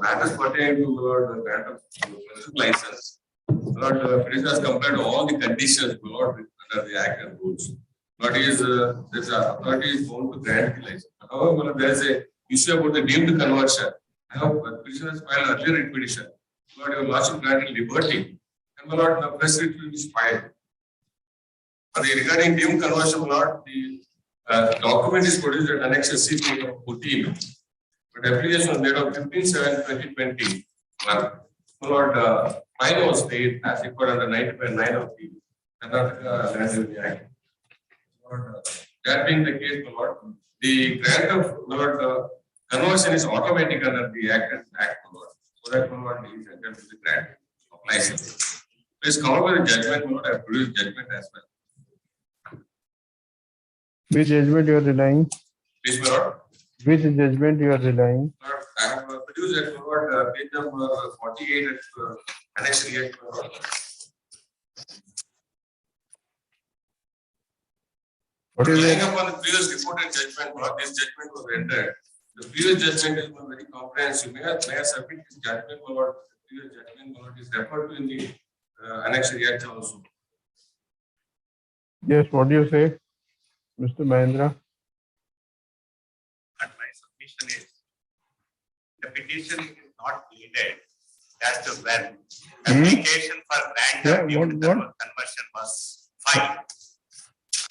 Matters pertaining to the grant of license. Petitioner has compared all the conditions under the Act and rules. This authority is bound to grant the license. However, there is a issue about the deemed conversion. I have petitioner has filed earlier petition. Your lordship granted liberty, and the press release will be filed. Regarding deemed conversion, the document is produced at Annex C 14. But application was made on 15/7/2020. Fine was paid as required under 90.9 of the Karnataka Land Revenue Act. That being the case, the grant of conversion is automatic under the Act and Act. So that is entitled to the grant of license. Please come up with a judgment. I have produced judgment as well. Which judgment you are relying? Please, my lord. Which judgment you are relying? I have produced at page number 48 at Annex CH-1. What is it? Upon the previous reported judgment, this judgment was rendered. The previous judgment is very comprehensive. May I submit this judgment, my lord? The previous judgment, my lord, is referred to in the Annex CH also. Yes, what do you say, Mr. Mahendra? And my submission is the petition is not pleaded as to when application for grant of deemed conversion was filed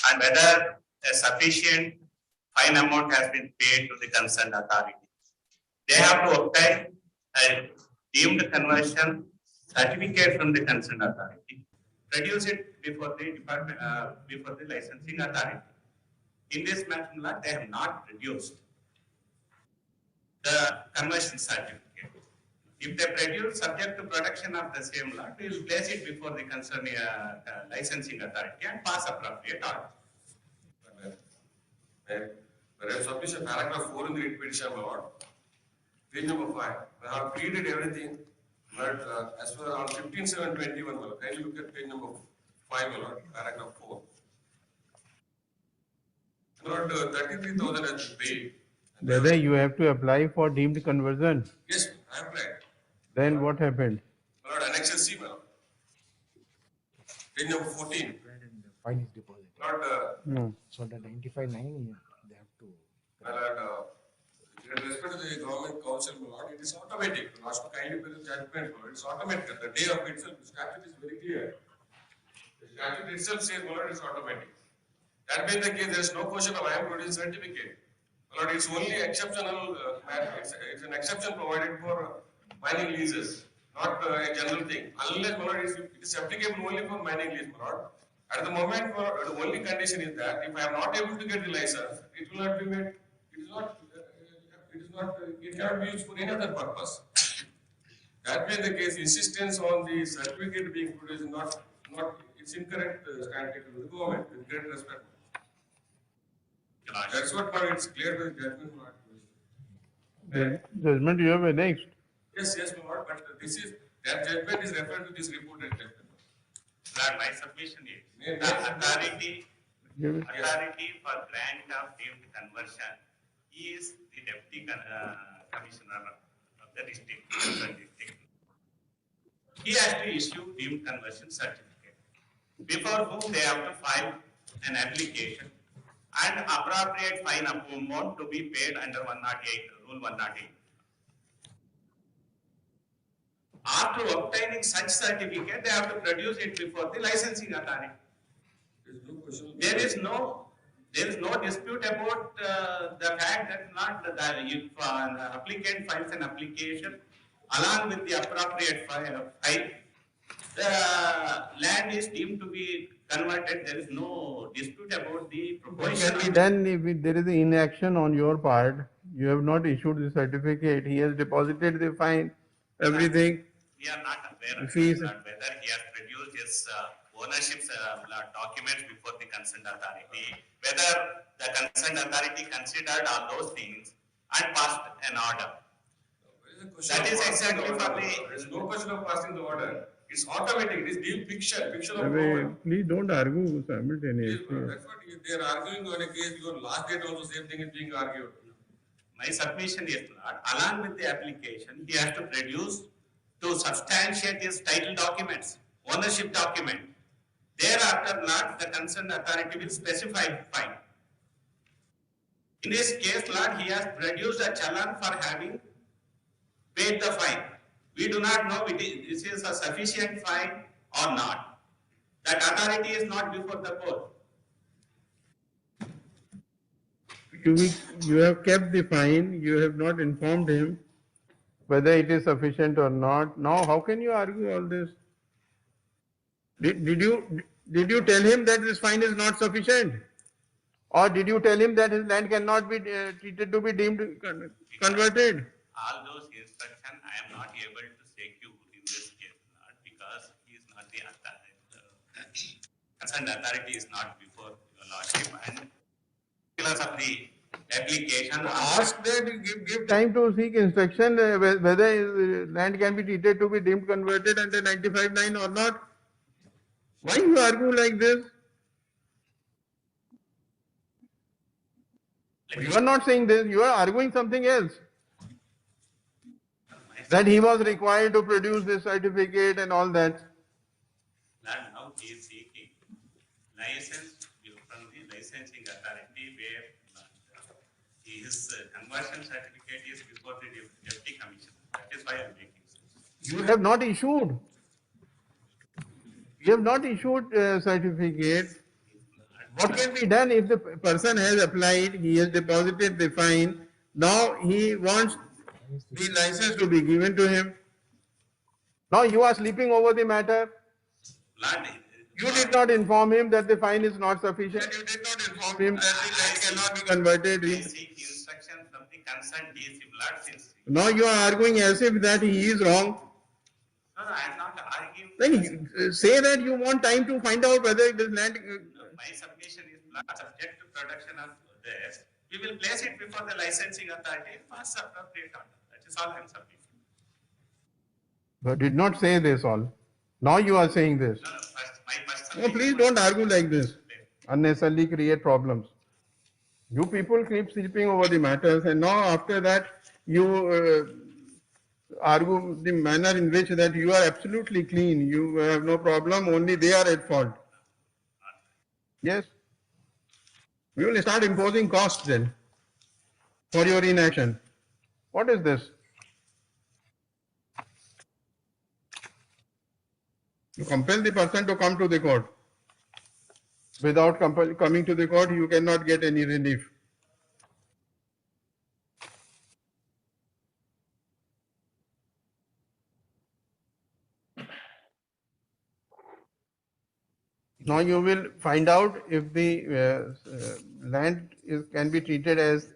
and whether a sufficient fine amount has been paid to the concerned authority. They have to obtain a deemed conversion certificate from the concerned authority, produce it before the department, before the licensing authority. In this matter, they have not produced the conversion certificate. If they produce subject to production of the same lot, we will place it before the concerned licensing authority and pass appropriate order. But I submission paragraph 4 in the writ petition, my lord. Page number 5. I have pleaded everything, but as per on 15/7/21, my lord. Kindly look at page number 5, my lord, paragraph 4. Lord, 33,000 has been paid. Whether you have to apply for deemed conversion? Yes, I have applied. Then what happened? My lord, Annex C, my lord. Page number 14. Fine is deposited. Lord, So the 95.9 they have to. my lord, with respect to the government council, my lord, it is automatic. The last kindly pay the judgment, my lord, it is automatic. The day of itself, the statute is very clear. The statute itself says, my lord, it is automatic. That being the case, there is no question of I am producing certificate. My lord, it's only exceptional matter. It's an exception provided for mining leases, not a general thing. Unless, my lord, it is applicable only for mining lease, my lord. At the moment, the only condition is that if I am not able to get the license, it will not be made. It cannot be used for any other purpose. That being the case, insistence on the certificate being produced is not it's incorrect stand taken to the government with great respect. That's what it's clear to the judgment. The judgment you have annexed. Yes, my lord, but that judgment is referred to this reported judgment. That my submission is the authority for grant of deemed conversion is the deputy commissioner of the district. He has to issue deemed conversion certificate, before whom they have to file an application and appropriate fine amount to be paid under 108, Rule 108. After obtaining such certificate, they have to produce it before the licensing authority. There is no dispute about the fact that if an applicant files an application along with the appropriate file, the land is deemed to be converted. There is no dispute about the proportion. What can be done if there is inaction on your part? You have not issued the certificate. He has deposited the fine, everything. We are not aware of whether he has produced his ownership documents before the concerned authority, whether the concerned authority considered all those things and passed an order. That is exactly for the. There is no question of passing the order. It's automatic, it is deemed fiction of Abey, government. please don't argue Yes, simultaneously. that's what they are arguing on a case, your last date also same thing is being argued. My submission is not, along with the application, he has to produce to substantiate his title documents, ownership document. Thereafter, not the concerned authority will specify fine. In this case, Lord, he has produced a challan for having paid the fine. We do not know this is a sufficient fine or not. That authority is not before the court. You have kept the fine, you have not informed him whether it is sufficient or not. Now, how can you argue all this? Did you tell him that this fine is not sufficient? Or did you tell him that his land cannot be treated to be deemed converted? All those instructions I am not able to execute in this case, not because he is not the authority. Concerned authority is not before your lordship, and because of the application. Ask that, give time to seek instruction whether his land can be treated to be deemed converted under 95(9) or not. Why you argue like this? You are not saying this, you are arguing something else. That he was required to produce this certificate and all that. Now he is seeking license from the licensing authority where his conversion certificate is before the deputy commissioner. That is why I am making sense. You have not issued. You have not issued certificate. What can be done if the person has applied, he has deposited the fine, now he wants the license to be given to him. Now you are sleeping over the matter. Lord, You did not inform him that the fine is not sufficient. You did not inform him that the land cannot be converted. I seek instruction from the concerned DC, Lord, since. Now you are arguing as if that he is wrong. No, I am not arguing. Then say that you want time to find out whether this land. My submission is not subject to production of this. We will place it before the licensing authority and pass appropriate order. That is all I am submitting. But did not say this all. Now you are saying this. No, my first No, please don't argue like this. Unnecessarily create problems. You people keep sleeping over the matters, and now after that you argue the manner in which that you are absolutely clean. You have no problem. Only they are at fault. Yes. We will start imposing costs then for your inaction. What is this? You compel the person to come to the court. Without coming to the court, you cannot get any relief. Now you will find out if the land can be treated as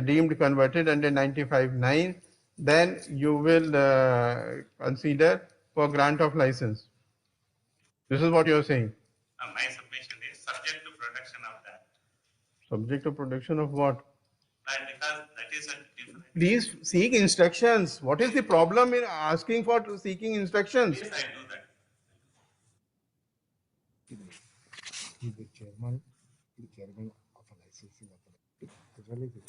deemed converted under 95(9), then you will consider for grant of license. This is what you are saying. My submission is subject to production of that. Subject to production of what? Right, because that is a different. Please seek instructions. What is the problem in asking for seeking instructions? Yes, I do that. He's the chairman of a licensing authority, as well as the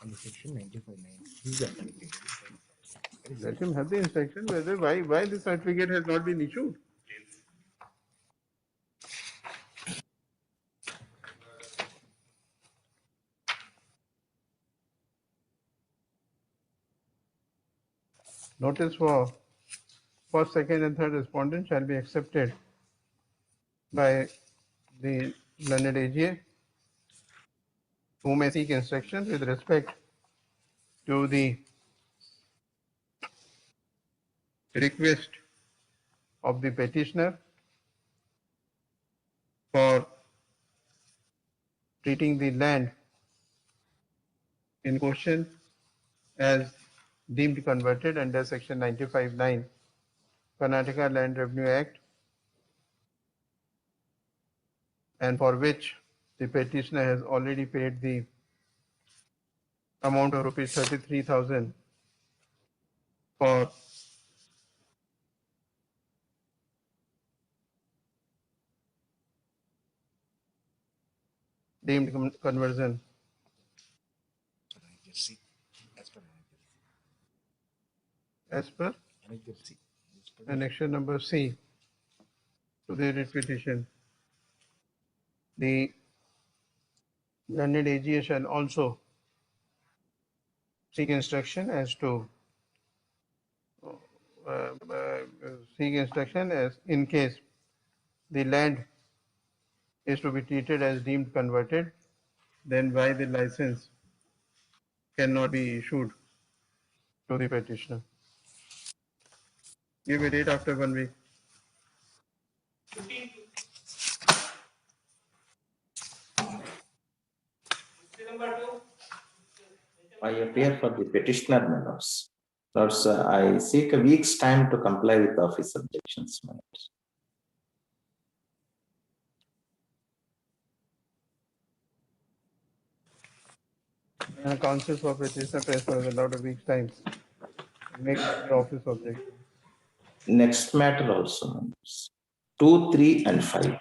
on the section 95(9). He's the authority. Let him have the instruction whether why the certificate has not been issued. Please. Notice for first, second, and third respondent shall be accepted by the learned AGA, who may seek instructions with respect to the request of the petitioner for treating the land in question as deemed converted under section 95(9) Karnataka Land Revenue Act, and for which the petitioner has already paid the amount of rupees 33,000 for deemed conversion. C. As per As per Annexure C. annexure number C to the writ petition, the learned AG shall also seek instruction as to seek instruction as in case the land is to be treated as deemed converted, then why the license cannot be issued to the petitioner. Give a date after 1 week. I appear for the petitioner, my lords. Lords, I seek a week's time to comply with the office objections, my lords. Counsel for petitioner press for allowed a week's time to make the office object. Next matter also, my lords. 2, 3, and 5.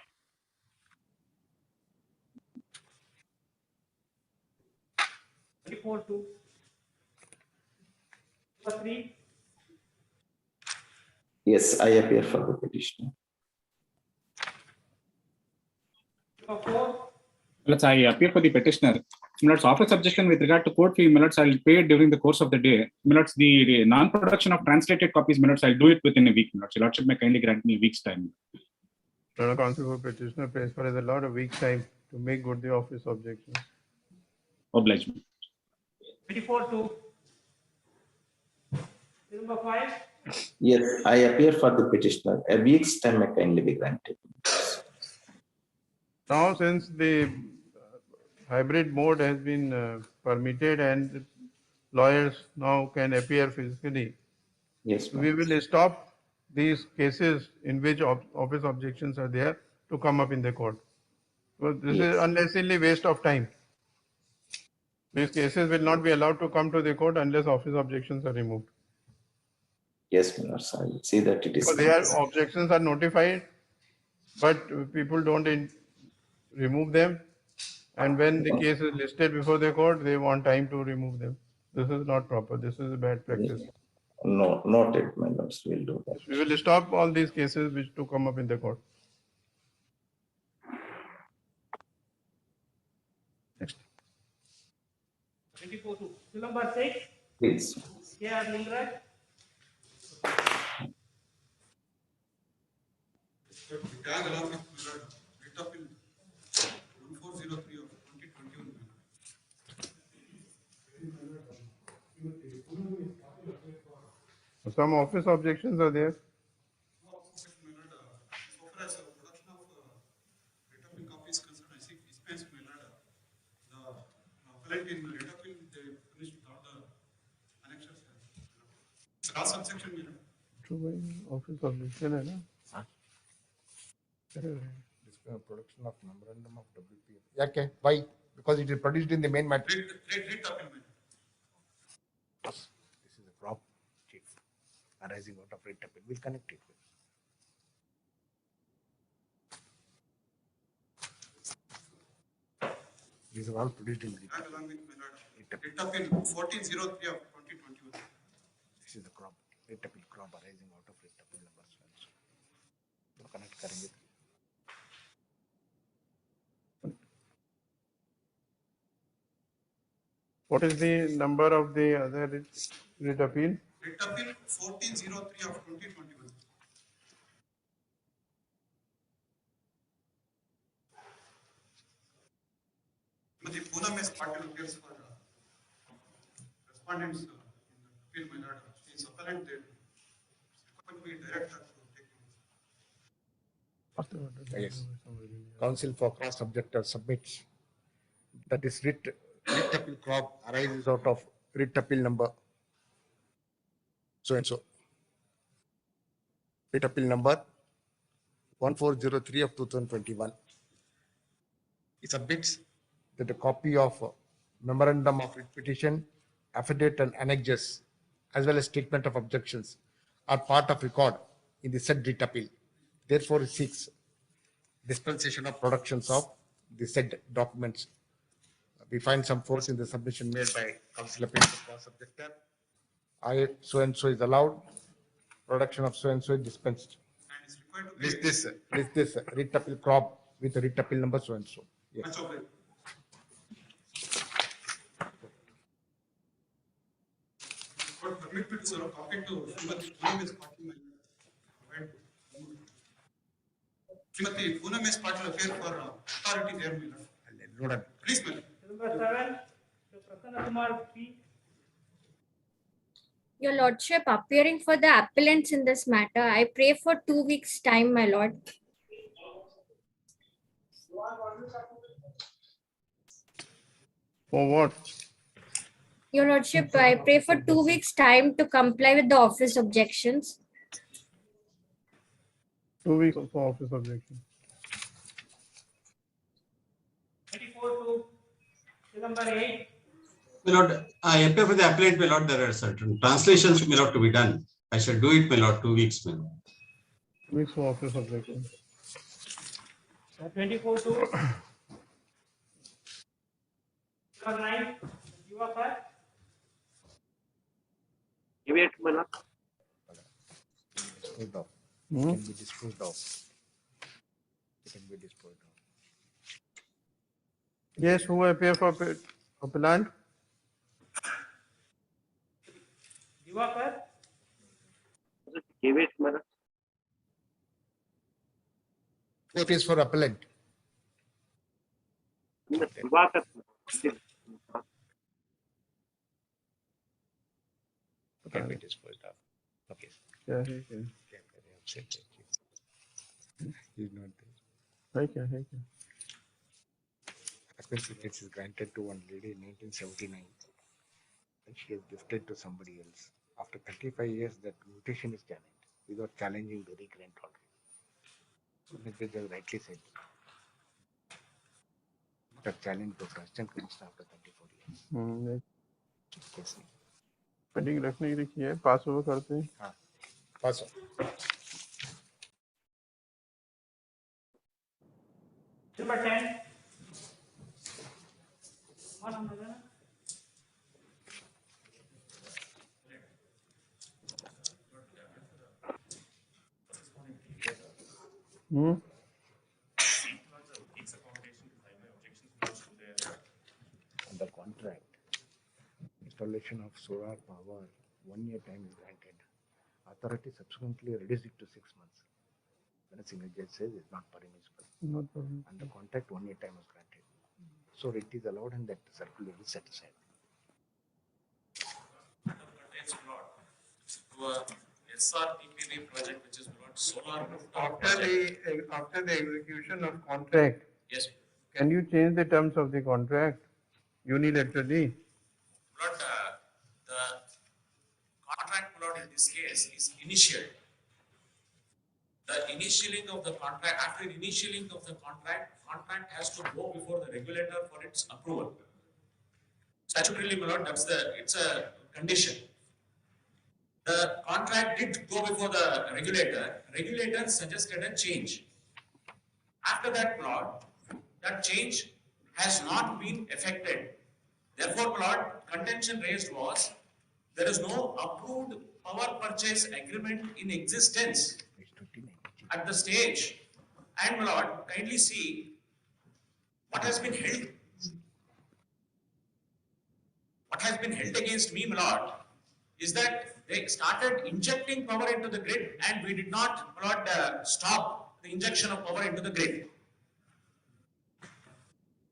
Yes, I appear for the petitioner. Milords, I appear for the petitioner. Milords, offer subjection with regard to court fee, Milords, I'll pay it during the course of the day. Milords, the non-production of translated copies, Milords, I'll do it within a week, Milords. Your Lordship may kindly grant me a week's time. Counsel for petitioner press for allowed a week's time to make good the office objection. Oblige me. 24-2. Number 5. Yes, I appear for the petitioner. A week's time may kindly be granted. Now, since the hybrid mode has been permitted and lawyers now can appear physically, Yes, we ma'am. will stop these cases in which office objections are there to come up in the court. So this is Yes. unnecessarily waste of time. These cases will not be allowed to come to the court unless office objections are removed. Yes, my lords, I will see that it is. So their objections are notified, but people don't remove them. And when the case is listed before the court, they want time to remove them. This is not proper. This is a bad practice. No, noted, my lords, we'll do that. We will stop all these cases which to come up in the court. Next. 24-2. Number 6. Please. K.R. Lingaraj. The tag along with writ of bill 1403 of 2021. Some office objections are there. So far as production of writ of bill copy is concerned, I see expense the appellant in writ of bill they finished without the annexures. Last subsection, True, office objection है ना? Production of memorandum of WPF. Yeah, okay. Why? Because it is produced in the main matter. Writ appeal. This is a crop chief arising out of writ appeal. We'll connect it with. These are all produced in the Tag along with writ of bill 1403 of 2021. This is the crop, writ appeal crop arising out of writ appeal numbers. We'll connect करेंगे. What is the number of the other writ appeal? Writ appeal 1403 of 2021. The Poonam is party appears for respondents in the appeal my lord. She is appellant there. Could be director to take. Yes. Counsel for cross objector submits that is writ appeal crop arises out of writ appeal number so and so. Writ appeal number 1403 of 2021. He submits that a copy of memorandum of writ petition, affidavit and annexes, as well as statement of objections are part of record in the said writ appeal. Therefore, he seeks dispensation of productions of the said documents. We find some force in the submission made by Councillor Page, cross-subjector. I, so and so is allowed, production of so and so is dispensed. List this, writ appeal crop with a writ appeal number so and so. Yes. Much obliged. But permit me to sort of talking to Srimati Poonam is party. Srimati Poonam is party affair for authority there. Noted. Please, ma'am. Number 7, to Prasanna Kumar P. Your Lordship, appearing for the appellants in this matter, I pray for 2 weeks' time, my Lord. For what? Your Lordship, I pray for 2 weeks' time to comply with the office objections. 2 weeks for office objection. 24 to number 8. My lord, I appear for the appellate, my lord, there are certain translations, my lord, to be done. I shall do it, my lord, 2 weeks, my lord. 2 weeks for office objection. 24 to number 9. You are sir. Give it, my lord. Disposed of. Hmm? Can be disposed of. It can be disposed of. Yes, who appear for appellant? You are sir. Give it, my lord. Who appears for appellant? Divakar. Can be disposed of. Okay. क्या है क्या? He's not there. है क्या है क्या? Occupancy case is granted to one lady in 1979. And she is gifted to somebody else. After 35 years, that mutation is challenged without challenging the regrant order. So the judge rightly said, the challenge the question comes after 34 years. Yes. Pending रखने की लिखी है, पास over करते हैं. हाँ, pass on. Number 10. What number? Hmm? Under contract, installation of solar power, 1 year time is granted. Authority subsequently reduced it to 6 months. When a single judge says it's not permissible. Not problem. Under contract, 1 year time was granted. So it is allowed and that circular is set aside. It's not. SRPPV project, which is not solar. After the execution of contract, Yes. can you change the terms of the contract unilaterally? But the contract plot in this case is initialed. The initialing of the contract, after initialing of the contract has to go before the regulator for its approval. Statutorily, my lord, it's a condition. The contract did go before the regulator suggested a change. After that plot, that change has not been effected. Therefore, plot contention raised was, there is no approved power purchase agreement in existence at the stage. And my lord, kindly see what has been held. What has been held against me, my lord, is that they started injecting power into the grid and we did not, my lord, stop the injection of power into the grid.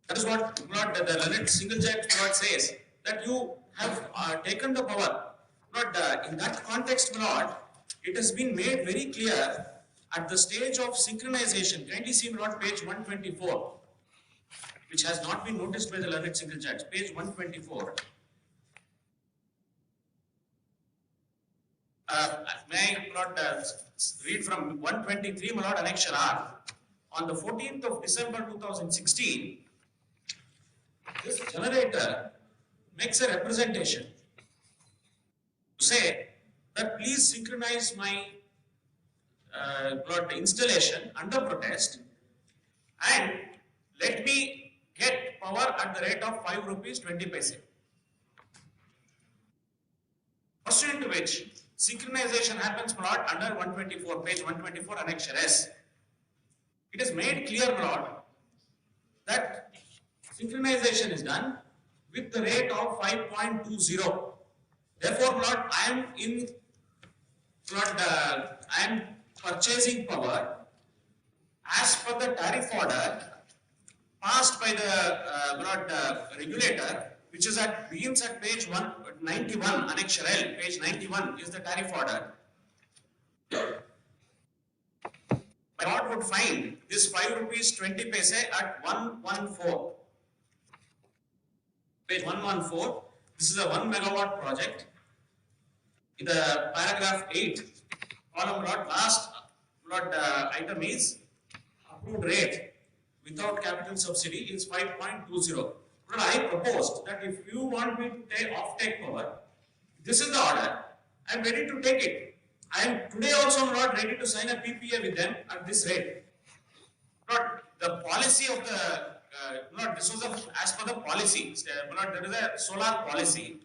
That is what, my lord, the learned single judge, my lord, says, that you have taken the power. But in that context, my lord, it has been made very clear at the stage of synchronization. Kindly see, my lord, page 124, which has not been noticed by the learned single judge. Page 124. May I not read from 123, my lord, annexure R. On the 14th of December 2016, this generator makes a representation to say that please synchronize my installation under protest and let me get power at the rate of 5 rupees 20 paise. Pursuant to which synchronization happens plot under 124, page 124, annexure S. It is made clear plot that synchronization is done with the rate of 5.20. Therefore, plot I am purchasing power as per the tariff order passed by the regulator, which is begins at page 191, annexure L, page 91 is the tariff order. My lord would find this 5 rupees 20 paise at 114. Page 114, this is a 1 megawatt project. In the paragraph 8, column lot, last lot item is approved rate without capital subsidy is 5.20. But I proposed that if you want me to take off-take power, this is the order, I am ready to take it. I am today also not ready to sign a PPA with them at this rate. Not the policy of the, this was as per the policy, there is a solar policy.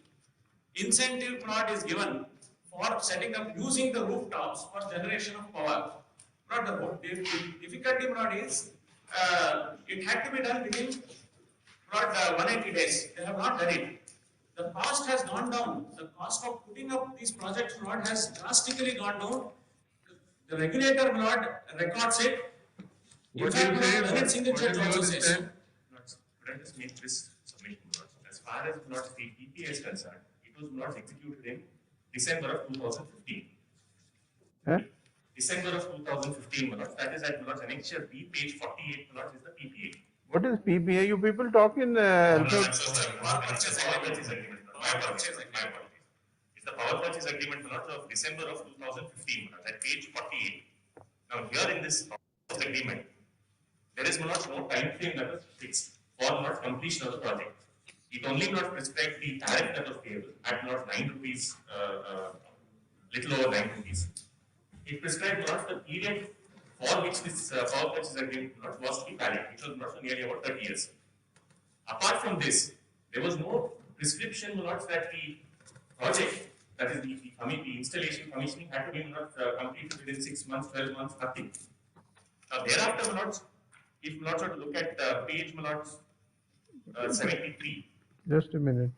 Incentive plot is given for setting up, using the rooftops for generation of power. Not the difficulty plot is, it had to be done within 180 days. They have not done it. The cost has gone down. The cost of putting up these projects has drastically gone down. The regulator records it. What do you say? What single What judge is also your says. stand? Let us make this submission. As far as the PPA is concerned, it was not executed in December of 2015. Huh? December of 2015, that is at annexure B, page 48, is the PPA. What is PPA? You people talk in Power purchase agreement. It's the power purchase agreement of December of 2015, at page 48. Now here in this purchase agreement, there is no time frame that was fixed for completion of the project. It only prescribes the tariff that was payable at 9 rupees, little over 9 rupees. It prescribed the period for which this power purchase agreement was to be valid, which was nearly about 30 years. Apart from this, there was no prescription that the project, that is the installation commissioning, had to be completed within 6 months, 12 months, nothing. Thereafter, if you to look at page 73. Just a minute.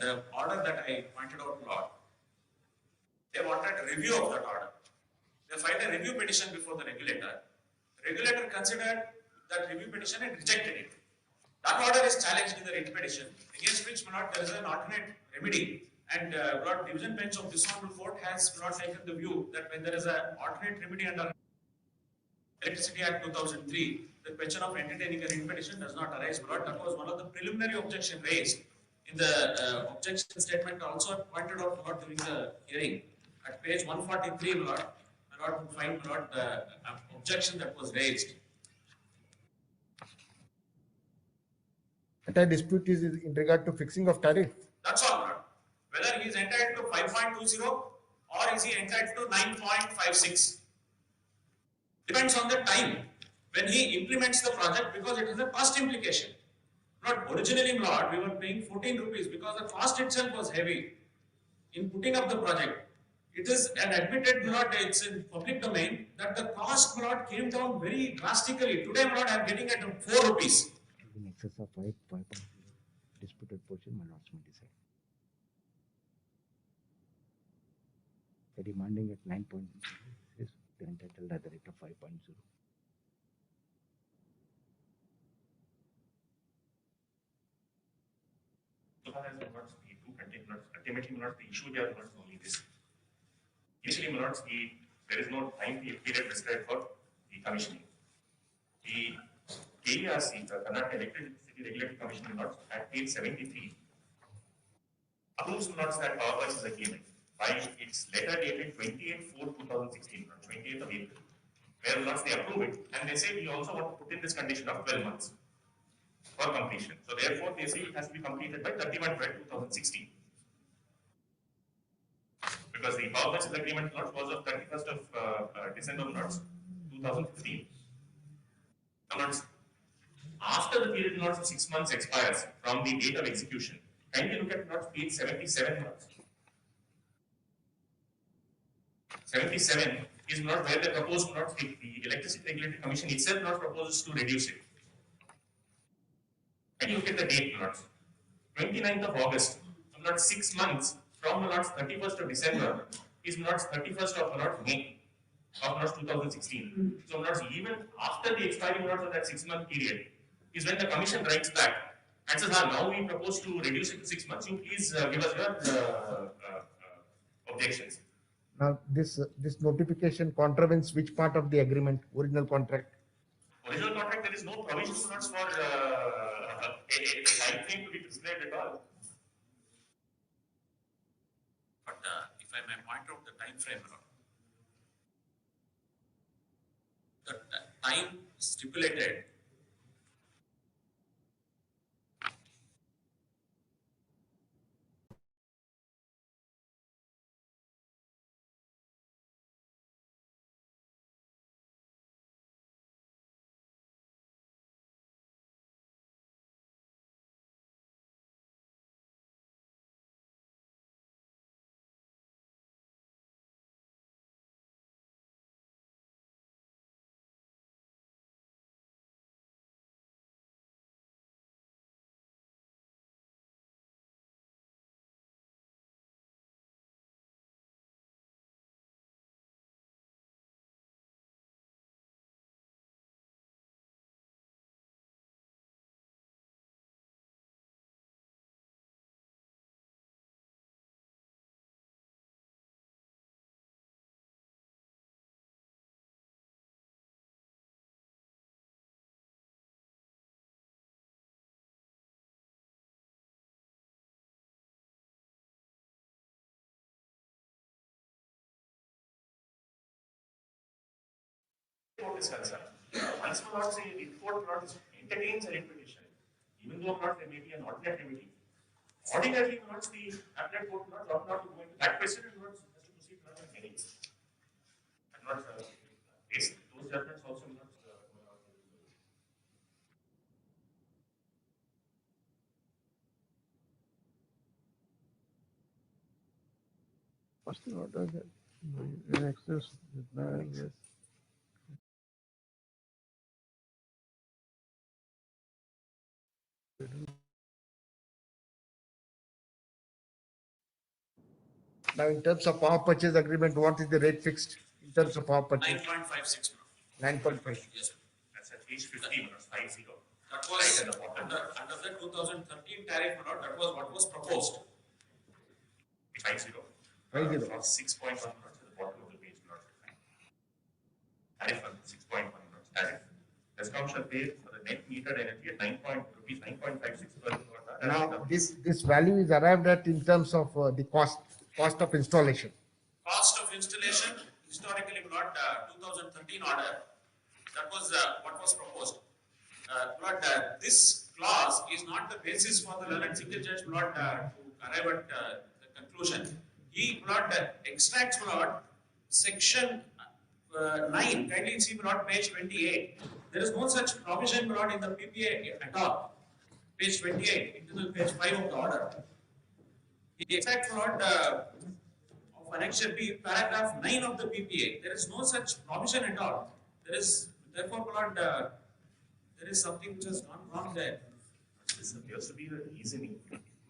The order that I pointed out, they wanted a review of that order. They filed a review petition before the regulator. The regulator considered that review petition and rejected it. That order is challenged in the writ petition, against which there is an alternate remedy. And Division Bench of this Honorable Court has taken the view that when there is an alternate remedy under Electricity Act 2003, the question of entertaining a writ petition does not arise. That was one of the preliminary objections raised. In the objection statement also pointed out during the hearing at page 143, my lord would find the objection that was raised. Entire dispute is in regard to fixing of tariff. That's all, my lord. Whether he is entitled to 5.20 or is he entitled to 9.56 depends on the time when he implements the project, because it has a cost implication. Not originally, my lord, we were paying 14 rupees because the cost itself was heavy in putting up the project. It is an admitted, my lord, it's in public domain that the cost, my lord, came down very drastically. Today, my lord, I am getting at 4 rupees. in excess of 5.0 disputed portion, my lords may decide. The demanding at 9.0 is the entitled at the rate of 5.0. So far as regards the two content notes, ultimately not the issue here not only this. Initially, not there is no time period prescribed for the commissioning. The KERC, the Karnataka Electricity Regulatory Commission notes at page 73 approves notes that power purchase agreement by its letter dated 28/4/2016, 28th of April, where notes they approve it and they say we also want to put in this condition of 12 months for completion. So therefore, they say it has to be completed by 31/12/2016. Because the power purchase agreement notes was of 31st of December notes 2015. Notes after the period notes of 6 months expires from the date of execution, kindly look at notes page 77 notes. 77 is not where the proposed notes, the Electricity Regulatory Commission itself not proposes to reduce it. And you look at the date notes. 29th of August, so not 6 months from not 31st of December is not 31st of not May of not 2016. So not even after the expiring notes of that 6-month period is when the commission writes back and says, now we propose to reduce it to 6 months. You please give us your objections. Now, this notification contravenes which part of the agreement, original contract? Original contract, there is no provision for a time frame to be prescribed at all. But if I may point out the time frame, the time stipulated Report is concerned. Once we not say the report not entertains an invitation, even though not there may be an alternate remedy. Ordinarily, not the appellate court not ought not to go into that question and not has to proceed not in hearings. And not those judgments also not. What's the order that in excess? Yes. Now, in terms of power purchase agreement, what is the rate fixed in terms of power purchase? 9.56. 9.5. Yes, sir. That's at page 50, 50. That was under the 2013 tariff, that was what was proposed. 50. 50. From 6.1 to the bottom of the page, not tariff on 6.1 tariff. Discount shall pay for the net metered energy at rupees 9.56 per watt. Now, this value is arrived at in terms of the cost of installation. Cost of installation, historically, 2013 order, that was what was proposed. This clause is not the basis for the learned single judge to arrive at the conclusion. He extracts section 9, kindly see page 28. There is no such provision in the PPA at all. Page 28, into the page 5 of the order. He extracts of annexure B, paragraph 9 of the PPA. There is no such provision at all. There is therefore there is something which has gone wrong there. This appears to be the reasoning.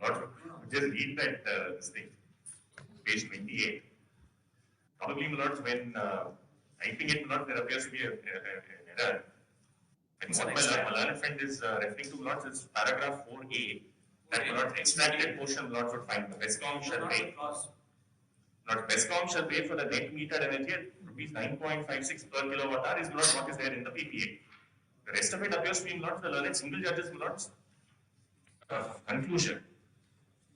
Not, just read that, this thing, page 28. Probably not when, typing it, not, there appears to be an error. And what my learned friend is referring to not is paragraph 4A, that not extracted portion not would find the Bescom shall pay. Not Bescom shall pay for the net metered energy at rupees 9.56 per kilowatt hour is not what is there in the PPA. The rest of it appears to be not the learned single judge's not conclusion.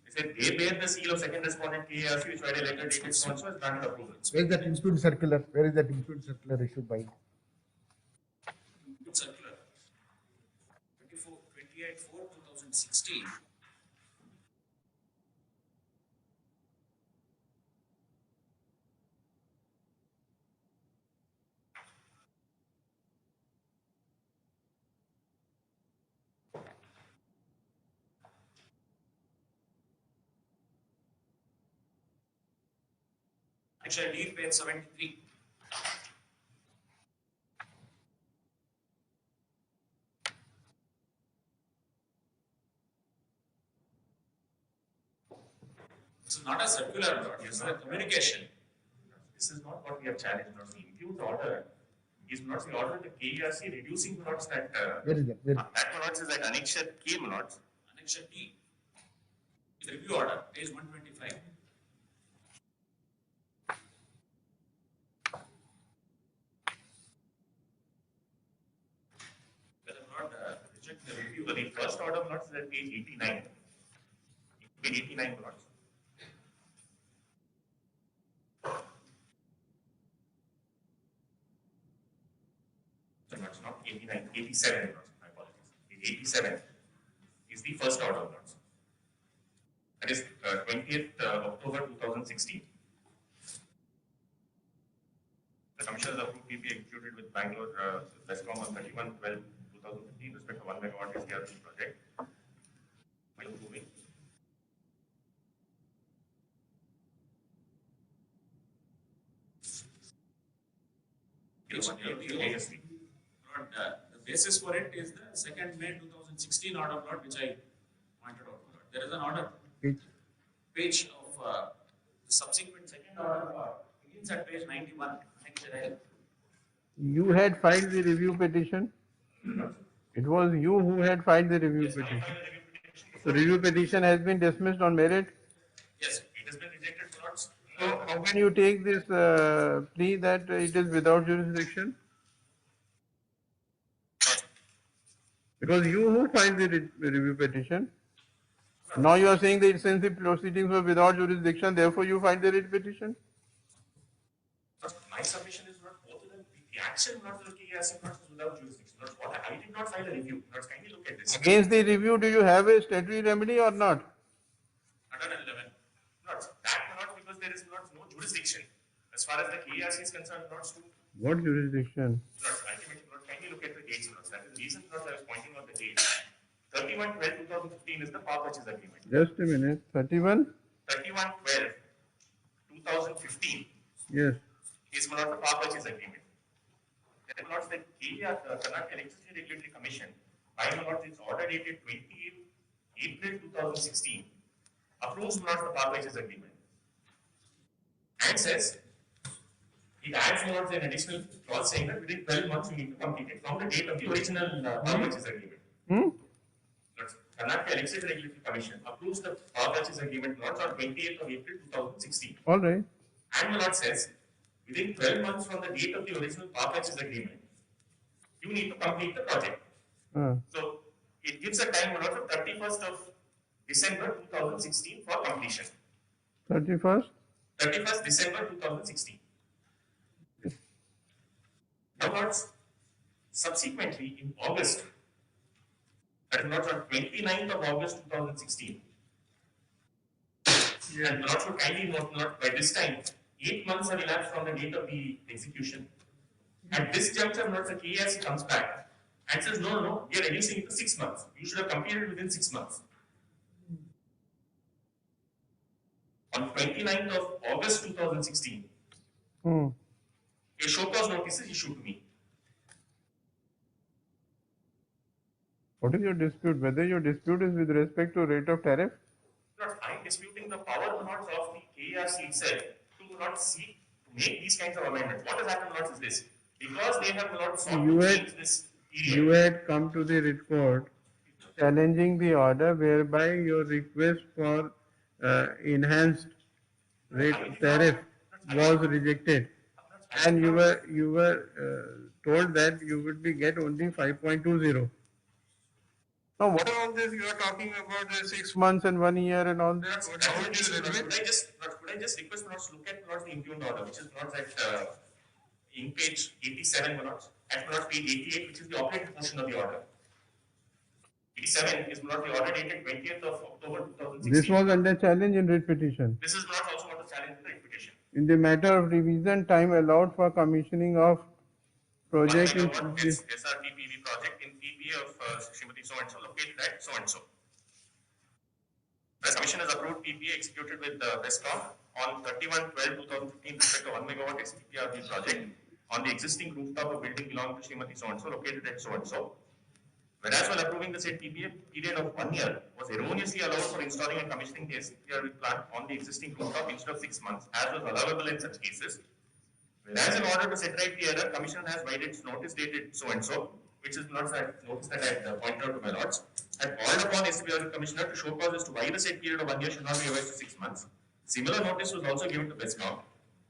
They said they bear the seal of second respondent KARC, which were a letter dated sponsor has granted approval. Where is that institute circular? Where is that institute circular issued by? Circular 28/4/2016. Actually, D page 73. This is not a circular order, it's a communication. This is not what we have challenged. Not the impute order is not the order the KARC reducing plots that. Where is that? Where? That plots is at annexure K plots. Annexure D. The review order, page 125. Whether or not reject the review. So the first order plots is at page 89. Page 89 plots. So it's not 89, 87 plots. My apologies. Page 87 is the first order plots. That is 20th October 2016. The commission has approved PPA executed with Bangalore Bescom on 31/12/2015 respect to 1 megawatt SDRC project. While approving. The basis for it is the 2nd May 2016 order plot, which I pointed out. There is an order page of the subsequent second order plot begins at page 91. You had filed the review petition? It was you who had filed the review petition. So review petition has been dismissed on merit? Yes, it has been rejected for lots. So how can you take this plea that it is without jurisdiction? Because you who filed the review petition. Now you are saying that since the proceedings were without jurisdiction, therefore you filed the writ petition? My submission is not both of them. The action not looking as if not without jurisdiction. Not what I did not file a review. Not kindly look at this. Against the review, do you have a statutory remedy or not? 111. Not that not because there is not no jurisdiction. As far as the KARC is concerned, not to What jurisdiction? not ultimately not kindly look at the dates. Not that is the reason not I was pointing out the date. 31/12/2015 is the power purchase agreement. Just a minute. 31? 31/12/2015 Yes. is not the power purchase agreement. That is not the Karnataka Electricity Regulatory Commission, by not its order dated 28 April 2016, approves not the power purchase agreement. And says, it adds not an additional clause saying that within 12 months you need to complete it from the date of the original power purchase agreement. Karnataka Electricity Regulatory Commission approves the power purchase agreement not on 28th of April 2016. All right. And the lot says, within 12 months from the date of the original power purchase agreement, you need to complete the project. So it gives a time allotted of 31st of December 2016 for completion. 31st? 31st December 2016. Now, subsequently in August, that is not on 29th of August 2016. And not so kindly note, not by this time, 8 months have elapsed from the date of the execution. At this juncture, not the KARC comes back and says, no, we are reducing it to 6 months. You should have completed within 6 months. On 29th of August 2016, a show cause notice is issued to me. What is your dispute? Whether your dispute is with respect to rate of tariff? Not I'm disputing the power not of the KRC itself to not seek to make these kinds of amendments. What has happened not is this. Because they have not sought You to had, change this you period. had come to the court challenging the order whereby your request for enhanced rate tariff was rejected, and you were told that you would be get only 5.20. Now, what all this you are talking about the 6 months and 1 year and all that? Could I just request not to look at not the impugned order, which is not at in page 87 not at not page 88, which is the operating portion of the order. 87 is not the order dated 20th of October 2016. This was under challenge in writ petition. This is not also what the challenge in the petition. In the matter of revision, time allowed for commissioning of project in SRTPV project in PPA of Srimati so and so located at so and so. The Commission has approved PPA executed with Westcom on 31/12/2015 respect to 1 megawatt STPRB project on the existing rooftop of building belonging to Srimati so and so located at so and so. Whereas while approving the said PPA, period of 1 year was erroneously allowed for installing and commissioning the STPRB plant on the existing rooftop instead of 6 months, as was allowable in such cases. Whereas in order to set right the error, Commission has by its notice dated so and so, which is not that notice that I had pointed out to my lords, had called upon STPRB Commissioner to show cause as to why the said period of 1 year should not be revised to 6 months. Similar notice was also given to Westcom.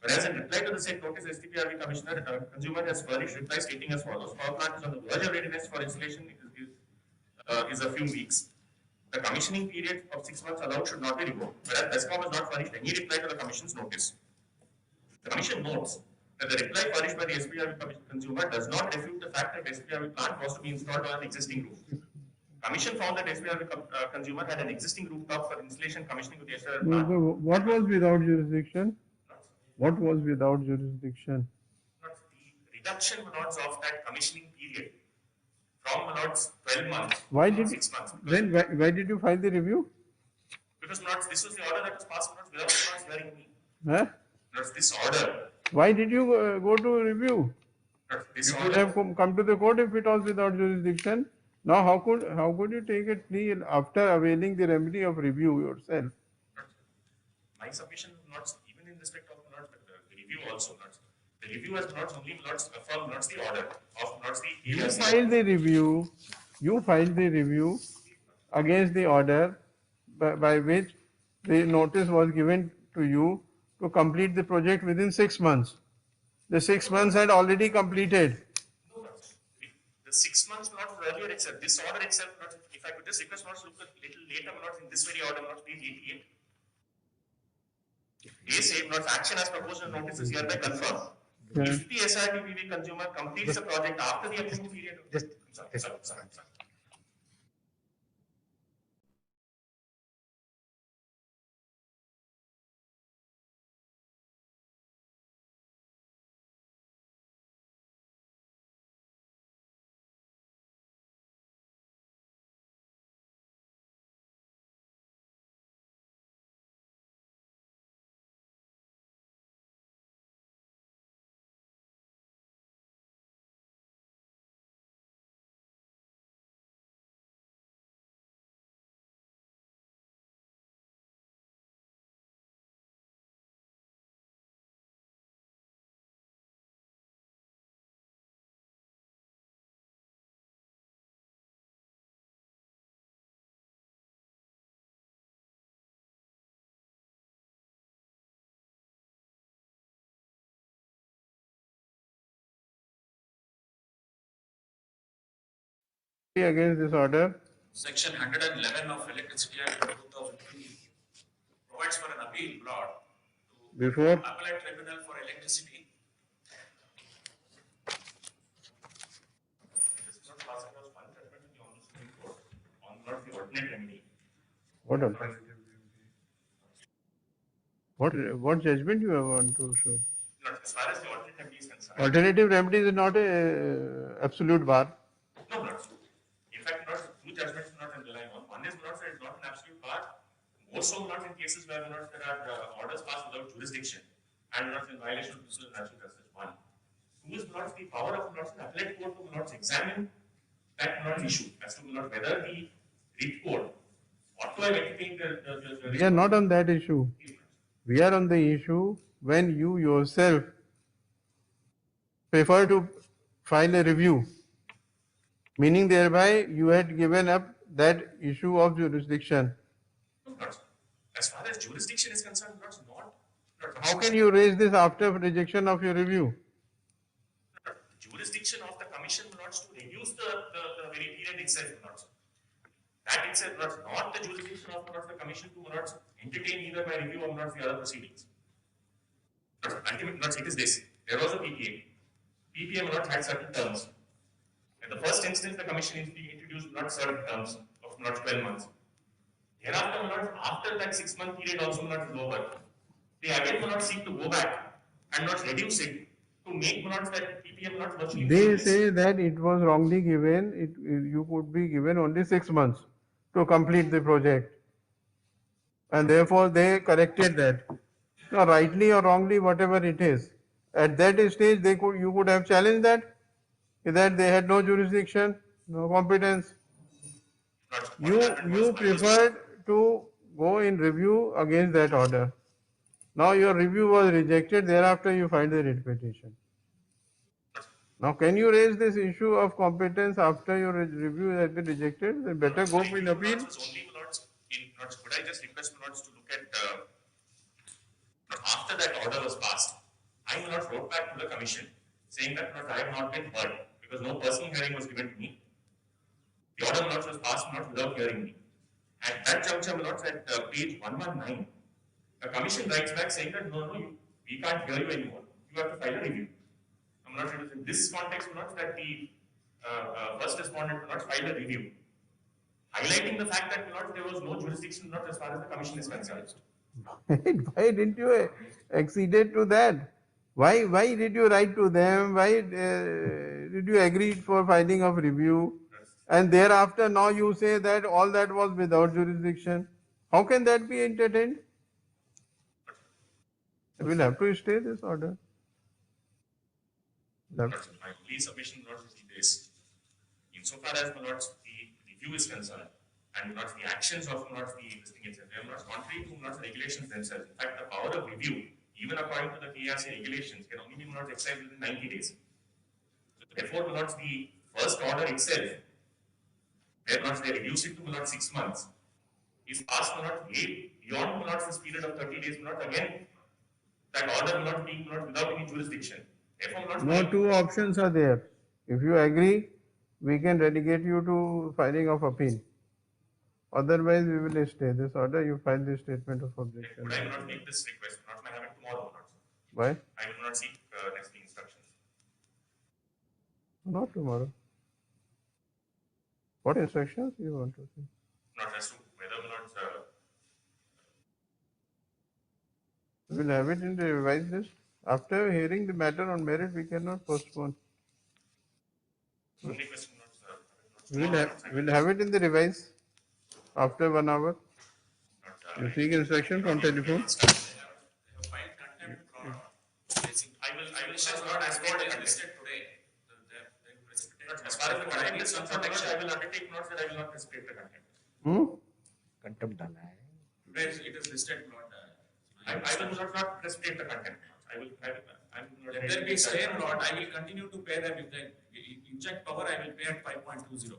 Whereas in reply to the said notice, STPRB Commissioner consumer has furnished reply stating as follows: power plant is on the verge of readiness for installation is a few weeks. The commissioning period of 6 months allowed should not be revoked. Whereas Westcom has not furnished any reply to the Commission's notice. The Commission notes that the reply furnished by the SPRB consumer does not refute the fact that SPRB plant was to be installed on an existing roof. Commission found that SPRB consumer had an existing rooftop for installation commissioning of the SPRB plant. What was without jurisdiction? What was without jurisdiction? Not the reduction of that commissioning period from 12 months to 6 months. Then why did you file the review? Because this was the order that was passed without hearing me. Huh? This order. Why did you go to review? This You order. could have come to the court if it was without jurisdiction. Now, how could you take a plea after availing the remedy of review yourself? My submission is not even in respect of not the review also not. The review has not only not affirmed not the order of not the. You filed the review. You filed the review against the order by which the notice was given to you to complete the project within 6 months. The 6 months had already completed. The 6 months not earlier itself. This order itself not. If I could just request not to look a little later not in this very order not page 88. They say not action as proposed in notice is hereby confirmed. Yeah. If the SRTPV consumer completes the project after the approved period. Sorry. Against this order. Section 111 of Electricity Act 2003 provides for an appeal brought to Before Appellate Tribunal for Electricity. This is not passed across one judgment in the Honorable Supreme Court on not the alternate remedy. What judgment you want to show? Not as far as the alternate remedy is concerned. Alternative remedy is not a absolute bar. No, not. In fact, not two judgments not relying on. One is not that it's not an absolute bar. More so not in cases where not there are orders passed without jurisdiction and not in violation of principles of natural justice. One. Two is not the power of not an appellate court to not examine that not issue as to not whether the writ code, what do I entertain the We are not on that issue. We are on the issue when you yourself prefer to file a review, meaning thereby you had given up that issue of jurisdiction. not, as far as jurisdiction is concerned, not How can you raise this after rejection of your review? jurisdiction of the commission not to reduce the very period itself not. That itself not the jurisdiction of not the commission to not entertain either my review or not the other proceedings. Ultimately, not it is this. There was a PPA. PPA not had certain terms. In the first instance, the commission introduced not certain terms of not 12 months. Thereafter, not after that 6-month period also not is over. They again will not seek to go back and not reduce it to make not that PPM not virtually. They say that it was wrongly given, you could be given only 6 months to complete the project. And therefore they corrected that. Now, rightly or wrongly, whatever it is, at that stage you could have challenged that they had no jurisdiction, no competence. You preferred to go in review against that order. Now your review was rejected, thereafter you filed the writ petition. Now can you raise this issue of competence after your review has been rejected? Then better go in appeal. Could I just request Lords to look at after that order was passed, I not wrote back to the commission saying that I have not been heard because no personal hearing was given to me. The order was passed not without hearing me. At that juncture, at page 119, the commission writes back saying that no, we can't hear you anymore. You have to file a review. I'm not sure in this context, not that the first respondent not file a review, highlighting the fact that there was no jurisdiction not as far as the commission is concerned. Why didn't you accede to that? Why did you write to them? Why did you agree for filing of review? And thereafter now you say that all that was without jurisdiction. How can that be entertained? We'll have to stay this order. My only submission is this. Insofar as the review is concerned, and not the actions of not the this thing itself, they are not contrary to not the regulations themselves. In fact, the power of review, even according to the KRC regulations, can only be not exercised within 90 days. So therefore, not the first order itself, where not they reduce it to not 6 months, is passed not way beyond not this period of 30 days, not again that order not being not without any jurisdiction. Therefore, No, two options are there. If you agree, we can relegate you to filing of appeal. Otherwise, we will stay this order. You file this statement of objection. But I will not make this request. Not my having tomorrow. Not. Why? I will not seek next instructions. Not tomorrow. What instructions you want to see? Not as to whether or not. We will have it in the revised list. After hearing the matter on merit, we cannot postpone. Only question We'll have it in the revise after 1 hour. You seek instruction from telephone. I will just not as what is listed today. As far as the content is concerned, I will undertake not that I will not precipitate the content. Contempt डाला है. Today it is listed not. I will not precipitate the content. I will not. If there be stay not, I will continue to pay them. If they inject power, I will pay at 5.20.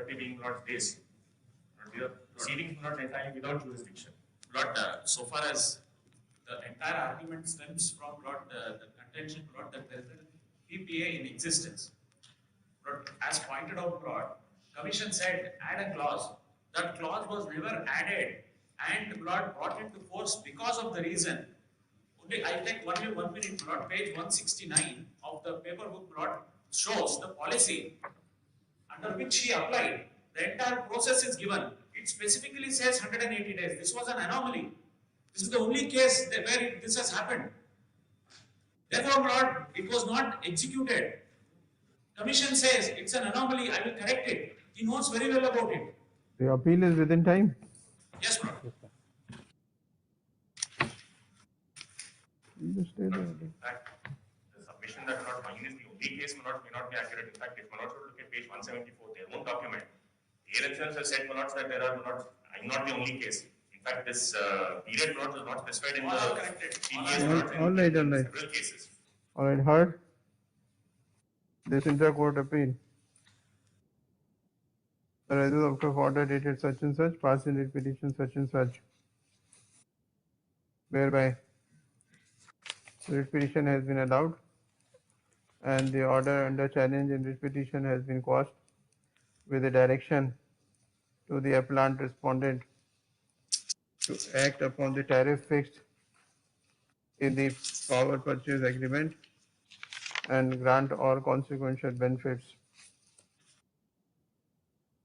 Being not this, proceedings not entirely without jurisdiction. Lord, so far as the entire argument stems from Lord, the contention, Lord, that there is a PPA in existence. Lord, as pointed out, Lord, Commission said add a clause. That clause was never added and Lord brought into force because of the reason. Only I take only 1 minute, Lord, page 169 of the paper book, Lord, shows the policy under which he applied. The entire process is given. It specifically says 180 days. This was an anomaly. This is the only case where this has happened. Therefore, Lord, it was not executed. Commission says it's an anomaly. I will correct it. He knows very well about it. The appeal is within time. Yes, Lord. You just stay there. The suggestion that mine is the only case may not be accurate. In fact, if Manoj were to look at page 174, their own document, they themselves have said Manoj that I'm not the only case. In fact, this period Manoj was not specified in the PPS. All right. Several cases. All right, heard this inter-court appeal. The result of order dated such and such, passed in writ petition such and such, whereby writ petition has been allowed and the order under challenge in writ petition has been quashed with a direction to the appellant respondent to act upon the tariff fixed in the power purchase agreement and grant all consequential benefits.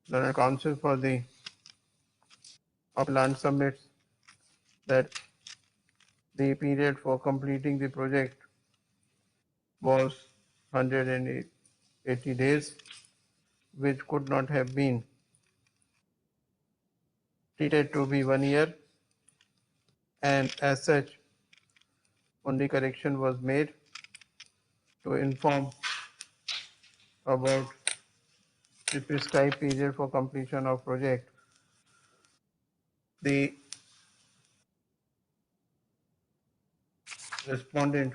The counsel for the appellant submits that the period for completing the project was 180 days, which could not have been treated to be 1 year, and as such, only correction was made to inform about the prescribed period for completion of project. The respondent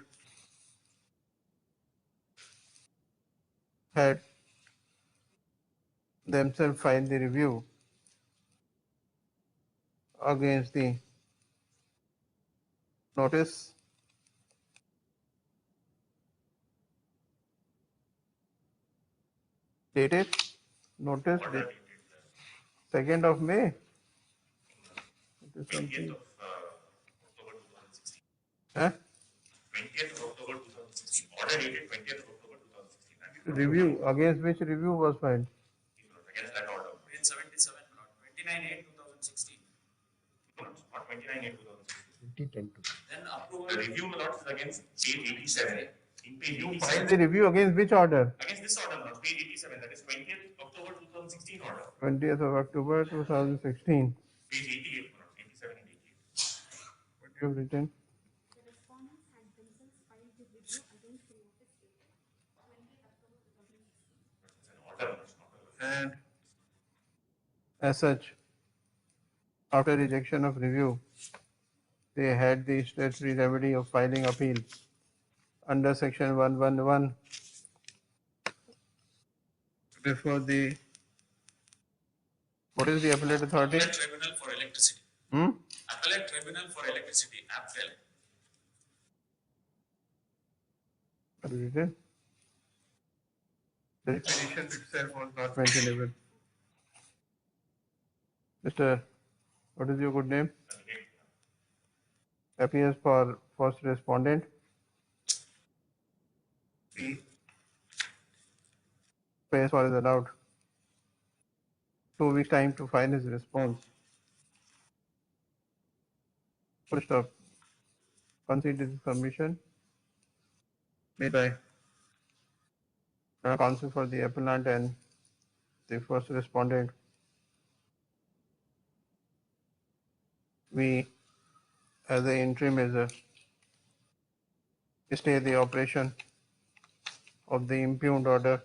had themselves filed the review against the notice dated, notice date 2nd of May. It is 20th something. of October 2016. Huh? 20th of October 2016. Order dated 20th of October 2016. Review, against which review was filed? Against that order. Page 77, 29/8/2016. No, not 29/8/2016. Then approval. The review is against page 87. In page 87. The review against which order? Against this order, not page 87. That is 20th October 2016 order. 20th of October 2016. Page 88, not 87 and 88. What you have written? The respondents had themselves filed the review against the notice dated 20th October 2016. It's an order, it's not a. And as such, after rejection of review, they had the statutory remedy of filing appeal under section 111 before the, what is the appellate authority? Appellate Tribunal for Electricity. Appellate Tribunal for Electricity, APTEL. What is it? The definition itself was not mentionable. Mr. What is your good name? Appears for first respondent. Space for is allowed. 2 weeks time to find his response. Full stop. Consider the submission made by counsel for the appellant and the first respondent. We, as an interim measure, stay the operation of the impugned order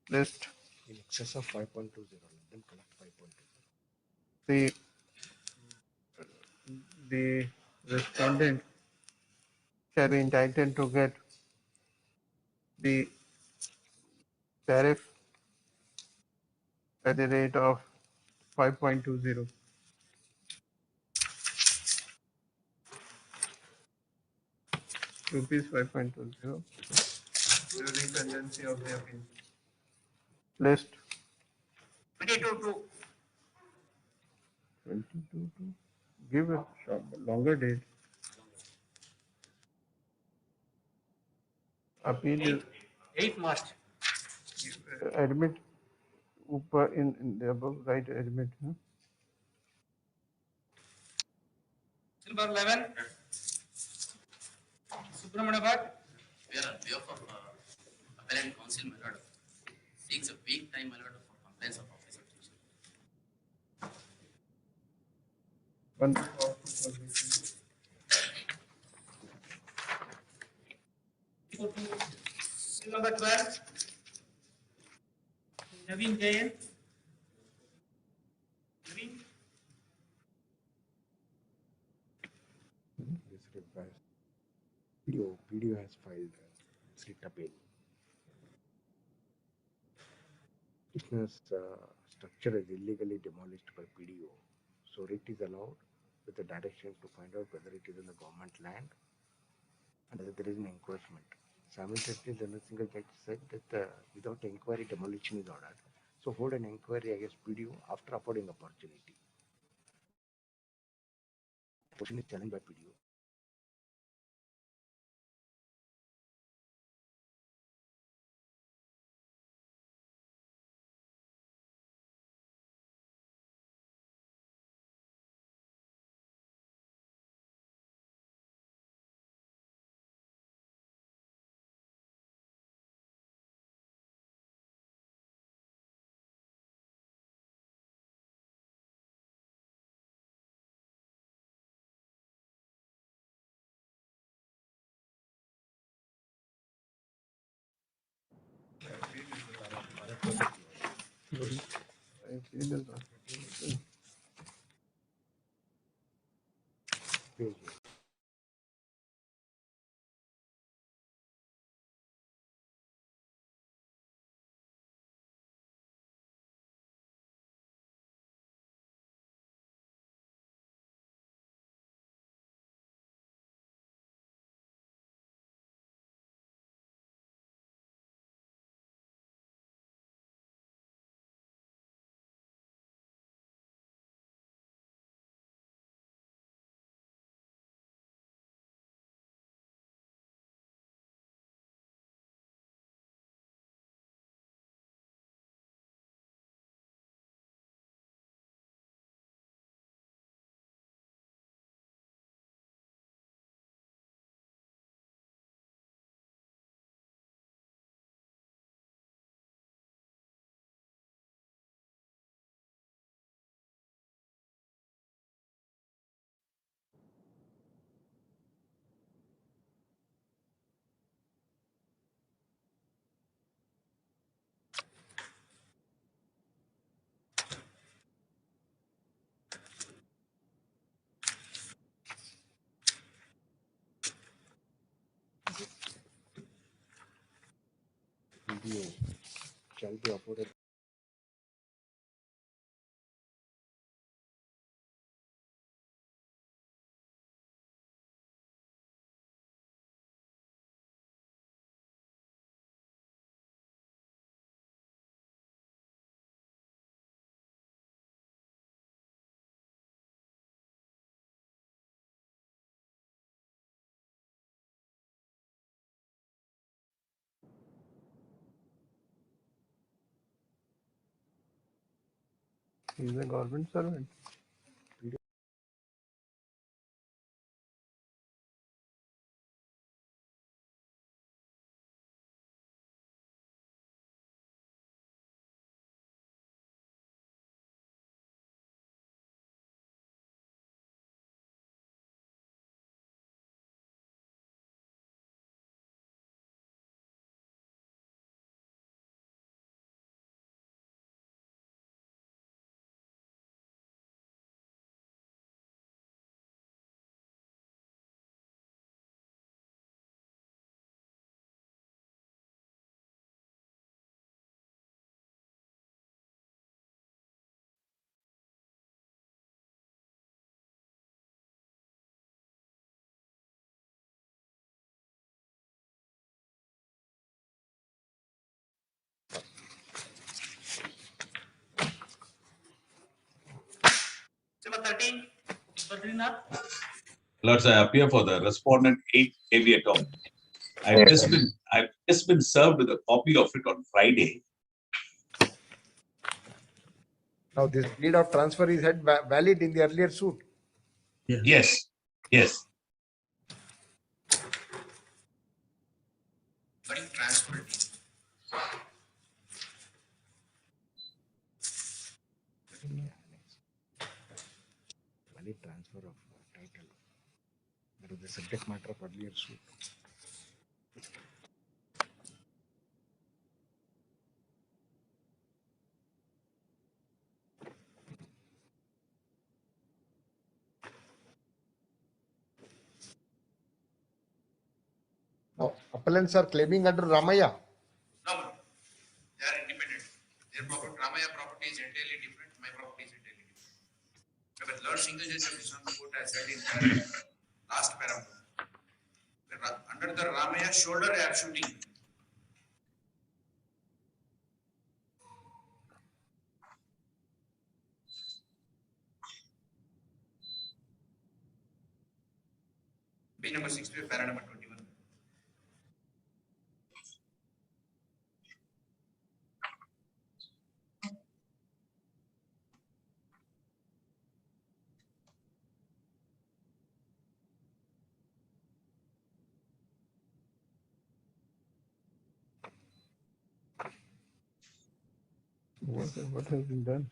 list. In excess of 5.20, let them collect 5.20. The respondent shall be entitled to get the tariff at the rate of 5.20. Rupees 5.20 during pendency of the appeal. List 22. 22 to give a longer date. Appeal is 8 March. admit in the above, right, admit. Silver 11. Subramania Bhatt. We are on behalf of appellant counsel, my lord, seeks a week time, my lord, for compliance of office objection. Go to seal number 12. Naveen Jain. Naveen. PDO has filed writ appeal. Petitioner's structure is illegally demolished by PDO. So writ is allowed with the direction to find out whether it is in the government land and whether there is an encroachment. Simultaneously, the single judge said that without inquiry, demolition is ordered. So hold an inquiry against PDO after affording opportunity. Question is challenged by PDO. PDO shall be afforded. He is a government servant. Number 13. Badrinath. Lords, I appear for the respondent 8 habeas corpus. I've just been served with a copy of it on Friday. Now this deed of transfer is had valid in the earlier suit. Yes, yes. But you transferred. Valid transfer. transfer of title. That is the subject matter of earlier suit. Now, appellants are claiming under Ramaya. No, they are independent. Their property, Ramaya property is entirely different, my property is entirely different. But Lord Single Judge of Islamic Court has said in last paragraph, under the Ramaya shoulder I am shooting. Page number 60, para number 21. What has been done?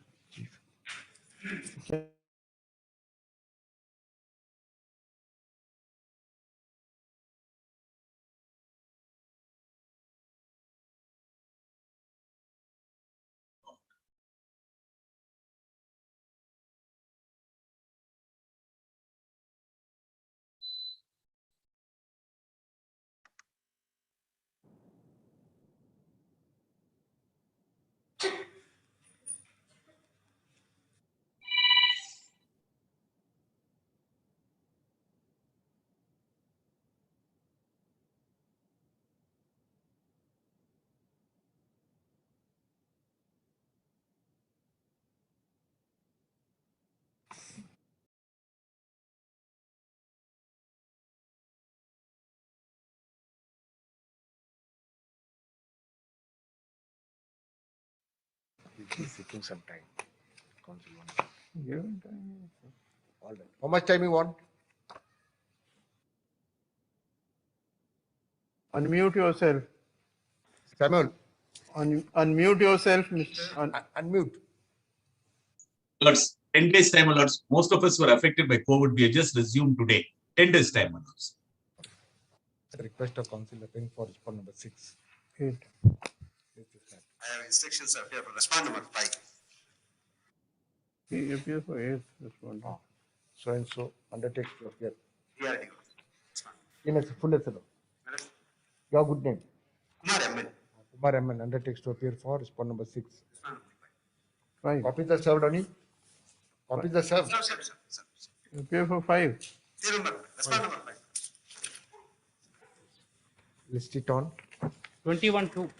He's seeking some time. Counsel wants. Give him time. All right. How much time you want? Unmute yourself. Samuel, Unmute yourself, Mr. unmute. Lords, 10 days time, Lords. Most of us were affected by COVID. We have just resumed today. 10 days time, Lords. At the request of counsel, applying for respond number 6. 8. I have instructions up here for respond number 5. He appears for 8. Respond. So and so undertakes to appear. DRDO. In a full letter. Your good name. Kumar MN. Kumar MN undertakes to appear for respond number 6. Respond number 5. Copies are served, Ani? Copies are served. 5. Sir. Appear for 5. Respond number 5. List it on. 21-2.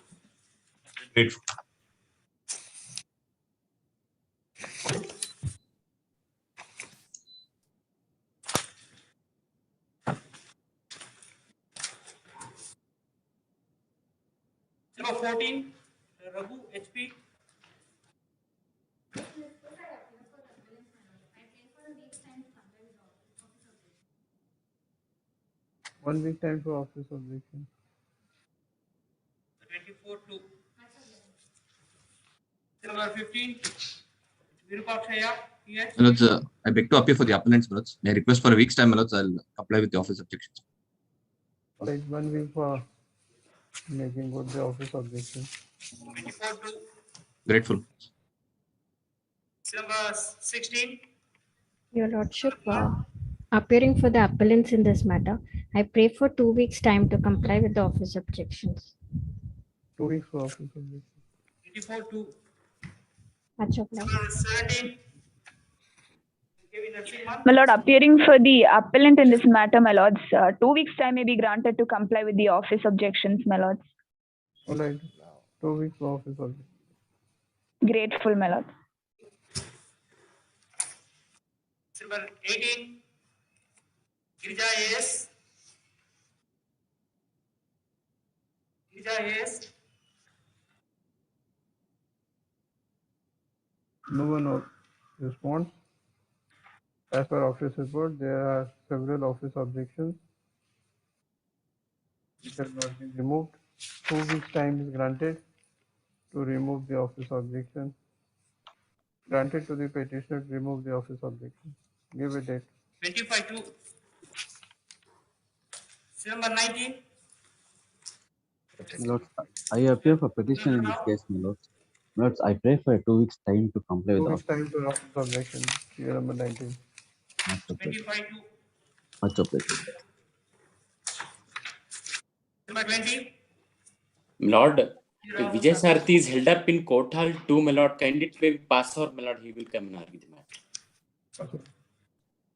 Grateful. Number 14, Raghu HP. One week time for office objection. 24-2. Number 15, Virupakshaya, PH. My lords, I beg to appear for the appellants, my lords. May I request for a week's time, my lords, I'll apply with the office objections. Right, 1 week for making good the office objection. 24-2. Grateful. Number 16, Your Lordship, appearing for the appellants in this matter, I pray for 2 weeks' time to comply with the office objections. 2 weeks for office objection. 24-2. Much obliged. Number 17, Kevin Narasimhan. My lord, appearing for the appellant in this matter, my lords, 2 weeks' time may be granted to comply with the office objections, my lords. All right, 2 weeks for office objection. Grateful, my lord. Number 18, Girija AS. Girija AS. No one responds. As per office report, there are several office objections which have not been removed. 2 weeks time is granted to remove the office objection. Granted to the petitioner to remove the office objection. Give a date. 25-2. Serial number 19. My lords, I appear for petition in this case, my lords. My lords, I pray for 2 weeks time to comply with 2 the weeks time to office objection. Serial number 19. much appreciated. 25-2. Much appreciated. Number 20. Lord, Vijay Sarthi is held up in court hall 2, my lord. Kindly it may pass or my lord, he will come and argue the matter.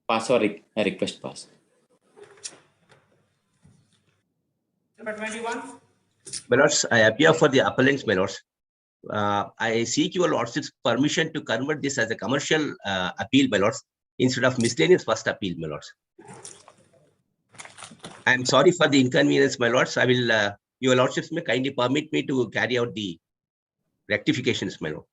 Pass or I request pass. Number 21. My lords, I appear for the appellants, my lords. I seek your lordship's permission to convert this as a commercial appeal, my lords, instead of miscellaneous first appeal, my lords. I am sorry for the inconvenience, my lords. I will, your lordships may kindly permit me to carry out the rectifications, my lord.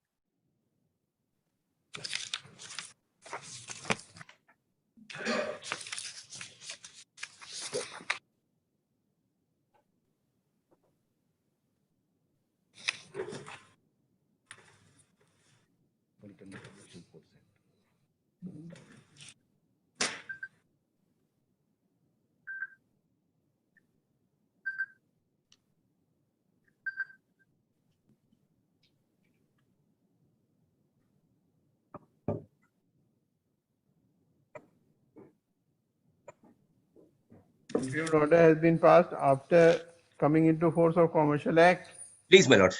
Impugned order has been passed after coming into force of Commercial Act. Please, my lords.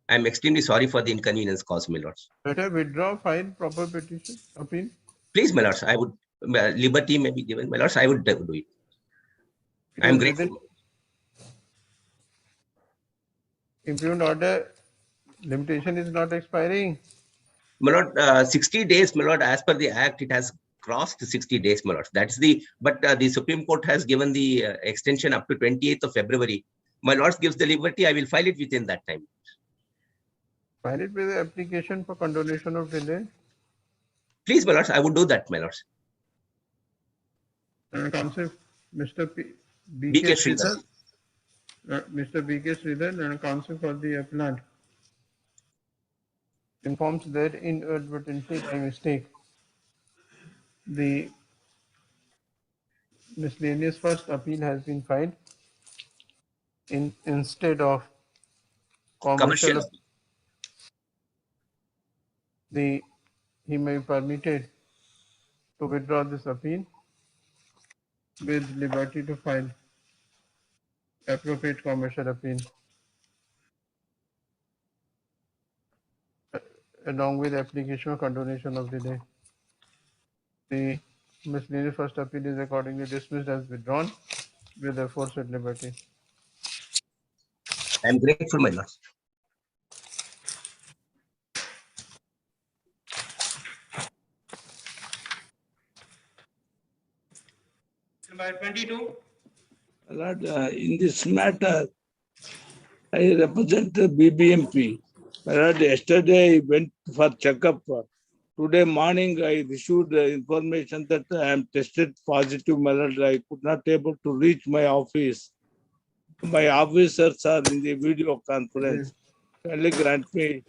I am extremely sorry for the inconvenience caused, my lords. Better withdraw, file proper petition, appeal. Please, my lords, I would, liberty may be given, my lords, I would do it. I am grateful. Impugned order limitation is not expiring. My lord, 60 days, my lord, as per the act, it has crossed 60 days, my lord. That's the, but the Supreme Court has given the extension up to 28th of February. My lord gives the liberty, I will file it within that time. File it with the application for condonation of delay. Please, my lords, I would do that, my lords. Counsel, Mr. B.K. Sridhar. Mr. B.K. Sridhar and counsel for the appellant informs that inadvertently by mistake the miscellaneous first appeal has been filed instead of commercial. He may be permitted to withdraw this appeal with liberty to file appropriate commercial appeal along with application of condonation of delay. The miscellaneous first appeal is accordingly dismissed as withdrawn with the aforesaid liberty. I am grateful, my lords. Number 22. Lord, in this matter, I represent the BBMP. Lord, yesterday I went for checkup. Today morning I received the information that I am tested positive. My lord, I could not able to reach my office. My officers are in the video conference. Kindly grant me.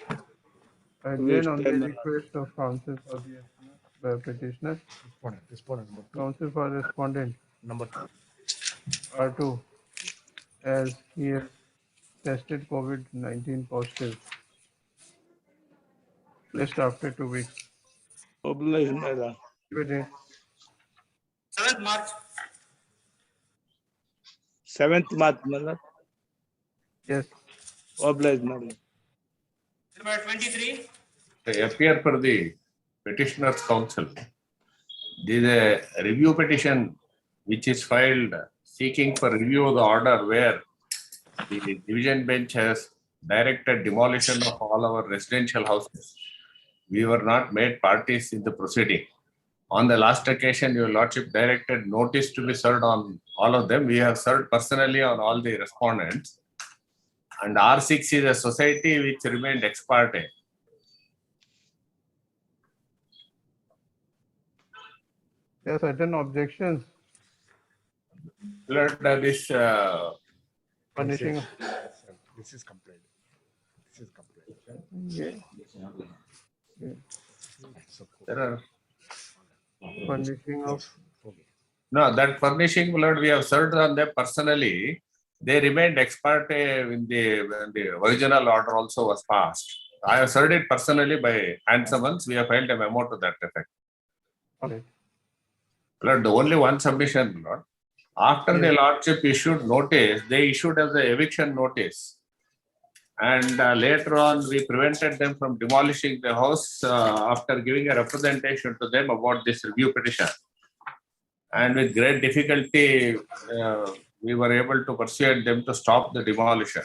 Again, on the request of counsel for the petitioner, Respondent. counsel for respondent Number 2. R2, as he has tested COVID-19 positive, placed after 2 weeks. Oblige, my lord. 7th March. 7th March, my lord. Yes. Oblige, my lord. Number 23. I appear for the petitioner's counsel. There is a review petition which is filed seeking for review of the order where the division bench has directed demolition of all our residential houses. We were not made parties in the proceeding. On the last occasion, your lordship directed notice to be served on all of them. We have served personally on all the respondents. And R6 is a society which remained ex parte. There are certain objections. This punishing. This is complied. Yeah. Yeah. There are Furnishing of. no, that furnishing, Lord, we have served on them personally. They remained expert when the original order also was passed. I have served it personally by hand summons. We have filed a memo to that effect. Okay. Lord, the only one submission, Lord. After the Lordship issued notice, they issued as a eviction notice. And later on, we prevented them from demolishing the house after giving a representation to them about this review petition. And with great difficulty, we were able to persuade them to stop the demolition.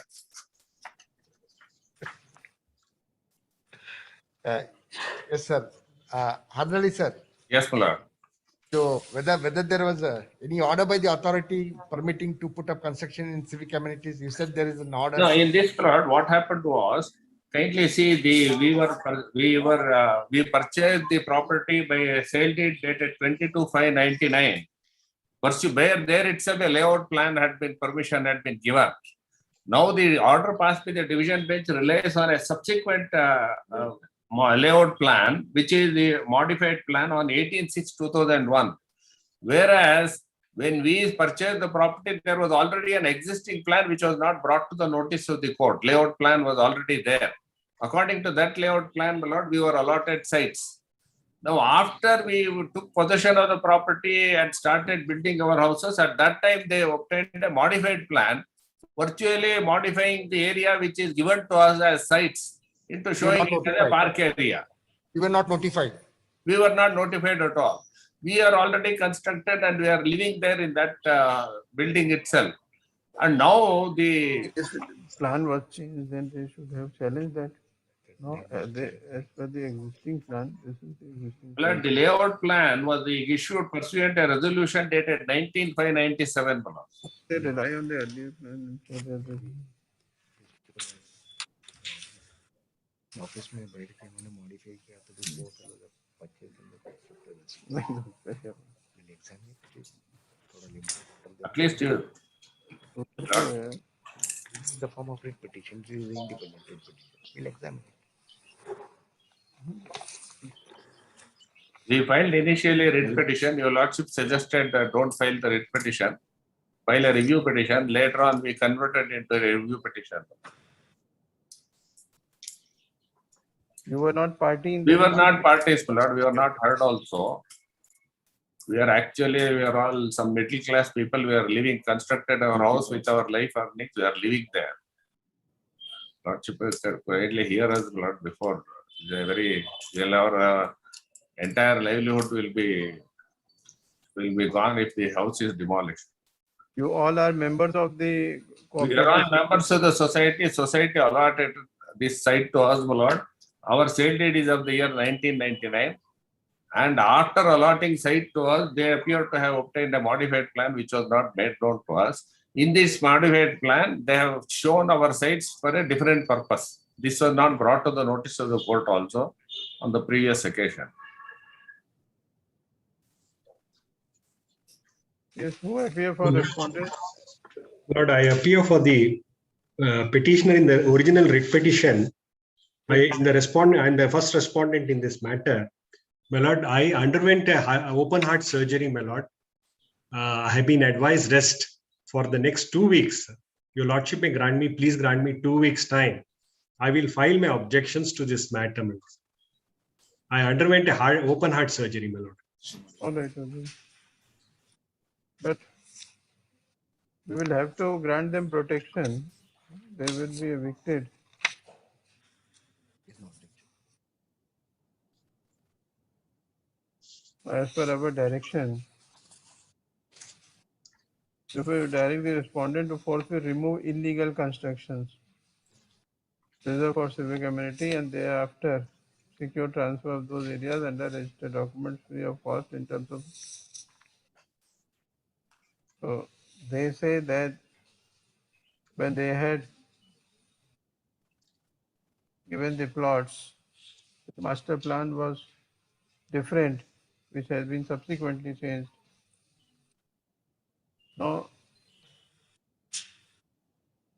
Yes, sir. Hardly, sir. Yes, my lord. So whether there was any order by the authority permitting to put up construction in civic amenities, you said there is an order. No, in this plot, what happened was, kindly see, we purchased the property by a sale deed dated 22/5/99. There itself a layout plan permission had been given. Now the order passed by the division bench relies on a subsequent layout plan, which is the modified plan on 18/6/2001. Whereas when we purchased the property, there was already an existing plan which was not brought to the notice of the court. Layout plan was already there. According to that layout plan, my lord, we were allotted sites. Now, after we took possession of the property and started building our houses, at that time they obtained a modified plan, virtually modifying the area which is given to us as sites into showing it as a park area. You were not notified. We were not notified at all. We are already constructed and we are living there in that building itself. And now the plan was changed, then they should have challenged that. No, as per the existing plan, this is the existing plan. The layout plan was issued pursuant to a resolution dated 19/5/97. They rely on the earlier plan. Office में बैठ के मैंने modify किया तो वो चलो purchase At least you. This is the form of writ petition. This is independent writ petition. We'll examine it. We filed initially a writ petition. Your lordship suggested don't file the writ petition. File a review petition. Later on, we converted into a review petition. You were not party in We were not parties, my lord. We were not heard also. We are all some middle class people. We are living, constructed our house with our life earnings. We are living there. Lordship said, quietly hear us, Lord, before. Our entire livelihood will be gone if the house is demolished. You all are members of the We are all members of the society. Society allotted this site to us, my lord. Our sale deed is of the year 1999. And after allotting site to us, they appear to have obtained a modified plan which was not made known to us. In this modified plan, they have shown our sites for a different purpose. This was not brought to the notice of the court also on the previous occasion. Yes, who appear for respondent? Lord, I appear for the petitioner in the original writ petition. In the first respondent in this matter, my lord, I underwent a open heart surgery, my lord. I have been advised rest for the next 2 weeks. Your lordship may please grant me 2 weeks time. I will file my objections to this matter, my lord. I underwent a open heart surgery, my lord. All right, okay. But we will have to grant them protection. They will be evicted. As per our direction, if we direct the respondent to forcefully remove illegal constructions, reserve for civic amenity, and thereafter secure transfer of those areas under registered documents free of cost in terms of. So they say that when they had given the plots, the master plan was different, which has been subsequently changed. Now,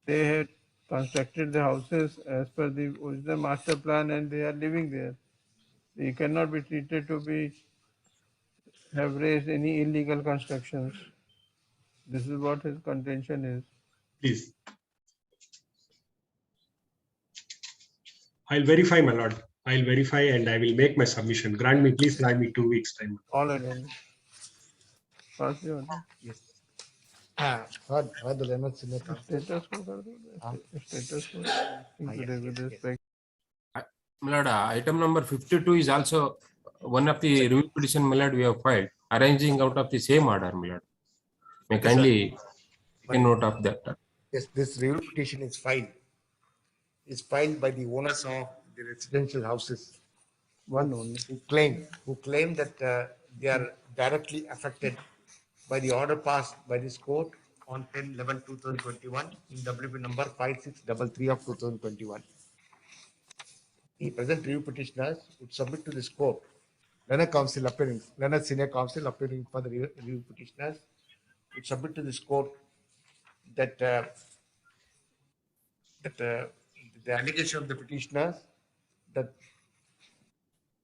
they had constructed the houses as per the original master plan and they are living there. They cannot be treated to have raised any illegal constructions. This is what his contention is. Please. I'll verify, my lord. I'll verify and I will make my submission. Please grant me 2 weeks time. All right. Pass the order. Yes. Heard the Leonard Senior Counsel. Status quo कर दो. Status quo. With respect. My lord, item number 52 is also one of the review petition, my lord, we have filed, arranging out of the same order, my lord. May kindly take a note of that. Yes, this review petition is filed by the owners of the residential houses. One only. Who claim that they are directly affected by the order passed by this court on 10/11/2021 in WP number 5633 of 2021. The present review petitioners would submit to this court Leonard Senior Counsel appearing for the review petitioners would submit to this court that the allegation of the petitioners that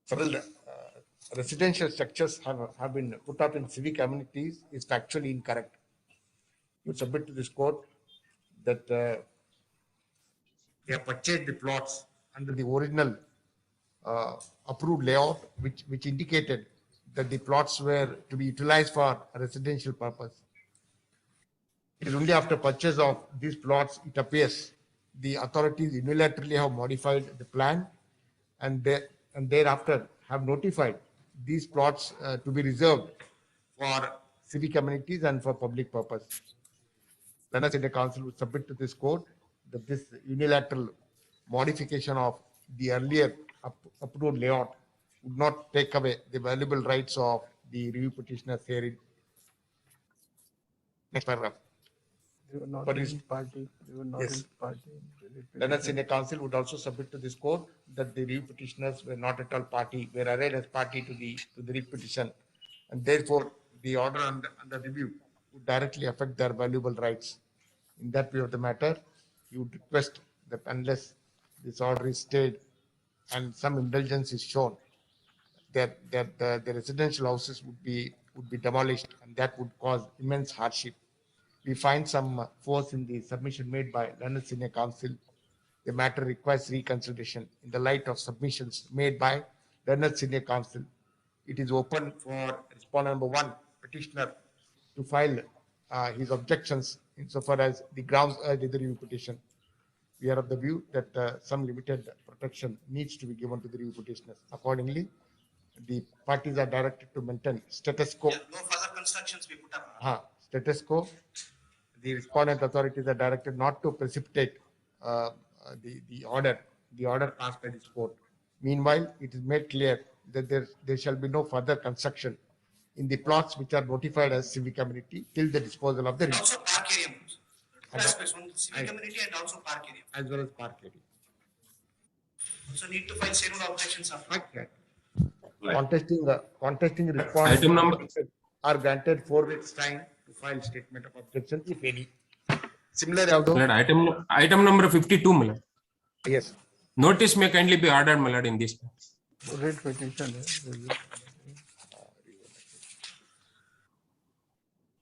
several residential structures have been put up in civic amenities is factually incorrect. You submit to this court that they have purchased the plots under the original approved layout, which indicated that the plots were to be utilized for a residential purpose. It is only after purchase of these plots, it appears, the authorities unilaterally have modified the plan and thereafter have notified these plots to be reserved for civic amenities and for public purpose. Leonard Senior Counsel would submit to this court that this unilateral modification of the earlier approved layout would not take away the valuable rights of the review petitioners herein. Next paragraph. They were not But in party. They were not in party. Leonard Senior Counsel would also submit to this court that the review petitioners were not at all party, were arrayed as party to the review petition, and therefore the order under review would directly affect their valuable rights. In that view of the matter, you would request that unless this order is stayed and some indulgence is shown, that the residential houses would be demolished, and that would cause immense hardship. We find some force in the submission made by Leonard Senior Counsel. The matter requires reconsideration in the light of submissions made by Leonard Senior Counsel. It is open for respondent number 1, petitioner, to file his objections insofar as the grounds urged in the review petition. We are of the view that some limited protection needs to be given to the review petitioners. Accordingly, the parties are directed to maintain status quo. No further constructions we put up. Status quo. The respondent authorities are directed not to precipitate the order passed by this court. Meanwhile, it is made clear that there shall be no further construction in the plots which are notified as civic amenity till the disposal of the review. Also park area. Aspects on civic community and also park area. As well as park area. Also need to file serial objections after. Contesting response are granted 4 weeks time to file statement of objection, if any. Similarly, Item number 52, my lord. Yes. Notice may kindly be ordered, my lord, in this. Read petition.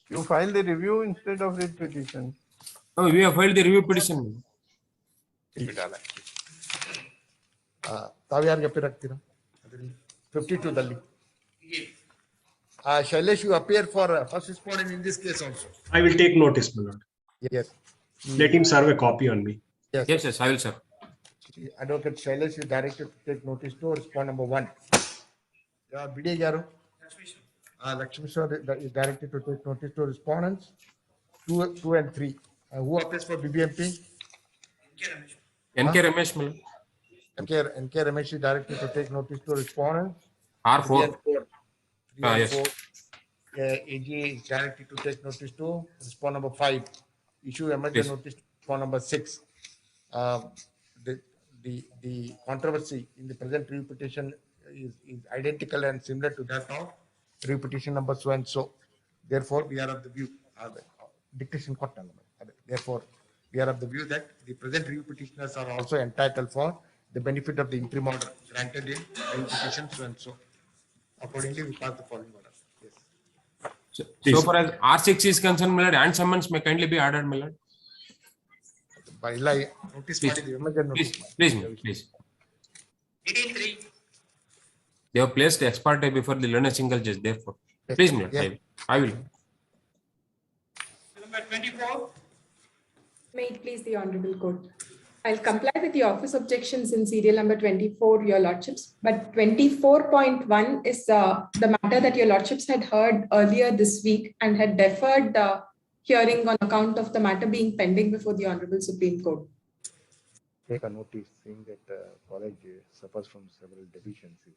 You file the review instead of read petition. Oh, we have filed the review petition. ತಾವು ಯಾರಿಗೆ ಅಪೀರ್ ಆಗ್ತೀರಾ 52 ದಲ್ಲಿ Shailesh, you appear for first respondent in this case also. I will take notice, my lord. Yes. Let him serve a copy on me. Yes, I will, sir. Advocate Shailesh is directed to take notice to respond number 1. Bide yaru? Lakshmishwar is directed to take notice to respondents 2 and 3. Who appears for BBMP? NK Ramesh, my lord. NK Ramesh is directed to take notice to respondents. R4. 3 and Yes. 4. AG is directed to take notice to respond number 5. Issue emergency notice to respond number 6. The controversy in the present review petition is identical and similar to that of review petition number so and so. Therefore, we are of the view. Dictation. Therefore, We are of the view that the present review petitioners are also entitled for the benefit of the interim order granted in review petitions, and so accordingly we pass the following order. Yes. So far as R6 is concerned, my lord, and summons may kindly be ordered, my lord. By notice Please. 83. They have placed ex parte before the learned single judge, therefore. Please, my lord, I will. Number 24. May it please the Honorable Court. I'll comply with the office objections in serial number 24, Your Lordships. But 24.1 is the matter that Your Lordships had heard earlier this week and had deferred the hearing on account of the matter being pending before the Honorable Supreme Court. Take a notice saying that the college suffers from several deficiencies.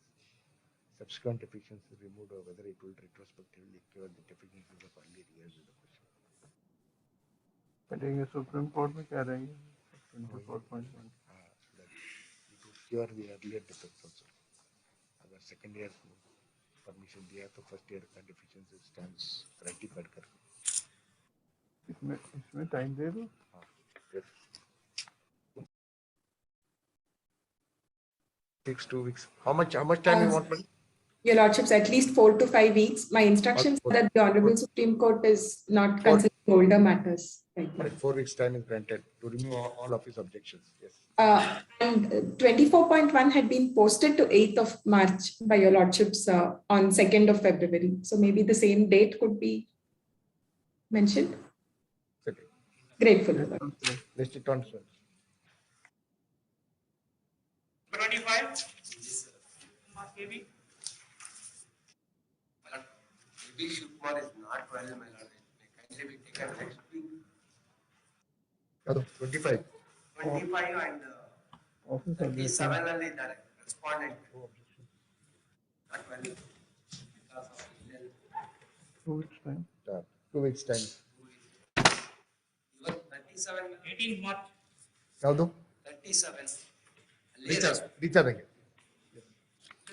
Subsequent deficiencies removed, or whether it will retrospectively cure the deficiencies of earlier years is the question. करेंगे supreme court में क्या रहेंगे 24.1 to cure the earlier defects also. अगर second year permission दिया तो first year का deficiency stands rectified करके. इसमें टाइम दे दो. Yes. 2 weeks. How much time you want? Your Lordships, at least 4 to 5 weeks. My instructions are that the Honorable Supreme Court is not considering older matters. Right. 4 weeks time is granted to remove all of his objections. Yes. And 24.1 had been posted to 8th of March by Your Lordships on 2nd of February. So maybe the same date could be mentioned. Okay. Grateful. List it on. 25. KB. Maybe Shukmar is not well, my lord. Kindly be taken next week. 25. 25 and 37 ಅಲ್ಲಿ ಇದ್ದಾರೆ respondent. Not well. Because of email. 2 weeks time. 2 weeks time. Even 37, 18 March. ಯಾವುದು? 37. Recharge again.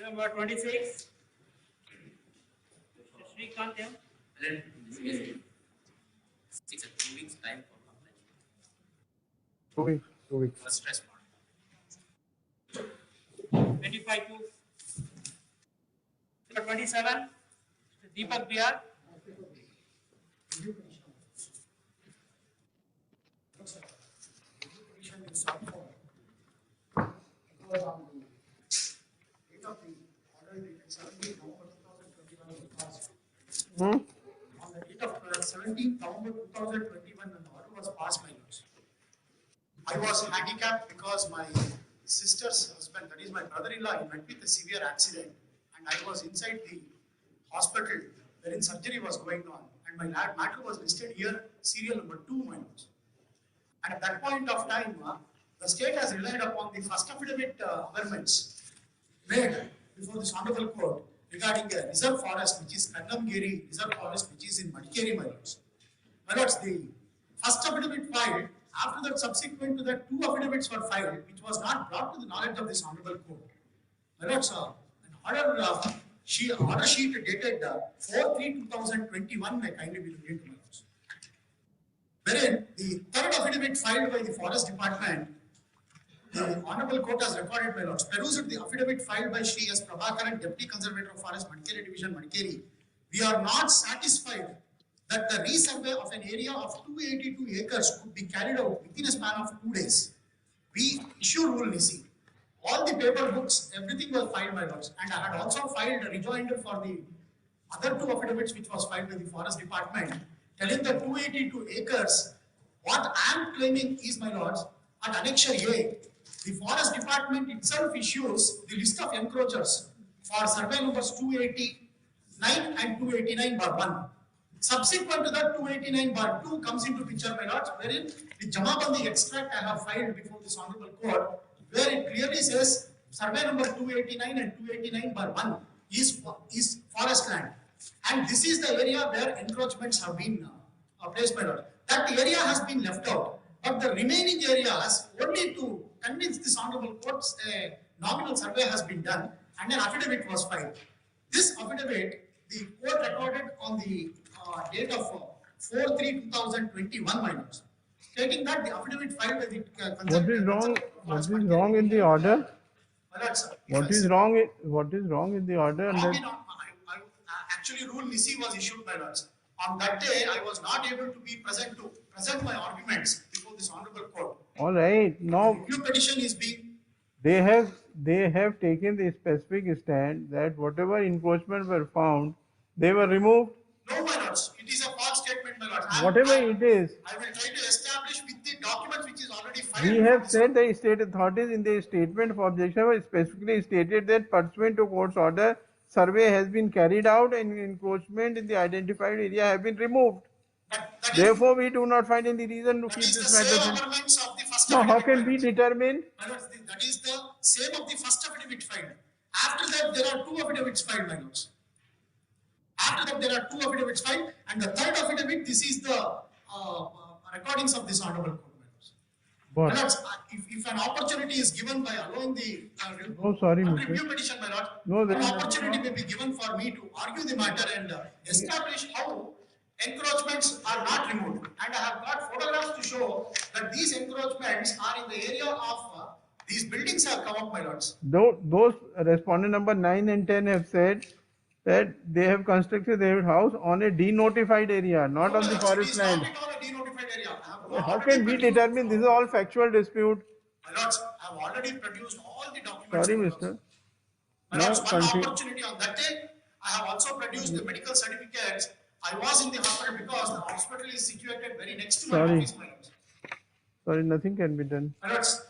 Number 26. Srikanth M. It's a 2 weeks time for complaint. 2 weeks. 2 weeks. First respond. 25 to number 27. Deepak BR. Hmm? On the date of 17th November 2021, when the order was passed, my lords, I was handicapped because my sister's husband, that is my brother-in-law, he met with a severe accident, and I was inside the hospital wherein surgery was going on, and my matter was listed here, serial number 2, my lords. And at that point of time, the state has relied upon the first affidavit amendments made before this honorable court regarding a reserve forest, which is Kannamgiri Reserve Forest, which is in Madikeri, my lords. My lords, the first affidavit filed, after that, subsequent to that, 2 affidavits were filed, which was not brought to the knowledge of this honorable court. My lords, an order sheet dated 4/3/2021 may kindly be reviewed, my lords. Wherein the third affidavit filed by the Forest Department, the Honorable Court has recorded, my lords, perused the affidavit filed by Shri S. Prabhakaran, Deputy Conservator of Forest, Madikeri Division, Madikeri. We are not satisfied that the resurvey of an area of 282 acres could be carried out within a span of 2 days. We issue rule Nisi. All the paper books, everything was filed, my lords, and I had also filed a rejoinder for the other 2 affidavits which was filed by the Forest Department, telling the 282 acres. What I am claiming is, my lords, at Annexure A, the Forest Department itself issues the list of encroachers for survey numbers 289 and 289/1. Subsequent to that, 289/2 comes into picture, my lords, wherein the Jamabandi extract I have filed before this honorable court, where it clearly says survey number 289 and 289/1 is forest land. And this is the area where encroachments have been placed, my lord. That area has been left out. But the remaining areas, only to convince this honorable court, a nominal survey has been done and an affidavit was filed. This affidavit, the court recorded on the date of 4/3/2021, my lords, stating that the affidavit filed by the What is wrong? What is wrong in the order? My lord, sir, What is wrong? What is wrong in the order? And that, actually rule Nisi was issued by lords. On that day, I was not able to be present to present my arguments before this honorable court. all right. Now Review petition is being they have taken the specific stand that whatever encroachment were found, they were removed. no, my lords. It is a false statement, my lords. Whatever it is, I will try to establish with the documents which is already filed. we have said the state authorities in the statement of objection have specifically stated that pursuant to court's order, survey has been carried out and encroachment in the identified area have been removed. Therefore, we do not find any reason to keep this matter. Now, how can we determine? My lords, that is the same of the first affidavit filed. After that, there are two affidavits filed, my lords. After that, there are two affidavits filed, and the third affidavit, this is the recordings of this honorable court. What? My lords, if an opportunity is given by allowing the Oh, sorry, review Mr. petition, my lord, No, there an is opportunity may be given for me to argue the matter and establish how encroachments are not removed. And I have got photographs to show that these encroachments are in the area of these buildings have come up, my lords. Those respondent number 9 and 10 have said that they have constructed their house on a denotified area, not on the forest land. Not at all a denotified area. I have How can we determine this is all factual dispute? My lords, I have already produced all the documents. Sorry, my lords. Mr. My Now lords, one continue. opportunity on that day, I have also produced the medical certificates. I was in the hospital because the hospital is situated very next to my Sorry. office, my lords. Sorry, nothing can be done. My lords,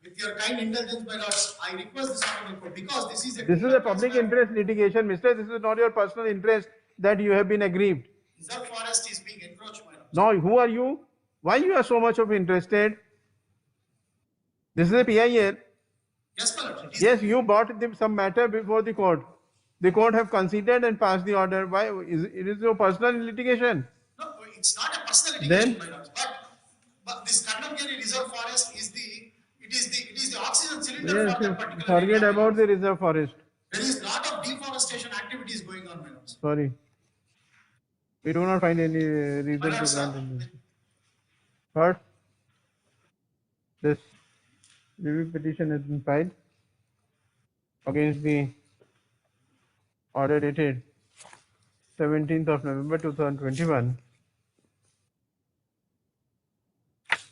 with your kind indulgence, my lords, I request this honorable court because this is a This is a public interest litigation, Mr. This is not your personal interest that you have been aggrieved. reserve forest is being encroached, my lords. Now, who are you? Why you are so much of interested? This is a PIL. Yes, my lord. Yes, you brought some matter before the court. The court have considered and passed the order. Why? It is your personal litigation. No, it's not a personal Then- litigation, my lords. But this Karnataka Reserve Forest is the oxygen cylinder Yes, for that particular forget area. about the reserve forest. There is lot of deforestation activities going on, my lords. Sorry. We do not find any reason to Perhaps, grant it. But this review petition has been filed against the order dated 17th of November 2021.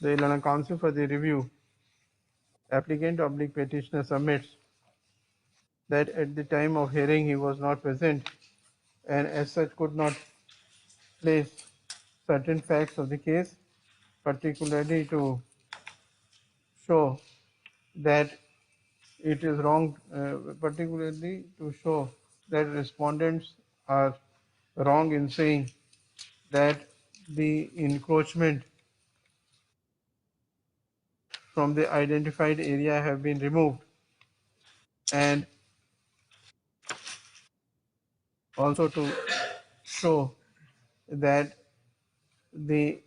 The Illinois Council for the Review applicant / petitioner submits that at the time of hearing he was not present and as such could not place certain facts of the case, particularly to show that it is wrong, particularly to show that respondents are wrong in saying that the encroachment from the identified area have been removed, and also to show that the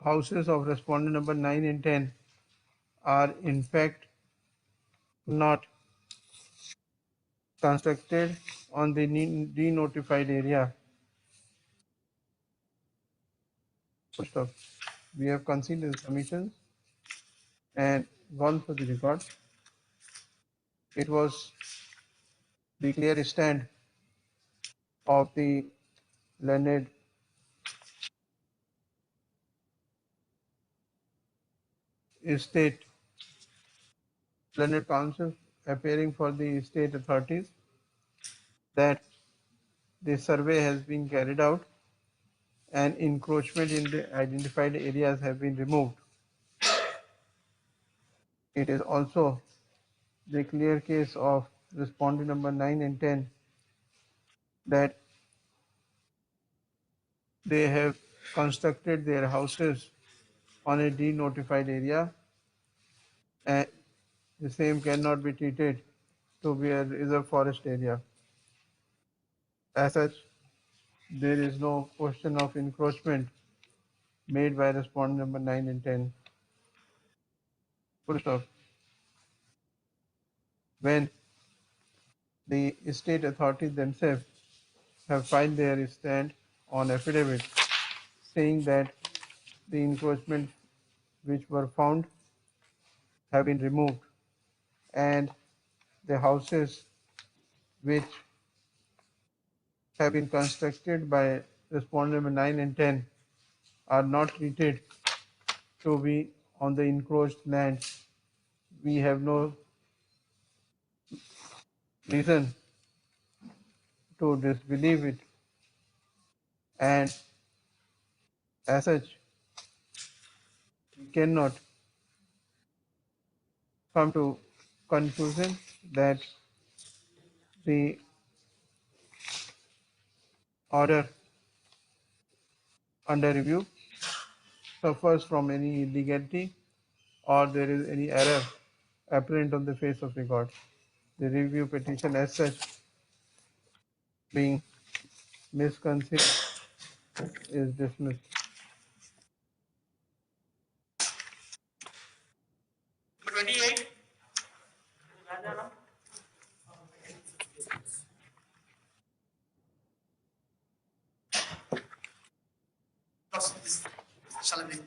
houses of respondent number 9 and 10 are in fact not constructed on the denotified area. First off, we have considered the submissions and gone through the record. It was the clear stand of the learned state learned counsel appearing for the state authorities that the survey has been carried out and encroachment in the identified areas have been removed. It is also the clear case of respondent number 9 and 10 that they have constructed their houses on a denotified area and the same cannot be treated to be a reserve forest area. As such, there is no question of encroachment made by respondent number 9 and 10. Full stop. When the state authorities themselves have filed their stand on affidavit saying that the encroachments which were found have been removed, and the houses which have been constructed by respondent number 9 and 10 are not treated to be on the encroached land. We have no reason to disbelieve it, and as such, we cannot come to conclusion that the order under review suffers from any illegality or there is any error apparent on the face of record. The review petition as such being misconceived is dismissed. Number 28. Shall I be?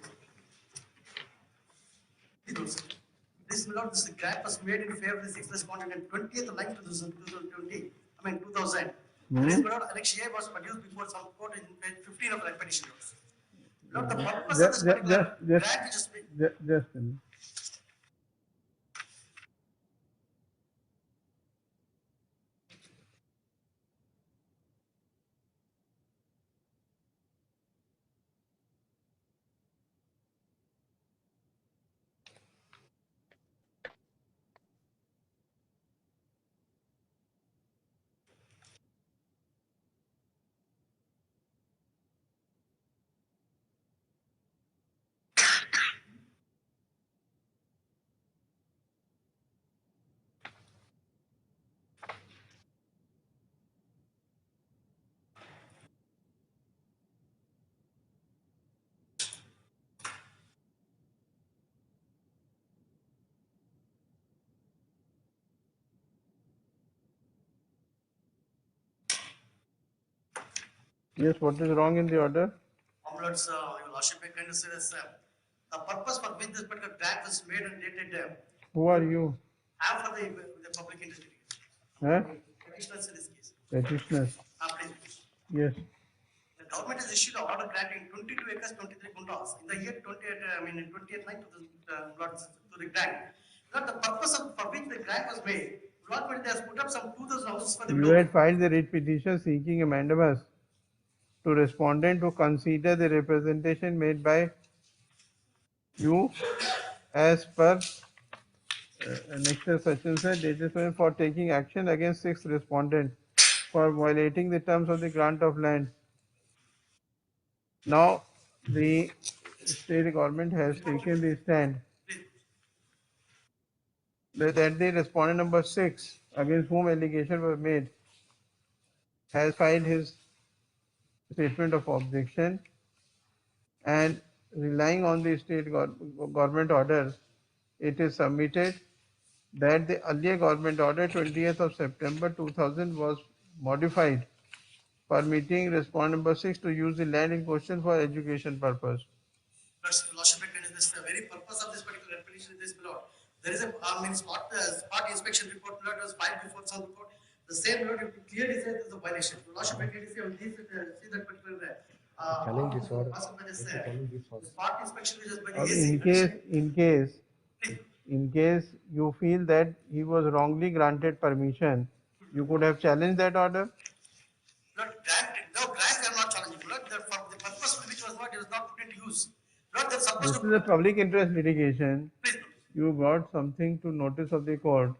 This Lord, this grant was made in favor of the sixth respondent on 20th of 9, 2020. I mean 2000. This Lord, Alex A was produced before some court in 15 of the petition. Lord, the purpose of this particular grant which is made. Just a minute. Yes, what is wrong in the order? Ombuds, your Lordship, may kind of say this, the purpose for which this particular grant was made and dated, Who are you? I am for the public interest. Huh? Petitioners in this case. Petitioners. Please. Yes. The government has issued an order granting 22 acres, 23 kundas in the year 20th night to the grant. Not the purpose of for which the grant was made. Lord, they has put up some 2,000 houses for the You widow. had filed the writ petition seeking a mandamus to respondent to consider the representation made by you as per annexure such and such dated for taking action against sixth respondent for violating the terms of the grant of land. Now the state government has taken the stand that the respondent number 6 against whom allegation was made has filed his statement of objection, and relying on the state government order, it is submitted that the earlier government order 20th of September 2000 was modified, permitting respondent number 6 to use the land in question for education purpose. Lordship, this the very purpose of this particular petition is this below. There is a spot inspection report that was filed before some report. The same note you clearly says there is a violation. Lordship, see that particular Challenge this order. Spot inspection which is by the In case you feel that he was wrongly granted permission, you could have challenged that order. Not granted. No, grants are not challenging. Not the purpose for which was not, it was not put into use. Not that supposed This to is a public interest litigation. You got something to notice of the court.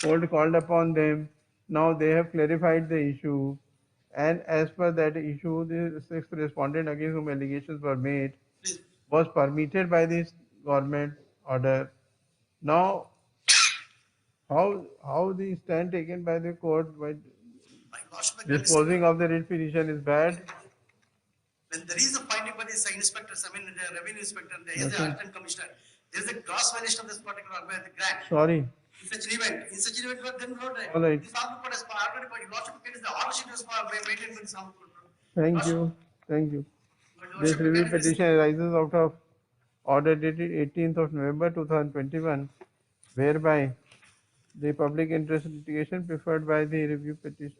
Court called upon them. Now they have clarified the issue. And as per that issue, the sixth respondent against whom allegations were made was permitted by this government order. Now, how the stand taken by the court by disposing of the writ petition is bad? When there is a finding by the inspectors, the revenue inspector, there is the assistant commissioner, there is a gross violation of this particular grant. Sorry. In such an event, then wrote All right. the sample code is already by Lordship, it is the order sheet was maintained with the sample code. Thank you. Thank you. This review petition arises out of order dated 18th of November 2021, whereby the public interest litigation preferred by the review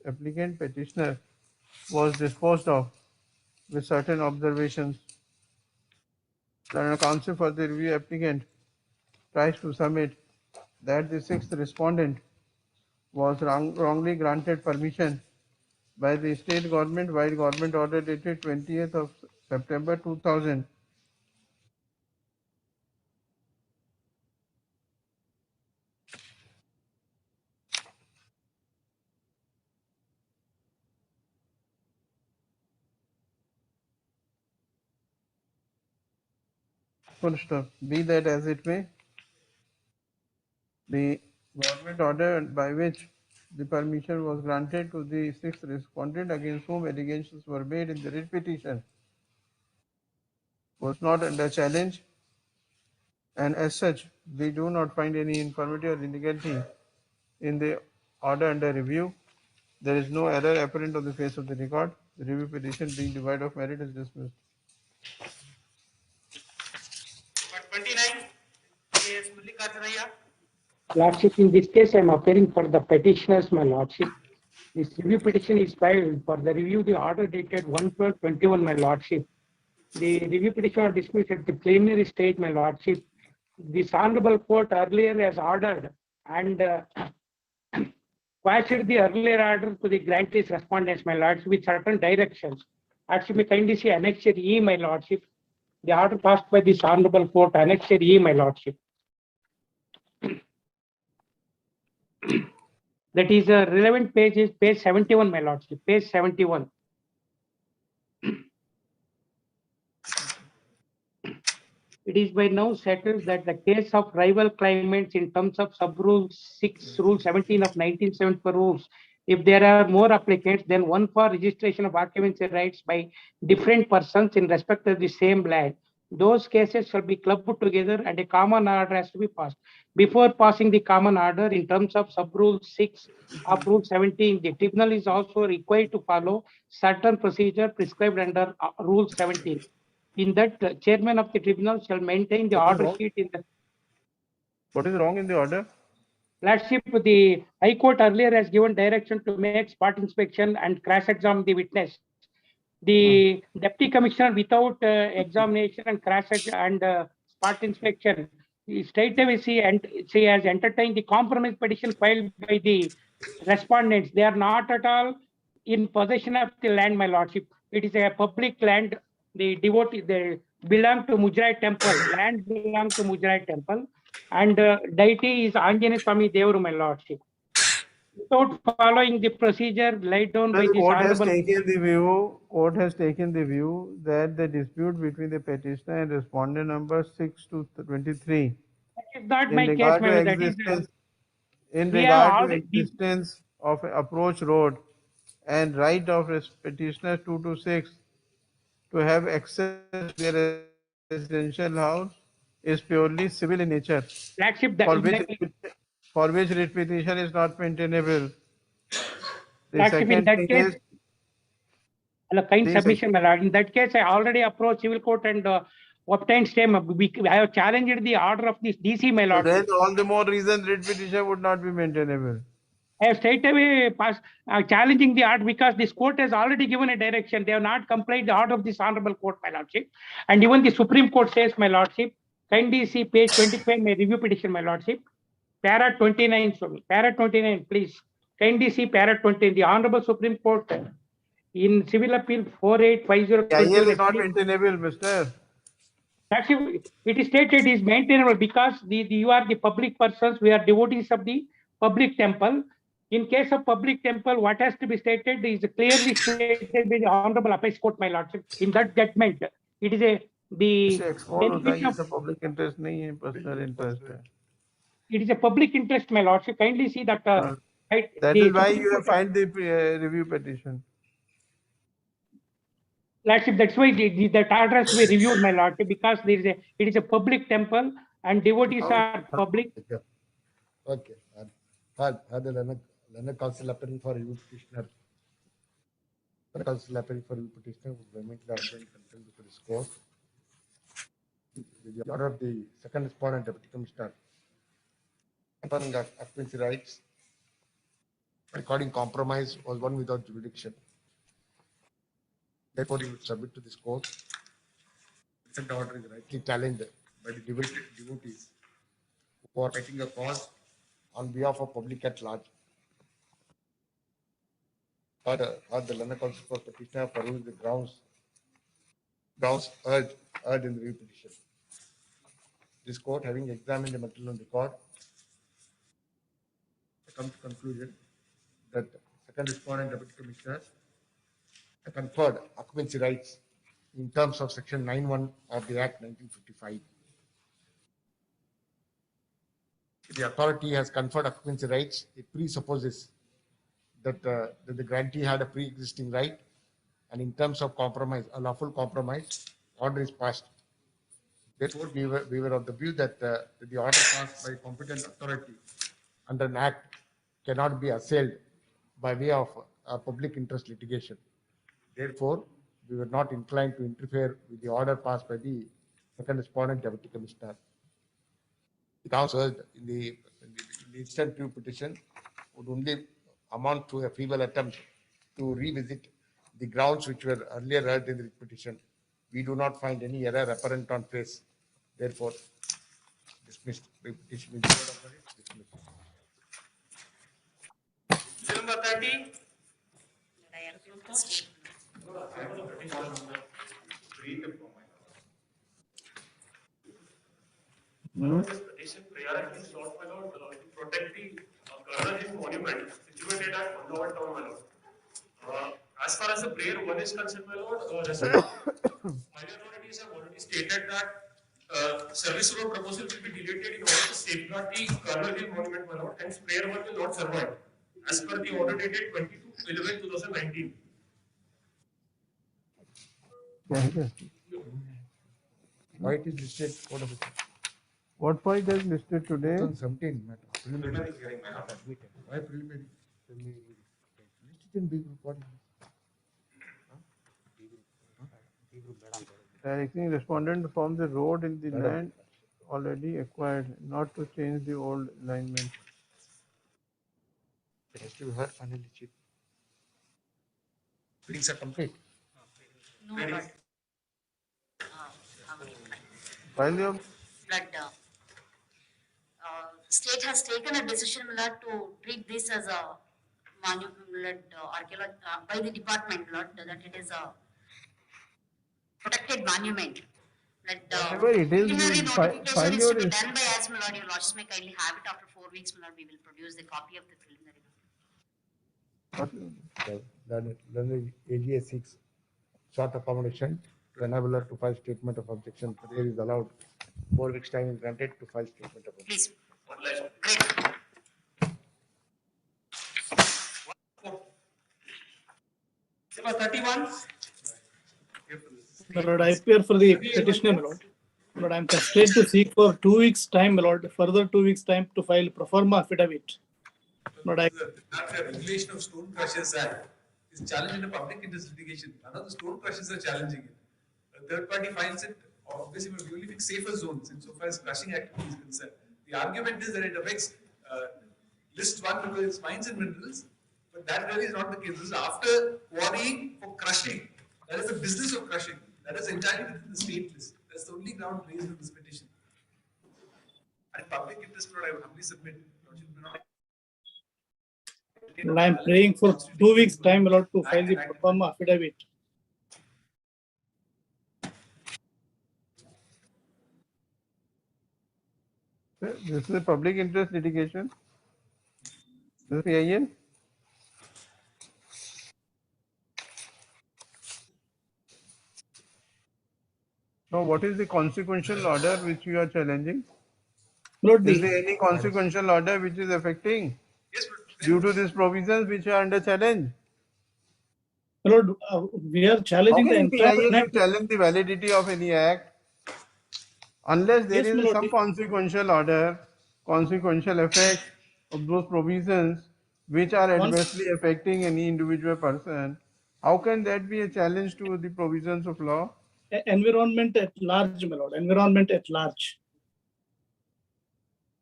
applicant petitioner was disposed of with certain observations. The counsel for the review applicant tries to submit that the sixth respondent was wrongly granted permission by the state government while government order dated 20th of September 2000 full stop. Be that as it may, the government order by which the permission was granted to the sixth respondent against whom allegations were made in the writ petition was not under challenge, and as such, we do not find any infirmity or illegality in the order under review. There is no error apparent on the face of the record. The review petition being devoid of merit is dismissed. Lordship, in this case, I am appearing for the petitioners, my Lordship. This review petition is filed for the review the order dated 1/12/21, my Lordship. The review petition was dismissed at the preliminary stage, my Lordship. This Honorable Court earlier has ordered and quashed the earlier order to the grantees respondents, my Lordship, with certain directions. Lordship, may kindly see Annexure E, my Lordship. The order passed by this Honorable Court, Annexure E, my Lordship. That is a relevant page is page 71, my Lordship, page 71. It is by now settled that the case of rival claimants in terms of sub-rule 6, rule 17 of 1974 rules, if there are more applicants than one for registration of occupancy rights by different persons in respect of the same land, those cases shall be clubbed together and a common order has to be passed. Before passing the common order in terms of sub-rule 6 of rule 17, the tribunal is also required to follow certain procedure prescribed under rule 17. In that, chairman of the tribunal shall maintain the order sheet in the. What is wrong in the order? Lordship, the High Court earlier has given direction to make spot inspection and cross-examine the witness. The Deputy Commissioner, without examination and spot inspection, straight away she has entertained the compromise petition filed by the respondents. They are not at all in possession of the land, my Lordship. It is a public land. They belong to Mujrai temple. Land belong to Mujrai temple, and deity is Anjana Swami Devaru, my Lordship. Without following the procedure laid down by The this court has honorable. taken the view that the dispute between the petitioner and respondent number 6 to 23 That is not in my case, regard my to Lord. That is existence of approach road and right of petitioner 2 to 6 to have access to their residential house is purely civil in nature, for which writ petition is not maintainable. The second thing is kind submission, my Lord. In that case, I already approached civil court and obtained stay. I have challenged the order of this DC, my Lord. So then all the more reason writ petition would not be maintainable. I have straight away challenging the order because this court has already given a direction. They have not complied the order of this honorable court, my Lordship. And even the Supreme Court says, my Lordship, kindly see page 25, my review petition, my Lordship. Para 29, para 29, please. Kindly see para 20. The Honorable Supreme Court in Civil Appeal 4850. IL is not maintainable, Mr. Actually, it is stated is maintainable because you are the public persons. We are devotees of the public temple. In case of public temple, what has to be stated is clearly stated by the Honorable Apex Court, my Lordship. In that judgment, it is the public interest, nahi personal interest. It is a public interest, my Lordship. Kindly see that. That is why you have filed the review petition. Lordship, that's why that order has to be reviewed, my Lordship, because it is a public temple and devotees are public. Okay. Had the Leonard Council appearing for review petitioner. The council appearing for petitioner would vehemently argue and contend before this court. With the order of the second respondent, Deputy Commissioner, concerning the occupancy rights, recording compromise was one without jurisdiction. Therefore, he would submit to this court. The order is rightly challenged by the devotees who are fighting a cause on behalf of public at large. Or the London Council for petitioner peruse the grounds urged in the review petition. This court, having examined the material on record, comes to conclusion that second respondent Deputy Commissioner conferred occupancy rights in terms of Section 9(1) of the Act 1955. If the authority has conferred occupancy rights, it presupposes that the grantee had a pre-existing right, and in terms of compromise, a lawful compromise, order is passed. Therefore, we were of the view that the order passed by competent authority under an act cannot be assailed by way of public interest litigation. Therefore, we were not inclined to interfere with the order passed by the second respondent Deputy Commissioner. The counsel urged in the instant review petition would only amount to a feeble attempt to revisit the grounds which were earlier heard in the petition. We do not find any error apparent on face. Therefore, dismissed. The petition is dismissed. Number 30. This petition priority sought my lord to protect the Karnataka monument situated at Mangavan town, my lord. As far as the prayer one is concerned, my lord, higher authorities have already stated that service road proposal will be deleted in order to safeguard the Karnataka monument, my lord. Hence, prayer one will not survive. As per the order dated 22/11/2019. Why it is listed? What point is listed today? 2017 matter. Preliminary hearing, my lord. Why preliminary? Listed in big report. Directing respondent from the road in the land already acquired, not to change the old alignment. It has to be heard finally, chief. Things are complete. No, but File your state has taken a decision, my lord, to treat this as a monument, by the department, lord, that it is a protected monument. Whatever it is, Preliminary file notification is your to be done by us, my lord. Your lordship may kindly have it after 4 weeks, my lord. We will produce the copy of the preliminary. Then AGA seeks short accommodation to enable her to file statement of objection. Prayer is allowed. 4 weeks time is granted to file statement of objection. Please. Number 31. My lord, I appear for the petitioner, my lord. But I am constrained to seek for 2 weeks time, my lord, further 2 weeks time to file pro forma affidavit. But That's a regulation of Stone Crushers Act. Is challenged in a public interest litigation. None of the stone crushers are challenging it. A third party finds it, obviously, we only fix safer zones insofar as crushing activity is concerned. The argument is that it affects list one because it's mines and minerals, but that really is not the case. This is after quarrying for crushing. That is the business of crushing. That is entirely within the state list. That's the only ground raised in this petition. And public interest, I would humbly submit. And I am praying for 2 weeks time, my lord, to file the pro forma affidavit. This is a public interest litigation. This is PIN. Now, what is the consequential order which you are challenging? Lord, is there any consequential order which is affecting due to these provisions which are under challenge? Lord, we are challenging the entire PIN to challenge the validity of any act unless there is some consequential order, consequential effect of those provisions which are adversely affecting any individual person. How can that be a challenge to the provisions of law? Environment at large, my lord. Environment at large.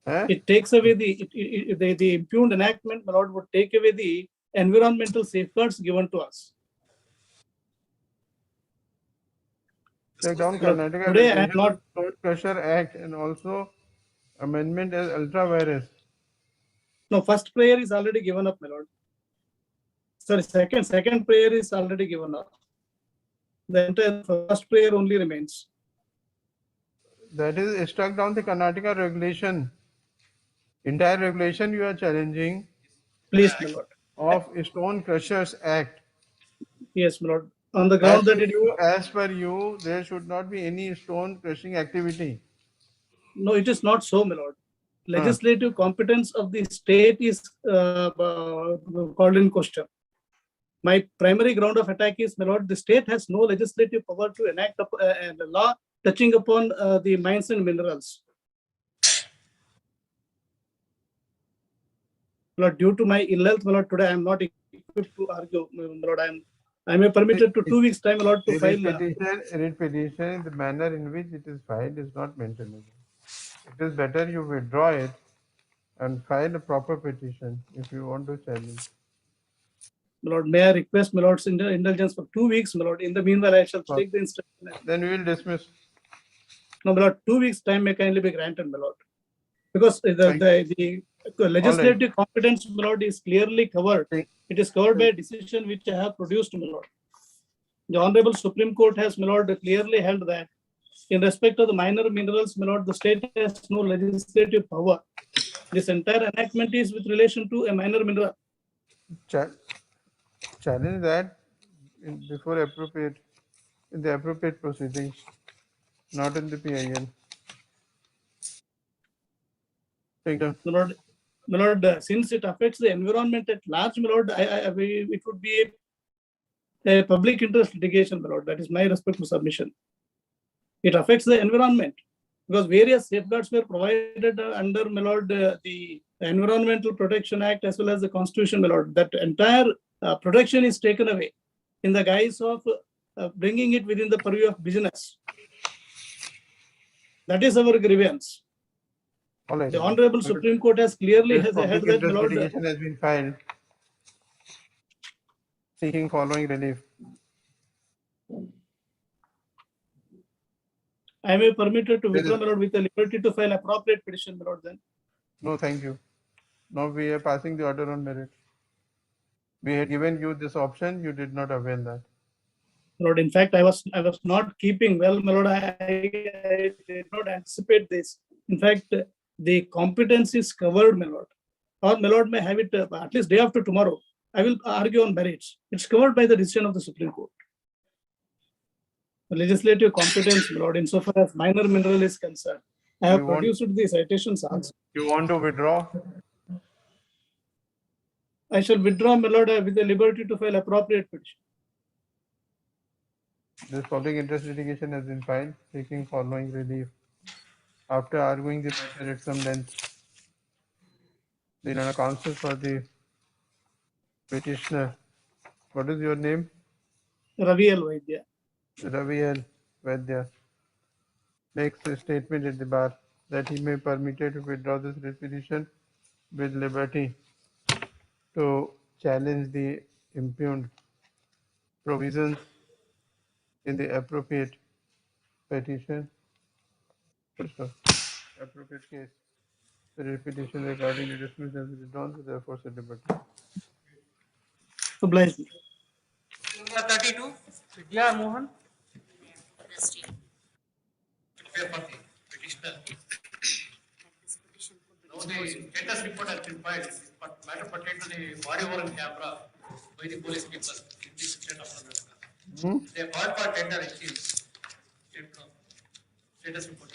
Eh? It takes away the impugned enactment, my lord, would take away the environmental safeguards given to us. Take down Look, Karnataka today I am Regulation not. of Stone Crusher Act and also amendment as ultra virus. No, first prayer is already given up, my lord. Sorry, second prayer is already given up. The entire first prayer only remains. That is struck down the Karnataka regulation. Entire regulation you are challenging. Please, my lord. Of Stone Crushers Act. Yes, my lord. On the ground that as per you, there should not be any stone crushing activity. No, it is not so, my lord. Legislative competence of the state is called in question. My primary ground of attack is, my lord, the state has no legislative power to enact a law touching upon the mines and minerals. Lord, due to my ill health, my lord, today I am not equipped to argue, my lord. I am permitted to 2 weeks time, my lord, to file. Writ petition, the manner in which it is filed is not mentioned. It is better you withdraw it and file a proper petition if you want to challenge. My lord, may I request my lord's indulgence for 2 weeks, my lord. In the meanwhile, I shall take the instruction. Then we will dismiss. No, my lord, 2 weeks time may kindly be granted, my lord. Because the legislative competence, my lord, is clearly covered. It is covered by a decision which I have produced, my lord. The Honorable Supreme Court has, my lord, clearly held that in respect of the minor minerals, my lord, the state has no legislative power. This entire enactment is with relation to a minor mineral. Challenge that before in the appropriate proceedings, not in the PIL. My lord, since it affects the environment at large, my lord, it would be a public interest litigation, my lord. That is my respectful submission. It affects the environment because various safeguards were provided under, my lord, the Environmental Protection Act as well as the Constitution, my lord. That entire protection is taken away in the guise of bringing it within the purview of business. That is our grievance. Right. The Honorable Supreme Court has clearly held that, my lord, litigation has been filed seeking following relief. I am permitted to withdraw, my lord, with the liberty to file appropriate petition, my lord, then. No, thank you. Now we are passing the order on merit. We had given you this option, you did not avail that. Lord, in fact, I was not keeping well, my lord. I did not anticipate this. In fact, the competence is covered, my lord. Or my lord may have it at least day after tomorrow. I will argue on merits. It's covered by the decision of the Supreme Court. The legislative competence, my lord, insofar as minor mineral is concerned. I have produced the citations also. You want to withdraw? I shall withdraw, my lord, with the liberty to file appropriate petition. This public interest litigation has been filed seeking following relief. After arguing the matter at some length, the counsel for the petitioner. What is your name? Ravi L. Vaidya. Ravi L. Vaidya makes a statement at the bar that he may be permitted to withdraw this petition with liberty to challenge the impugned provisions in the appropriate petition. Appropriate case. The petition regarding the dismissal is withdrawn, so therefore said liberty. Obliged. Number 32, Vidya Mohan. Petitioner. Now the status report has been filed, but matter pertaining to the body worn camera by the police people in the state of Karnataka. They called for tender exchange. Status report.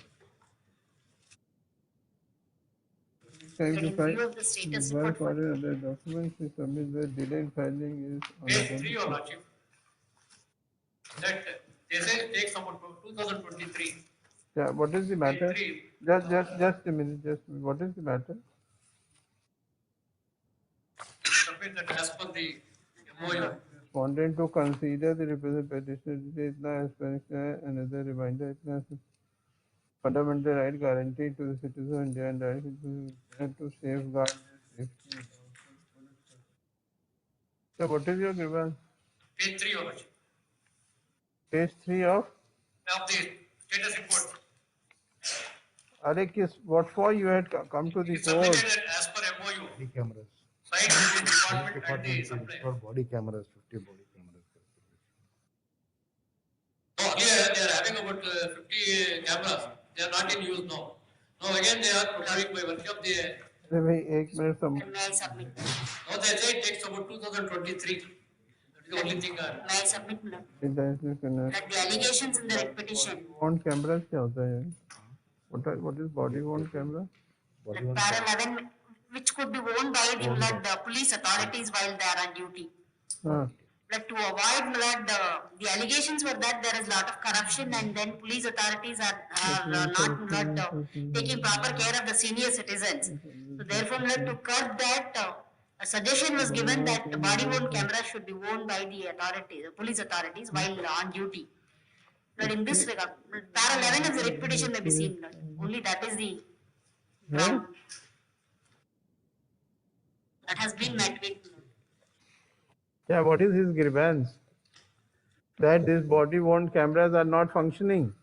Time Can to you file. view of the status Where report? for the documents is submitted, the delay in filing is on Page the 3, Your Lordship. That they say it takes about 2023. Yeah, what is the matter? Page 3. Just a minute. What is the matter? Submit that as per the MOU. respondent to consider the representative petitioner as another reminder fundamental right guaranteed to the citizens of India and right to safeguard their safety. So what is your grievance? Page 3 of it. Page 3 of the status report. What for you had come to the court? Submitted as per MOU. Body cameras. Signed with the department and the Department to supplier. install body cameras, 50 body cameras. No, earlier they are having about 50 cameras. They are not in use now. Now again they are having by virtue of the. अरे भाई एक minute some May I submit? Now they say it takes about 2023. That is the only thing. May I submit? करना That the allegations in the writ petition, on cameras क्या होता है? What is body worn camera? that para 11, which could be worn by the police authorities while they are on duty. But to avoid the allegations were that there is a lot of corruption and then police authorities are not taking proper care of the senior citizens. So therefore, to curb that, a suggestion was given that body worn cameras should be worn by the police authorities while on duty. But in this regard, para 11 of the writ petition may be seen. Only that is the ground that has been met with. Yeah, what is his grievance? That these body worn cameras are not functioning.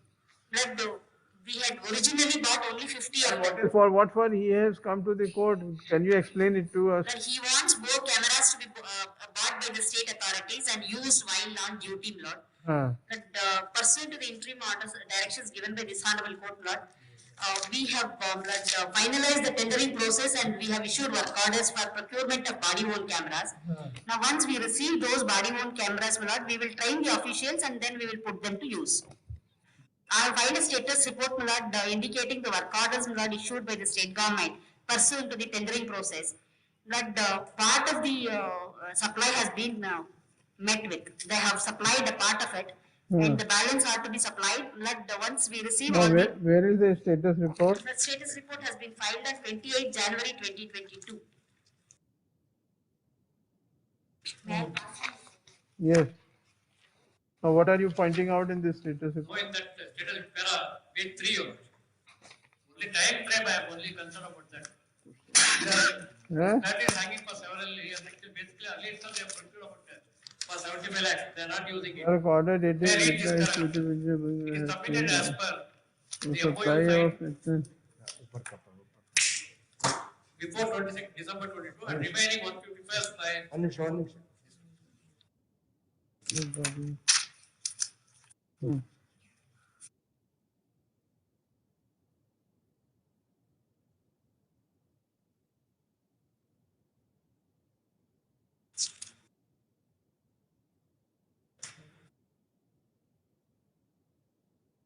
We had originally bought only 50 of them. What for he has come to the court? Can you explain it to us? That he wants more cameras to be bought by the state authorities and used while on duty, Lord. That pursuant to the interim orders, directions given by this honorable court, Lord, we have finalized the tendering process and we have issued work orders for procurement of body worn cameras. Now, once we receive those body worn cameras, Lord, we will train the officials and then we will put them to use. I have filed a status report, Lord, indicating the work orders, Lord, issued by the state government pursuant to the tendering process. Lord, part of the supply has been met with. They have supplied a part of it. And the balance are to be supplied. Once we receive all where is the status report? the status report has been filed on 28 January 2022. Yes. Now what are you pointing out in this status report? Now in that status para page 3 of it. Only time frame I am only concerned about that. That is hanging for several years. Actually, basically, earlier itself they have procured about for 75 lakhs. They are not using it. Recorded it Their is rate is correct. It is submitted as per the supply MOU of signed before 26 December 22 and remaining 155 by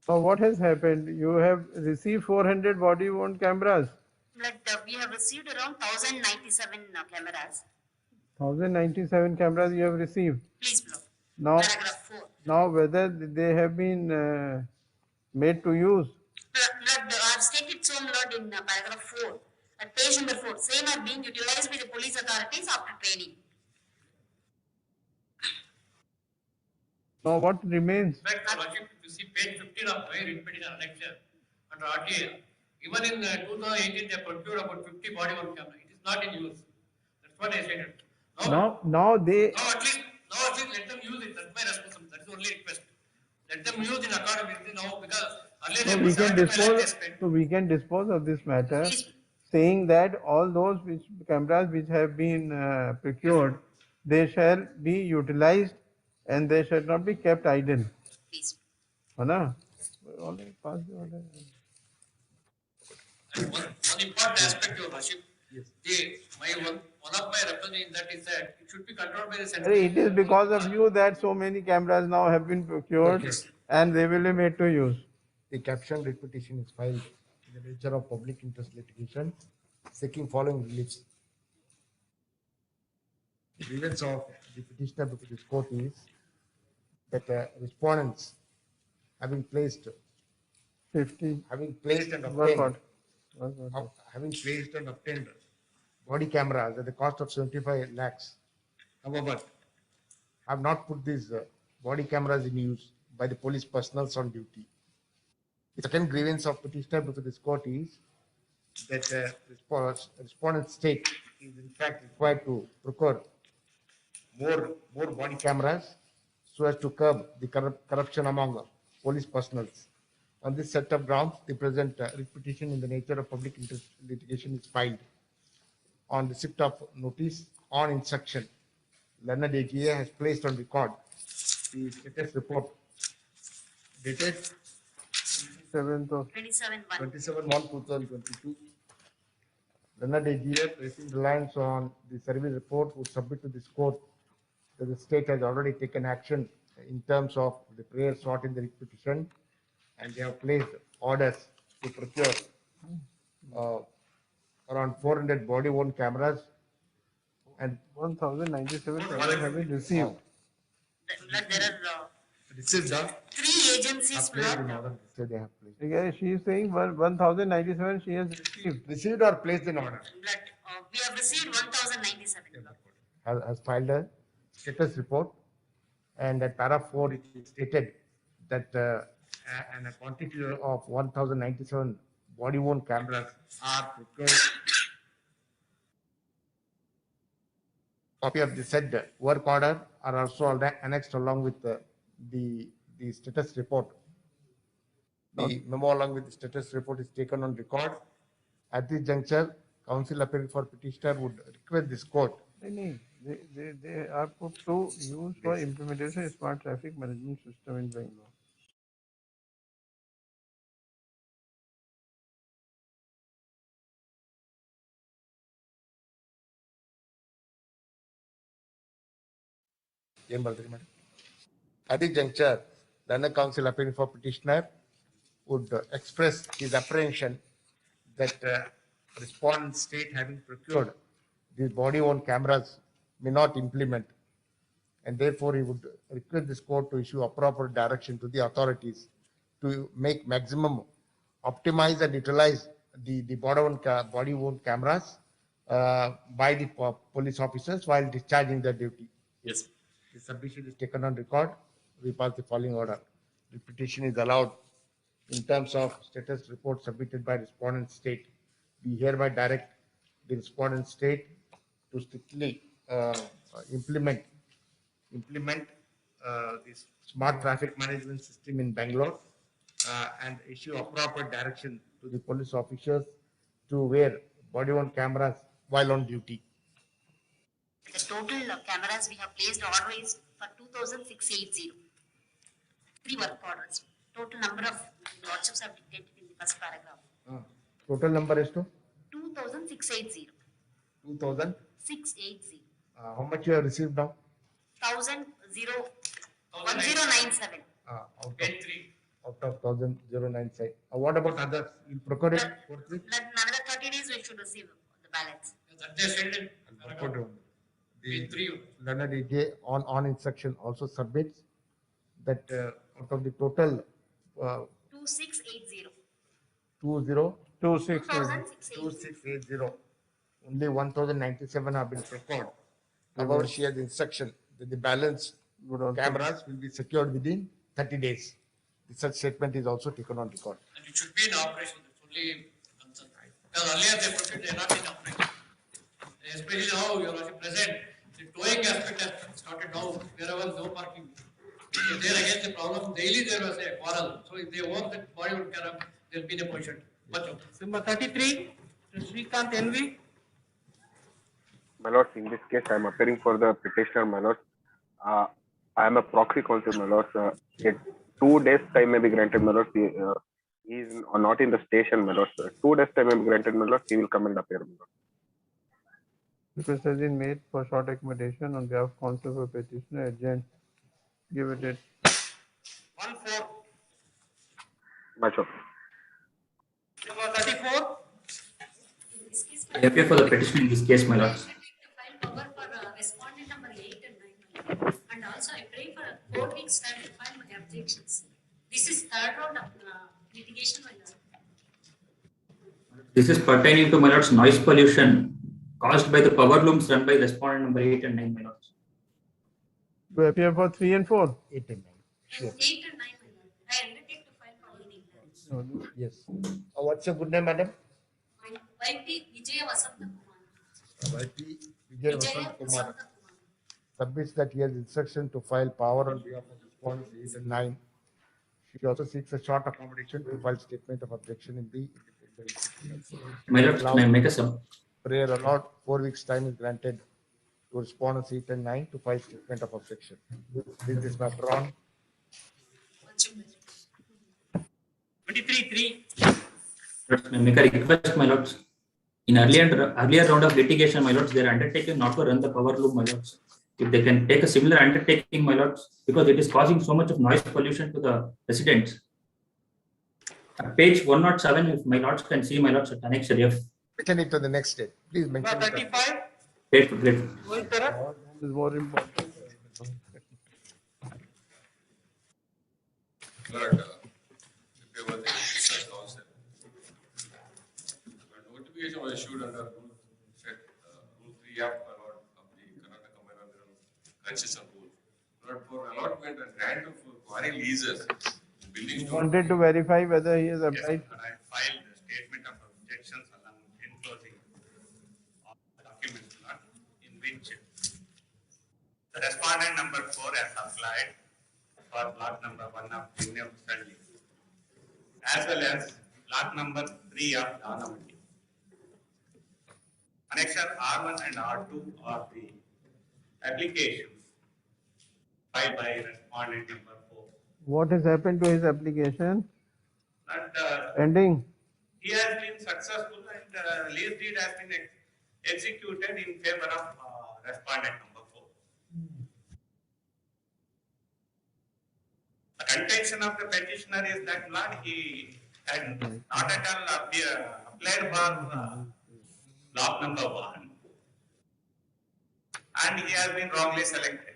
So what has happened? You have received 400 body worn cameras. We have received around 1097 cameras. 1097 cameras you have received. Please, block. Now, Paragraph 4. now whether they have been made to use. I have stated so, Lord, in paragraph 4. At page number 4, same are being utilized by the police authorities after training. Now what remains? If you see page 15 of my writ petition annexure under RTA, even in 2018 they procured about 50 body worn cameras. It is not in use. That's what I said. Now they. Now at least let them use it. That's my responsibility. That's the only request. Let them use in accordance with now because earlier we can dispose of this matter, saying that all those cameras which have been procured, they shall be utilized and they shall not be kept idle. Please. Already passed the order. And one important aspect, Your Worship, one of my representatives in that is that it should be controlled by the central. It is because of you that so many cameras now have been procured and they will be made to use. The caption writ petition is filed in the nature of public interest litigation, seeking following reliefs. The grievance of the petitioner before this court is that respondents having placed 50 having placed and obtained body cameras at the cost of 75 lakhs. However, have not put these body cameras in use by the police personnel on duty. The second grievance of petitioner before this court is that respondent state is in fact required to procure more body cameras so as to curb the corruption among police personnel. On this set of grounds, the present writ petition in the nature of public interest litigation is filed. On receipt of notice on instruction, Learned AGA has placed on record the status report dated 27/1/2022. Learned AGA, placing reliance on the survey report, would submit to this court that the state has already taken action in terms of the prayer sought in the writ petition, and they have placed orders to procure around 400 body-worn cameras and 1,097 cameras have been received. There are Received, 3 agencies. She is saying 1,097 she has received. Received or placed in order. We have received 1,097. Has filed a status report, and at para 4 it is stated that a quantity of 1,097 body-worn cameras are procured. Copy of the said work order are also annexed along with the status report. The memo along with the status report is taken on record. At this juncture, counsel appearing for petitioner would request this court. They are put to use for implementation of smart traffic management system in Bangalore. At this juncture, the counsel appearing for petitioner would express his apprehension that respondent state having procured these body-worn cameras may not implement, and therefore he would request this court to issue a proper direction to the authorities to make maximum optimize and utilize the body-worn cameras by the police officers while discharging their duty. Yes. The submission is taken on record. We pass the following order. The petition is allowed in terms of status report submitted by respondent state. We hereby direct the respondent state to strictly implement this smart traffic management system in Bangalore and issue a proper direction to the police officers to wear body-worn cameras while on duty. The total cameras we have placed order is for 2,680. 3 work orders. Total number of lordships are dictated in the first paragraph. Total number is to 2,680. 2,680. How much you have received now? 1097. Out of 1,097. What about others? You procure it? Another 30 days we should receive the balance. The Learned AGA on instruction also submits that out of the total 2680. 2680, only 1,097 have been procured. However, she has instruction that the balance cameras will be secured within 30 days. Such statement is also taken on record. And it should be in operation. It's only concern. Because earlier they put it, they are not in operation. Especially now you are present. The towing aspect has started now wherever no parking. If there again the problem, daily there was a quarrel. So if they want that body would carry, there will be a position. Number 33, Srikanth NV. My lords, in this case, I am appearing for the petitioner, my lords. I am a proxy counsel, my lords. 2 days time may be granted, my lords. He is not in the station, my lords. 2 days time may be granted, my lords. He will come and appear, my lords. Request has been made for short accommodation on behalf of counsel for petitioner. Adjourn. Give it date. 1-4. My lord. Number 34. I appear for the petition in this case, my lords. File power for respondent number 8 and 9. And also I pray for 4 weeks time to file my objections. This is third round of litigation. This is pertaining to my lords noise pollution caused by the power looms run by respondent number 8 and 9, my lords. You appear for 3 and 4? 8 and 9. Sure. 8 and 9, my lord. I undertake to file for leading. Yes. What's your good name, madam? YP Vijaya Vasanta Kumar. YP Vijay Vijaya Vasant Kumar. Vasanta Kumar. Submits that he has instruction to file power on behalf of respondents 8 and 9. She also seeks a short accommodation to file statement of objection in the My lord, can I make a sub? prayer allowed 4 weeks time is granted to respondents 8 and 9 to file statement of objection. Is this matter on? 23-3. Lords, may I make a request, my lords? In earlier round of litigation, my lords, they are undertaking not to run the power loop, my lords. If they can take a similar undertaking, my lords, because it is causing so much of noise pollution to the residents. Page 107, if my lords can see, my lords, at Annex F. Mention it to the next step. Please mention it. 35. Grateful, grateful. This is more important. But if there was a research council, notification was issued under Rule 3F of the Karnataka Mineral Concession Rule. But for allotment and grant of quarry leases, buildings. You wanted to verify whether he has applied. Yes, I filed a statement of objections along enclosing all the documents in which the respondent number 4 has applied for block number 1 of Union Study, as well as block number 3 of Danamati. Annexure R1 and R2 are the applications filed by respondent number 4. What has happened to his application? And Pending. he has been successful and lease deed has been executed in favor of respondent number 4. The contention of the petitioner is that not he had not at all applied for block number 1 and he has been wrongly selected.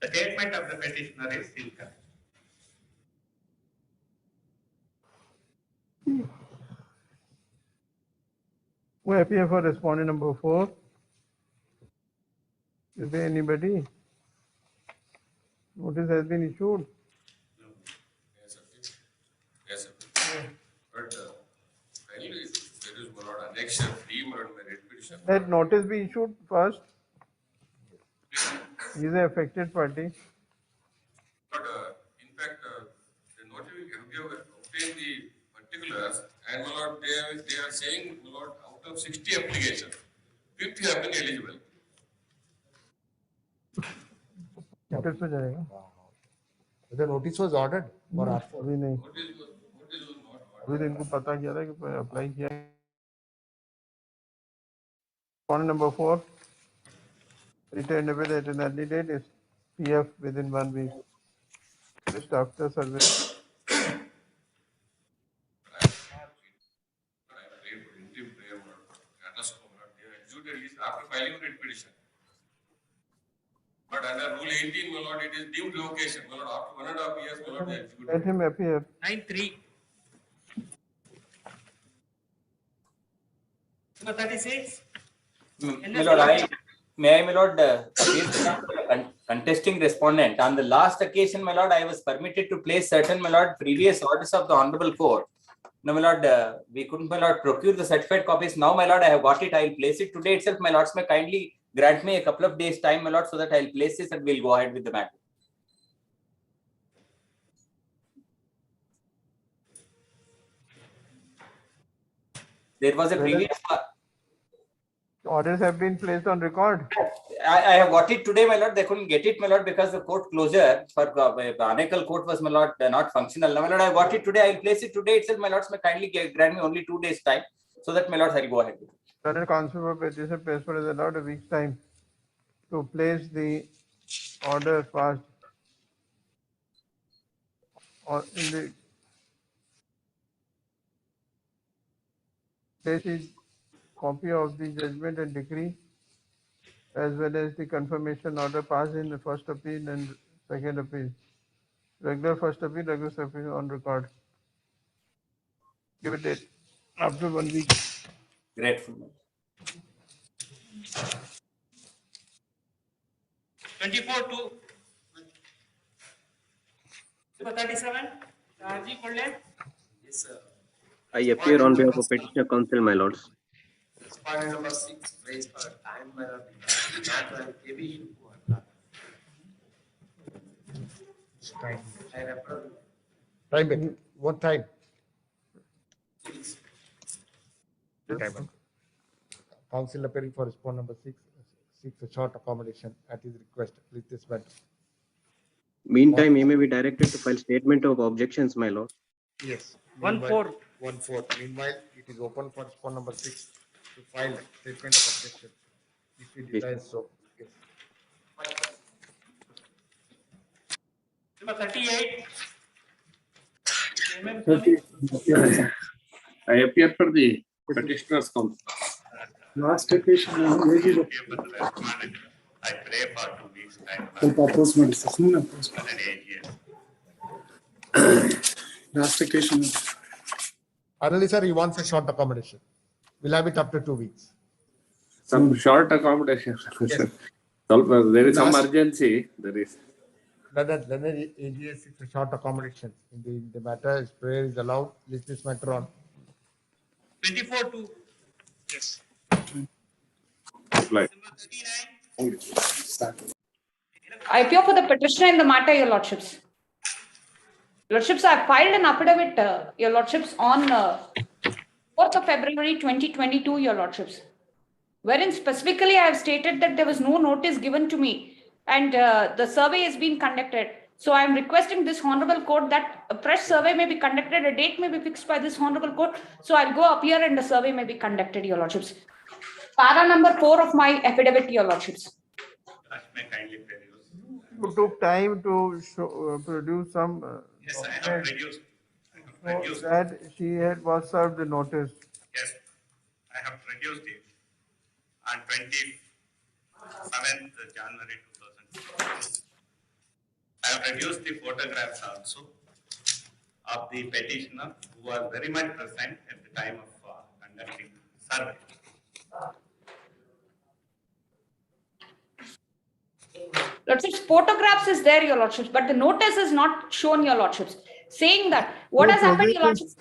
The statement of the petitioner is incorrect. We appear for respondent number 4. Is there anybody? Notice has been issued. Yes, sir. Yes, sir. But finally, there is one annexure, deemed petition. Let notice be issued first. He is an affected party. But in fact, the notification, we have obtained the particulars, and my lord, they are saying, my lord, out of 60 applications, 50 have been eligible. Notice पे जाएगा. The notice was ordered for R4. अभी नहीं. अभी तो इनको पता किया था कि अप्लाई किया. Point number 4. Returned with at an early date is PF within 1 week. Just after service. After filing writ petition. But under Rule 18, my lord, it is deemed revocation. My lord, after 1.5 years, my lord, they execute. Let him appear. 9-3. Number 36. My lord, may I, my lord, contesting respondent. On the last occasion, my lord, I was permitted to place certain, my lord, previous orders of the Honorable Court. No, my lord, we couldn't, my lord, procure the certified copies. Now, my lord, I have got it. I will place it today itself. My lords may kindly grant me a couple of days time, my lord, so that I will place this and we'll go ahead with the matter. There was a previous... Orders have been placed on record. I have got it today, my lord. They couldn't get it, my lord, because the court closure for Anekal court was, my lord, not functional. Now, my lord, I got it today. I will place it today itself. My lords may kindly grant me only 2 days time, so that, my lords, I will go ahead with it. Current counsel for petition placement is allowed a week's time to place the order passed or in the place is copy of the judgment and decree as well as the confirmation order passed in the first appeal and second appeal. Regular first appeal, regular second appeal on record. Give it date after 1 week. Grateful. 24-2. Number 37, Raji Kolle. Yes, sir. I appear on behalf of Petitioner Council, my lords. Respondent number 6, praise for time, my lord. Time. I refer. Time it. What time? Time. Council appearing for respondent number 6 seeks a short accommodation at his request. Please this matter. Meantime, he may be directed to file statement of objections, my lord. Yes. 1-4. 1-4. Meanwhile, it is open for respondent number 6 to file statement of objection. If he desires so. Yes. Number 38. I appear for the petitioner's counsel. Last application, AG. I pray for 2 weeks time. Last occasion. Early, sir, he wants a short accommodation. We'll have it after 2 weeks. Some short accommodation. Yes. There is some Last- urgency. There is. Then AGS seeks a short accommodation. In the matter, his prayer is allowed. List this matter on. 24-2. Yes. Reply. I appear for the petitioner in the matter, your lordships. Lordships, I have filed an affidavit, your lordships, on 4th of February 2022, your lordships, wherein specifically I have stated that there was no notice given to me and the survey is being conducted. So I am requesting this honorable court that a fresh survey may be conducted, a date may be fixed by this honorable court. So I'll go up here and the survey may be conducted, your lordships. Para number 4 of my affidavit, your lordships. You took time to show, produce some Yes, I have produced. so that she was served the notice. Yes, I have produced it on 27th January 2020. I have produced the photographs also of the petitioner who was very much present at the time of conducting the survey. Lordships, photographs is there, your lordships, but the notice is not shown, your lordships, saying that what has happened, your lordships.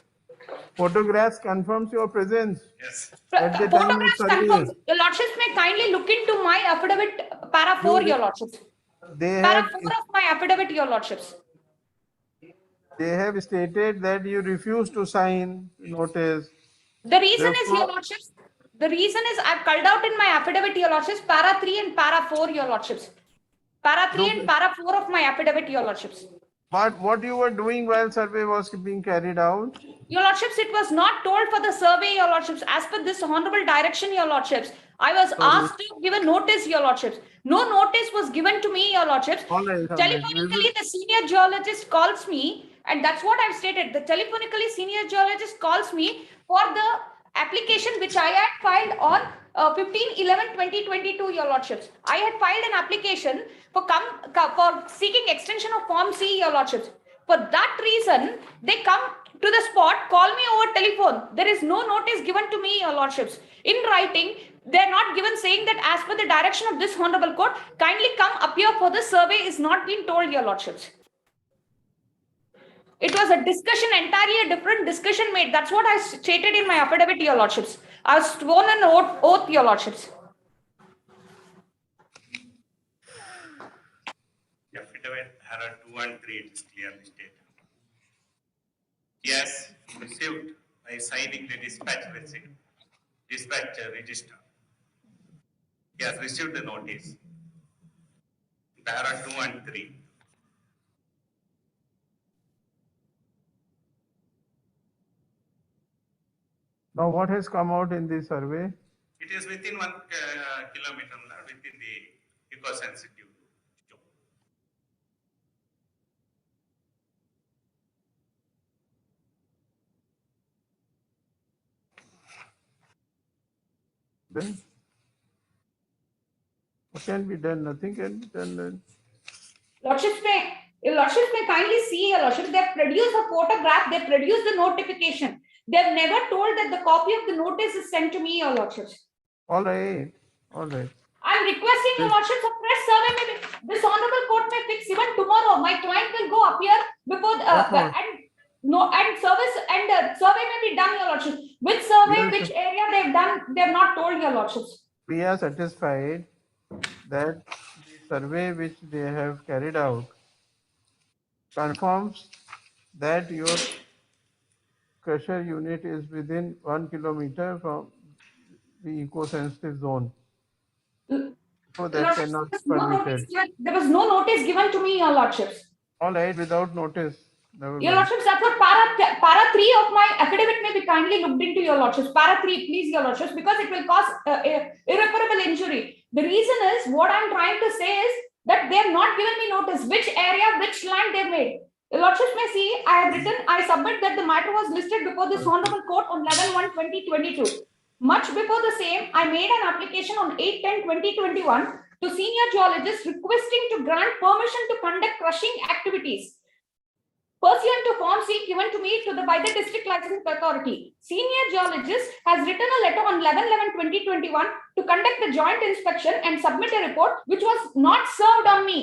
Photographs confirms your presence. Yes. At the time of Photographs survey. confirms. Your lordships may kindly look into my affidavit, para 4, your lordships. They Para have 4 of my affidavit, your lordships. they have stated that you refuse to sign notice. The reason is, Therefore- your lordships, the reason is I've called out in my affidavit, your lordships, para 3 and para 4, your lordships. Para 3 and para 4 of my affidavit, your lordships. But what you were doing while survey was being carried out? Your lordships, it was not told for the survey, your lordships. As per this honorable direction, your lordships, I was asked to give a notice, your lordships. No notice was given to me, your lordships. All right. Telephonically, the senior geologist calls me, and that's what I've stated. The telephonically senior geologist calls me for the application which I had filed on 15/11/2022, your lordships. I had filed an application for seeking extension of Form C, your lordships. For that reason, they come to the spot, call me over telephone. There is no notice given to me, your lordships. In writing, they're not given, saying that as per the direction of this honorable court, kindly come appear for the survey is not been told, your lordships. It was a discussion, entirely a different discussion made. That's what I stated in my affidavit, your lordships. I was sworn an oath, your lordships. The affidavit para 2 and 3 it is clearly stated. Yes, received by signing the dispatch receipt, dispatch register. He has received the notice. Para 2 and 3. Now what has come out in this survey? It is within 1 kilometer, within the eco-sensitive. Then what can be done? Nothing can be done then. Lordships may kindly see, your lordships, they have produced a photograph, they produced the notification. They have never told that the copy of the notice is sent to me, your lordships. All right. All right. I'm requesting your lordships, a fresh survey may be, this tomorrow my client will go appear before and survey may be done, your lordship. Which survey, which area they've done, they've not told, your lordships. We are satisfied that the survey which they have carried out confirms that your crusher unit is within 1 kilometer from the eco-sensitive zone. So that Lordships, cannot be no permitted. notice given. There was no notice given to me, your lordships. All right, without notice. Never Your mind. lordships, that's what para 3 of my affidavit may be kindly looked into, your lordships. Para 3, please, your lordships, because it will cause irreparable injury. The reason is, what I'm trying to say is that they have not given me notice which area, which land they made. Your lordships may see, I submit that the matter was listed before this honorable court on 11/1/2022. Much before the same, I made an application on 8/10/2021 to senior geologists requesting to grant permission to conduct crushing activities pursuant to Form C given to me by the District Licensing Authority. Senior geologist has written a letter on 11/11/2021 to conduct the joint inspection and submit a report which was not served on me.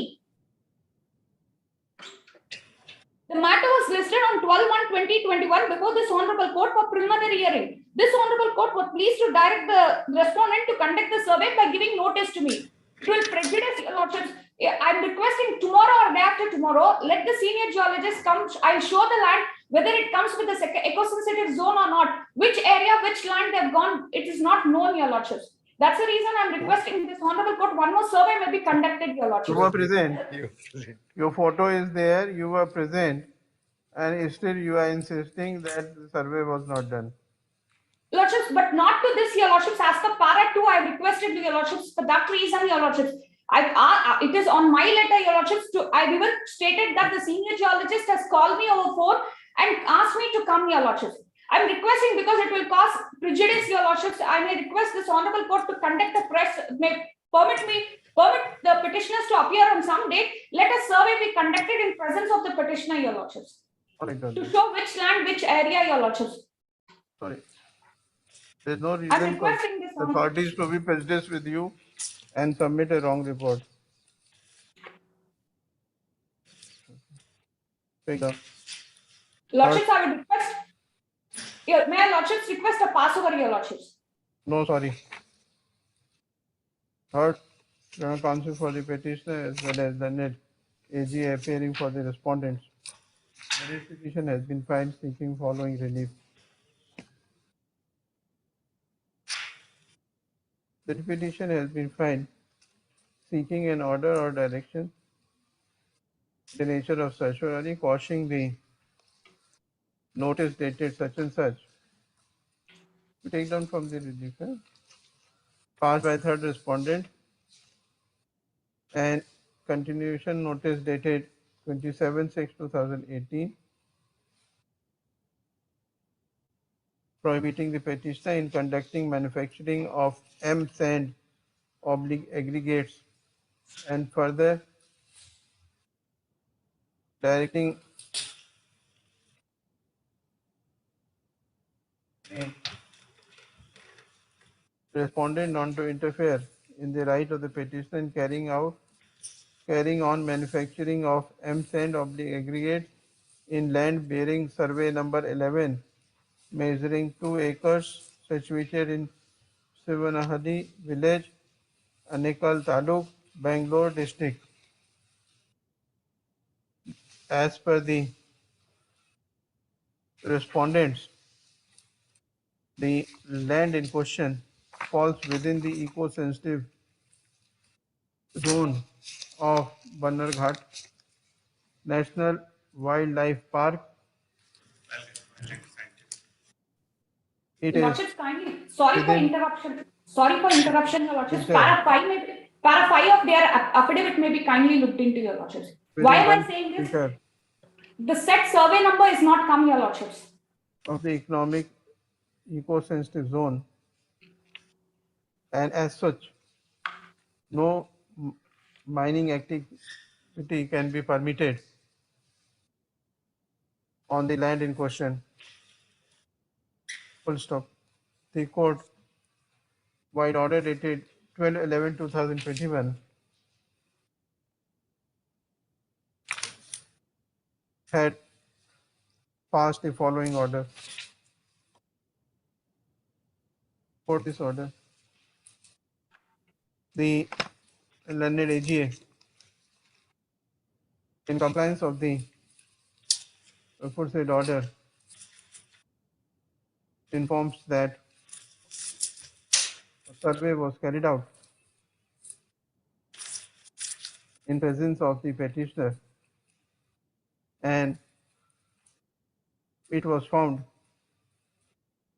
The matter was listed on 12/1/2021 before this honorable court for preliminary hearing. This honorable court was pleased to direct the respondent to conduct the survey by giving notice to me. It will prejudice, your lordships. I'm requesting tomorrow or day after tomorrow, let the senior geologist come. I'll show the land, whether it comes with the eco-sensitive zone or not. Which area, which land they've gone, it is not known, your lordships. That's the reason I'm requesting this honorable court. One more survey may be conducted, your lordships. You were present. Your photo is there. You were present, and still you are insisting that the survey was not done. Lordships, but not to this, your lordships. As per para 2, I requested to your lordships for that reason, your lordships. It is on my letter, your lordships. I've even stated that the senior geologist has called me over phone and asked me to come, your lordships. I'm requesting because it will cause prejudice, your lordships. I may request this honorable court to conduct a press, may permit the petitioners to appear on some date. Let a survey be conducted in presence of the petitioner, your lordships, to show which land, which area, your lordships. Sorry. There's no reason for the authorities to be prejudiced with you and submit a wrong report. Lordships, I would request, may I lordships request a pass over, your lordships? No, sorry. Third, General Counsel for the petitioner as well as the AG appearing for the respondents. The petition has been filed seeking following relief. The petition has been filed seeking an order or direction, the nature of certiorari, quashing the notice dated such and such. We take down from the relief, passed by third respondent, and continuation notice dated 27/6/2018, prohibiting the petitioner in conducting manufacturing of M sand aggregates, and further directing the respondent not to interfere in the right of the petitioner in carrying on manufacturing of M sand aggregates in land bearing survey number 11, measuring 2 acres, situated in Sivanahadi village, Anekal Taluk, Bangalore district. As per the respondents, the land in question falls within the eco-sensitive zone of Bannerghat National Wildlife Park. It is Lordships, kindly, sorry for interruption. Sorry for interruption, your lordships. Para 5 of their affidavit may be kindly looked into, your lordships. Why am I saying this? The set survey number is not come, your lordships. Of the economic eco-sensitive zone, and as such, no mining activity can be permitted on the land in question. Full stop. The court, wide order dated 12/11/2021, had passed the following order. For this order, the learned AGA, in compliance of the aforesaid order, informs that a survey was carried out in presence of the petitioner, and it was found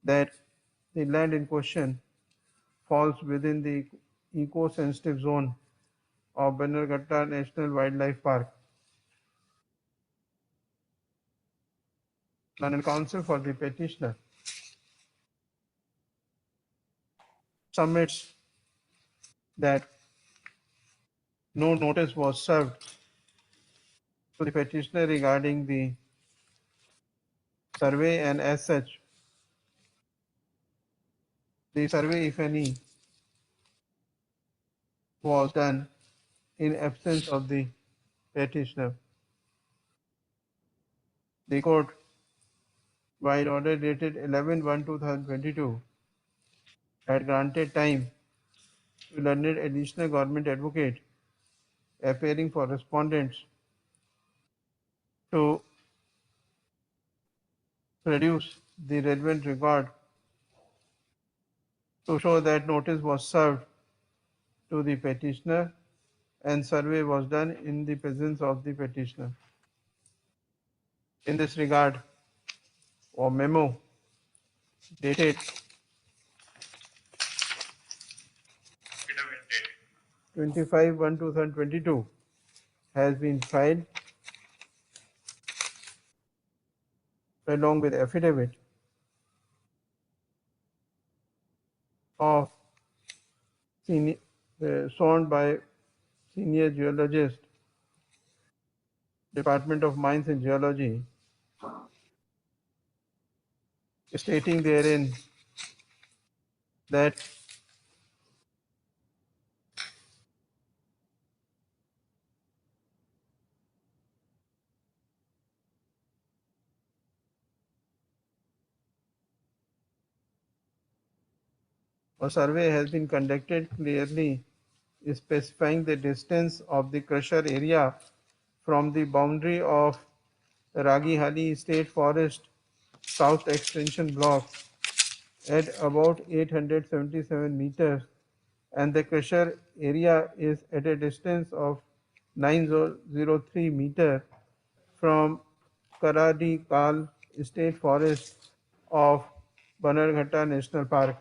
that the land in question falls within the eco-sensitive zone of Bannerghatta National Wildlife Park. Learned counsel for the petitioner submits that no notice was served to the petitioner regarding the survey, and as such, the survey, if any, was done in absence of the petitioner. The court, by order dated 11/1/2022, had granted time to learned additional government advocate appearing for respondents to produce the relevant record to show that notice was served to the petitioner and survey was done in the presence of the petitioner. In this regard, a memo dated 25/1/2022 has been filed along with affidavit of sworn by senior geologist, Department of Mines and Geology, stating therein that a survey has been conducted clearly specifying the distance of the crusher area from the boundary of Ragihali State Forest South Extension Block at about 877 meters, and the crusher area is at a distance of 903 meters from Karadi Kal State Forest of Bannerghatta National Park.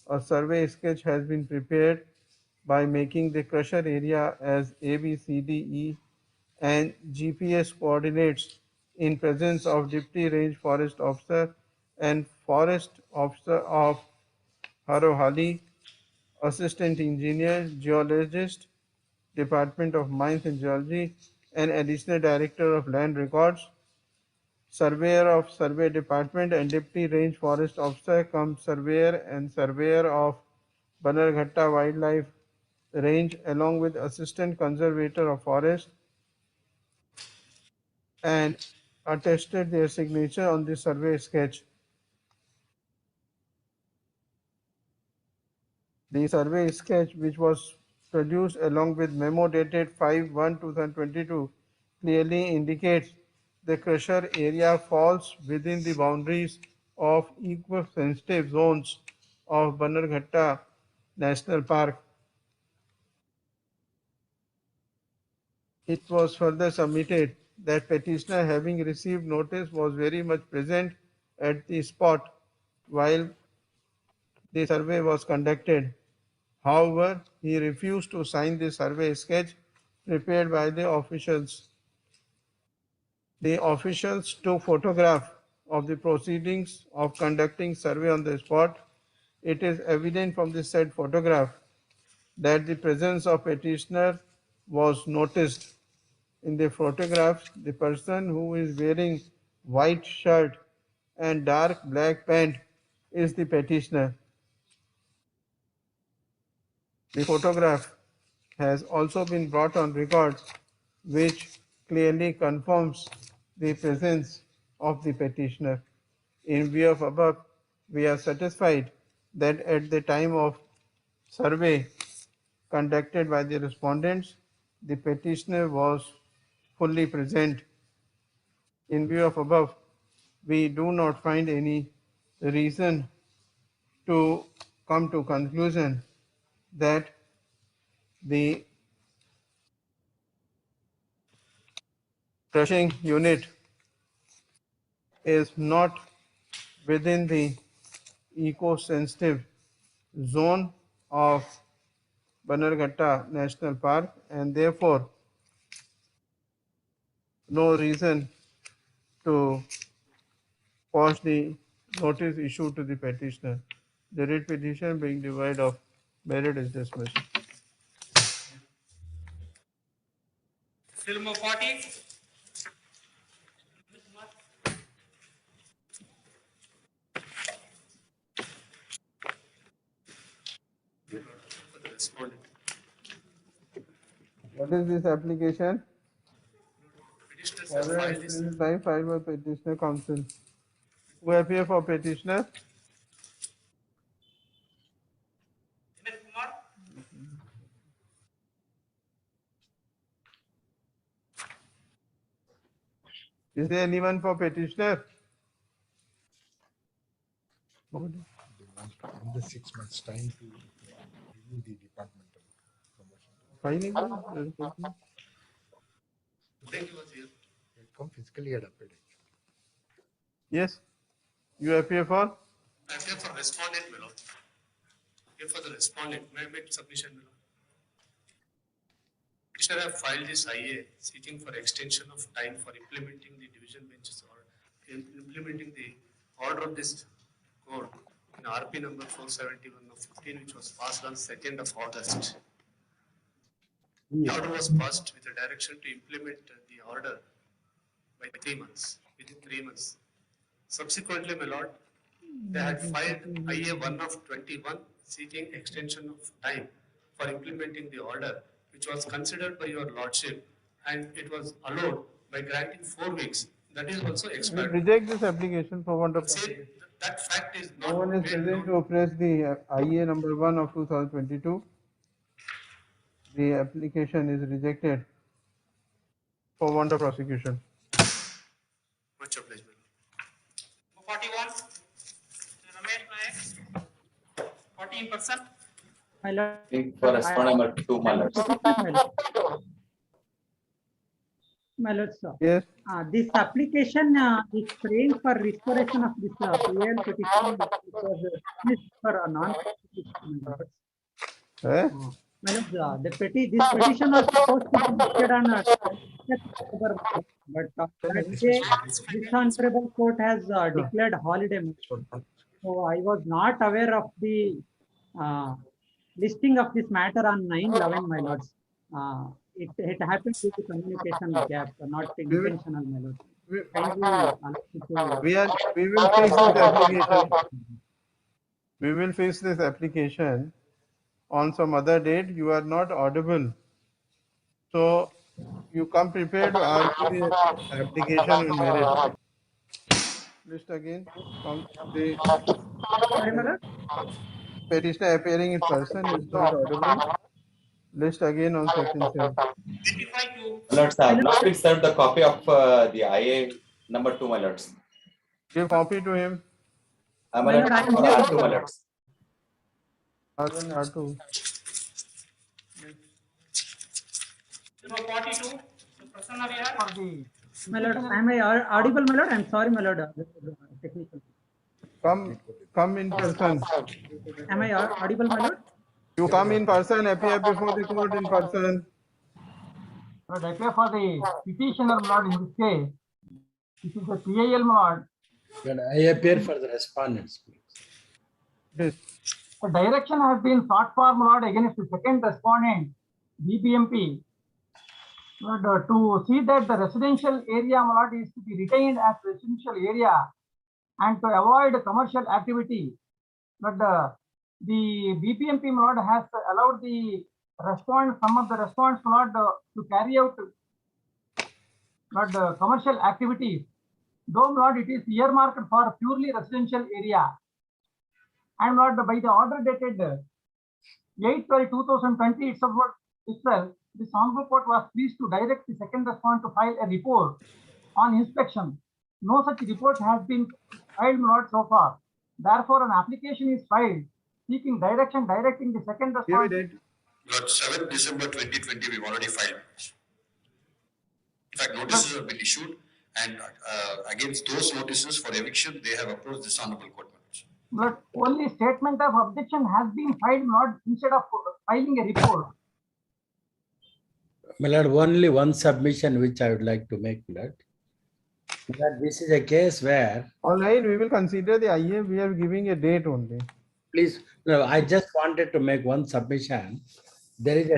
A survey sketch has been prepared by making the crusher area as A, B, C, D, E and GPS coordinates in presence of Deputy Range Forest Officer and Forest Officer of Harohali, Assistant Engineer, Geologist, Department of Mines and Geology, and Additional Director of Land Records, Surveyor of Survey Department and Deputy Range Forest Officer cum Surveyor and Surveyor of Bannerghatta Wildlife Range along with Assistant Conservator of Forest, and attested their signature on the survey sketch. The survey sketch, which was produced along with memo dated 5/1/2022, clearly indicates the crusher area falls within the boundaries of eco-sensitive zones of Bannerghatta National Park. It was further submitted that petitioner, having received notice, was very much present at the spot while the survey was conducted. However, he refused to sign the survey sketch prepared by the officials. The officials took photograph of the proceedings of conducting survey on the spot. It is evident from the said photograph that the presence of petitioner was noticed. In the photograph, the person who is wearing white shirt and dark black pant is the petitioner. The photograph has also been brought on record, which clearly confirms the presence of the petitioner. In view of above, we are satisfied that at the time of survey conducted by the respondents, the petitioner was fully present. In view of above, we do not find any reason to come to conclusion that the crushing unit is not within the eco-sensitive zone of Bannerghatta National Park, and therefore no reason to quash the notice issued to the petitioner. The writ petition being devoid of merit is dismissed. Still number 40. What is this application? Petitioners have filed this. Time filed by petitioner counsel. Who appear for petitioner? Is there anyone for petitioner? They want under 6 months time to review the departmental promotion. Filing? Thank you, Wazir. Come physically at appeal. Yes. You appear for? I appear for respondent, my lord. Here for the respondent. May I make submission, my lord? Petitioner have filed this IA seeking for extension of time for implementing the division benches or implementing the order of this court in RP number 471 of 15, which was passed on 2nd of August. The order was passed with a direction to implement the order by 3 months, within 3 months. Subsequently, my lord, they had filed IA 1 of 21 seeking extension of time for implementing the order, which was considered by your lordship, and it was allowed by granting 4 weeks. That is also expired. Reject this application for want of Say that fact is no not one is made present known. to press the IA number 1 of 2022. The application is rejected for want of prosecution. Much obliged, my lord. 41. Ramesh Nayak. 14%. I think for respondent number 2, my lords. My lord, sir. Yes. This application is praying for restoration of this PL petition because this for a non-constitutional. My lord, this petition was supposed to be listed on October, but that day this honorable court has declared holiday. So I was not aware of the listing of this matter on 9/11, my lords. It happened due to communication gap, not intentional, my lord. We will fix this application. We will fix this application on some other date. You are not audible, so you come prepared to argue the application on merit. List again. The Sorry, my lord. petitioner appearing in person is not audible. List again on section 7. Lords, I have not been served the copy of the IA number 2, my lords. Give copy to him. I'm for R2, my lords. R1, R2. Number 42. Prasanna Vihar. My lord, am I audible, my lord? I'm sorry, my lord. Technical. Come in person. Am I audible, my lord? You come in person, appear before the court in person. Lord, I appear for the petitioner, lord, in this case. This is a PIL, lord. But I appear for the respondents, please. Yes. The direction has been sought for, lord, against the second respondent, BBMP, lord, to see that the residential area, lord, is to be retained as residential area and to avoid commercial activity. But the BPMP, lord, has allowed the some of the respondents, lord, to carry out But commercial activities, though not it is earmarked for purely residential area. And not by the order dated 8/12/2020 itself, this Honorable Court was pleased to direct the second respondent to file a report on inspection. No such report has been filed, my lord, so far. Therefore, an application is filed seeking direction directing the second respondent. Lord, 7th December 2020, we've already filed. In fact, notices have been issued, and against those notices for eviction, they have approached this Honorable Court. But only statement of objection has been filed, not instead of filing a report. My lord, only one submission which I would like to make, my lord. That this is a case where. All right, we will consider the IA. We are giving a date only. Please, no, I just wanted to make one submission. There is a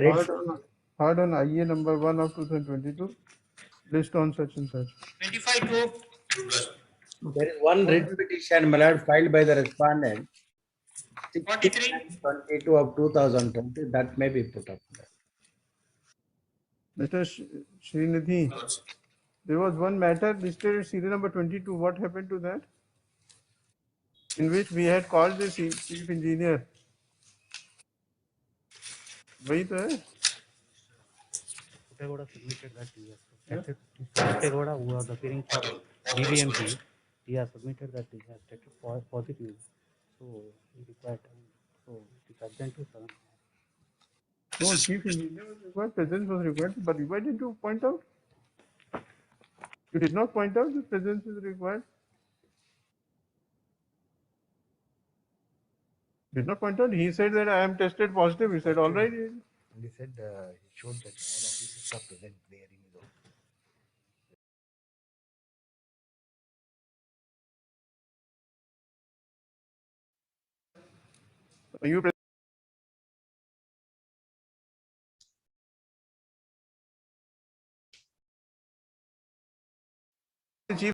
Heard on IA number 1 of 2022. List on such and such. 25 There is one writ petition, my lord, filed by the respondent. 22 of 2020. That may be put up. Mr. Srinidhi, there was one matter listed serial number 22. What happened to that? In which we had called the chief engineer. वही तो है. Submitted that Putegoda, who was appearing for DVMP, he has submitted that he has stated positive. So he required, so it is urgent to serve. No, chief engineer was required, presence was required, but why did you point out? You did not point out that presence is required. Did not point out. He said that I am tested positive. He said, all right. He said he showed that all officers are present there in his office. Are you present? Chief.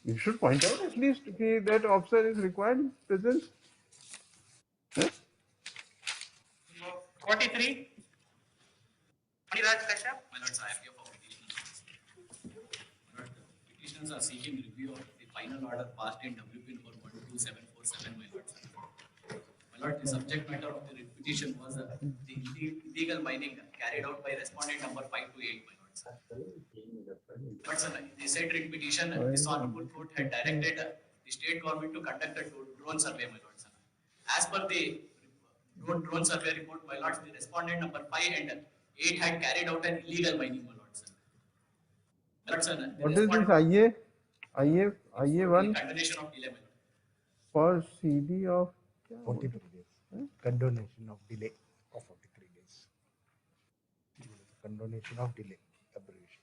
You should point out at least that officer is required presence. Huh? 43. Raj Kashyap. My lords, I appear for petitions. My lord, petitioners are seeking review of the final order passed in WP number 12747, my lords. My lord, the subject matter of the petition was the illegal mining carried out by respondent number 528, my lords. But sir, the said writ petition, this Honorable Court had directed the state government to conduct a drone survey, my lords. As per the drone survey report, my lords, the respondent number 5 and 8 had carried out an illegal mining, my lords. My lords, What is this IA 1? Condonation of delay, my lord. For CD of 43 days. Condonation of delay of 43 days. Condonation of delay. Abbreviation.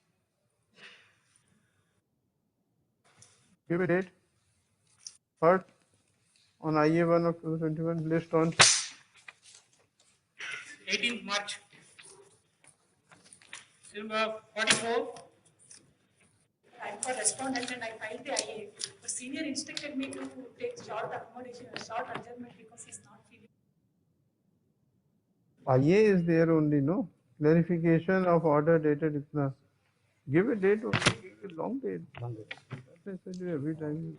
Give a date. First, on IA 1 of 2021, list on 18th March. Silver 44. I'm for respondent and I filed the IA. The senior instructed me to take short accommodation, short adjournment because he's not feeling. IA is there only, no? Clarification of order dated itna. Give a date only, give a long date. That's I said every time.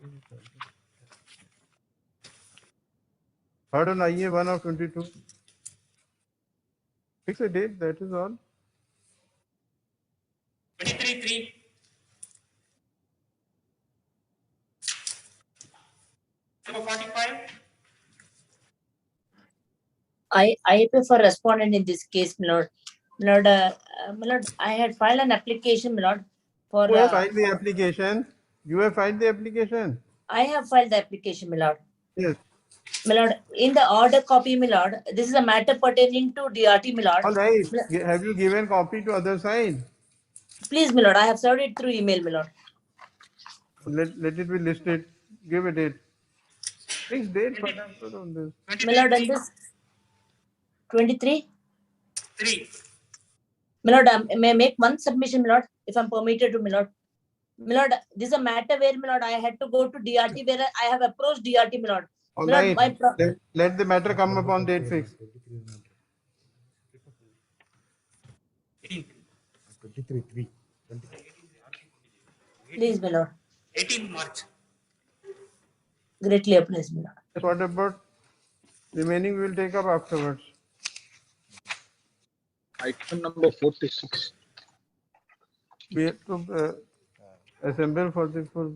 Heard on IA 1 of 22. Fix a date, that is all. 23-3. Number 45. I appear for respondent in this case, my lord. My lord, I had filed an application, my lord, for. You have filed the application. You have filed the application. I have filed the application, my lord. Yes. My lord, in the order copy, my lord, this is a matter pertaining to DRT, my lord. All right. Have you given copy to other side? Please, my lord, I have served it through email, my lord. Let it be listed. give a date. Fix date for on this. My lord, and this 23. 3. My lord, may I make one submission, my lord, if I'm permitted to, my lord. My lord, this is a matter where, my lord, I had to go to DRT, where I have approached DRT, my lord. All My lord, right. Let the matter come upon date fix. 23. Please, my lord. 18 March. Greatly appraised, my lord. What about remaining? We will take up afterwards. Item number 46. We have to assemble for the full.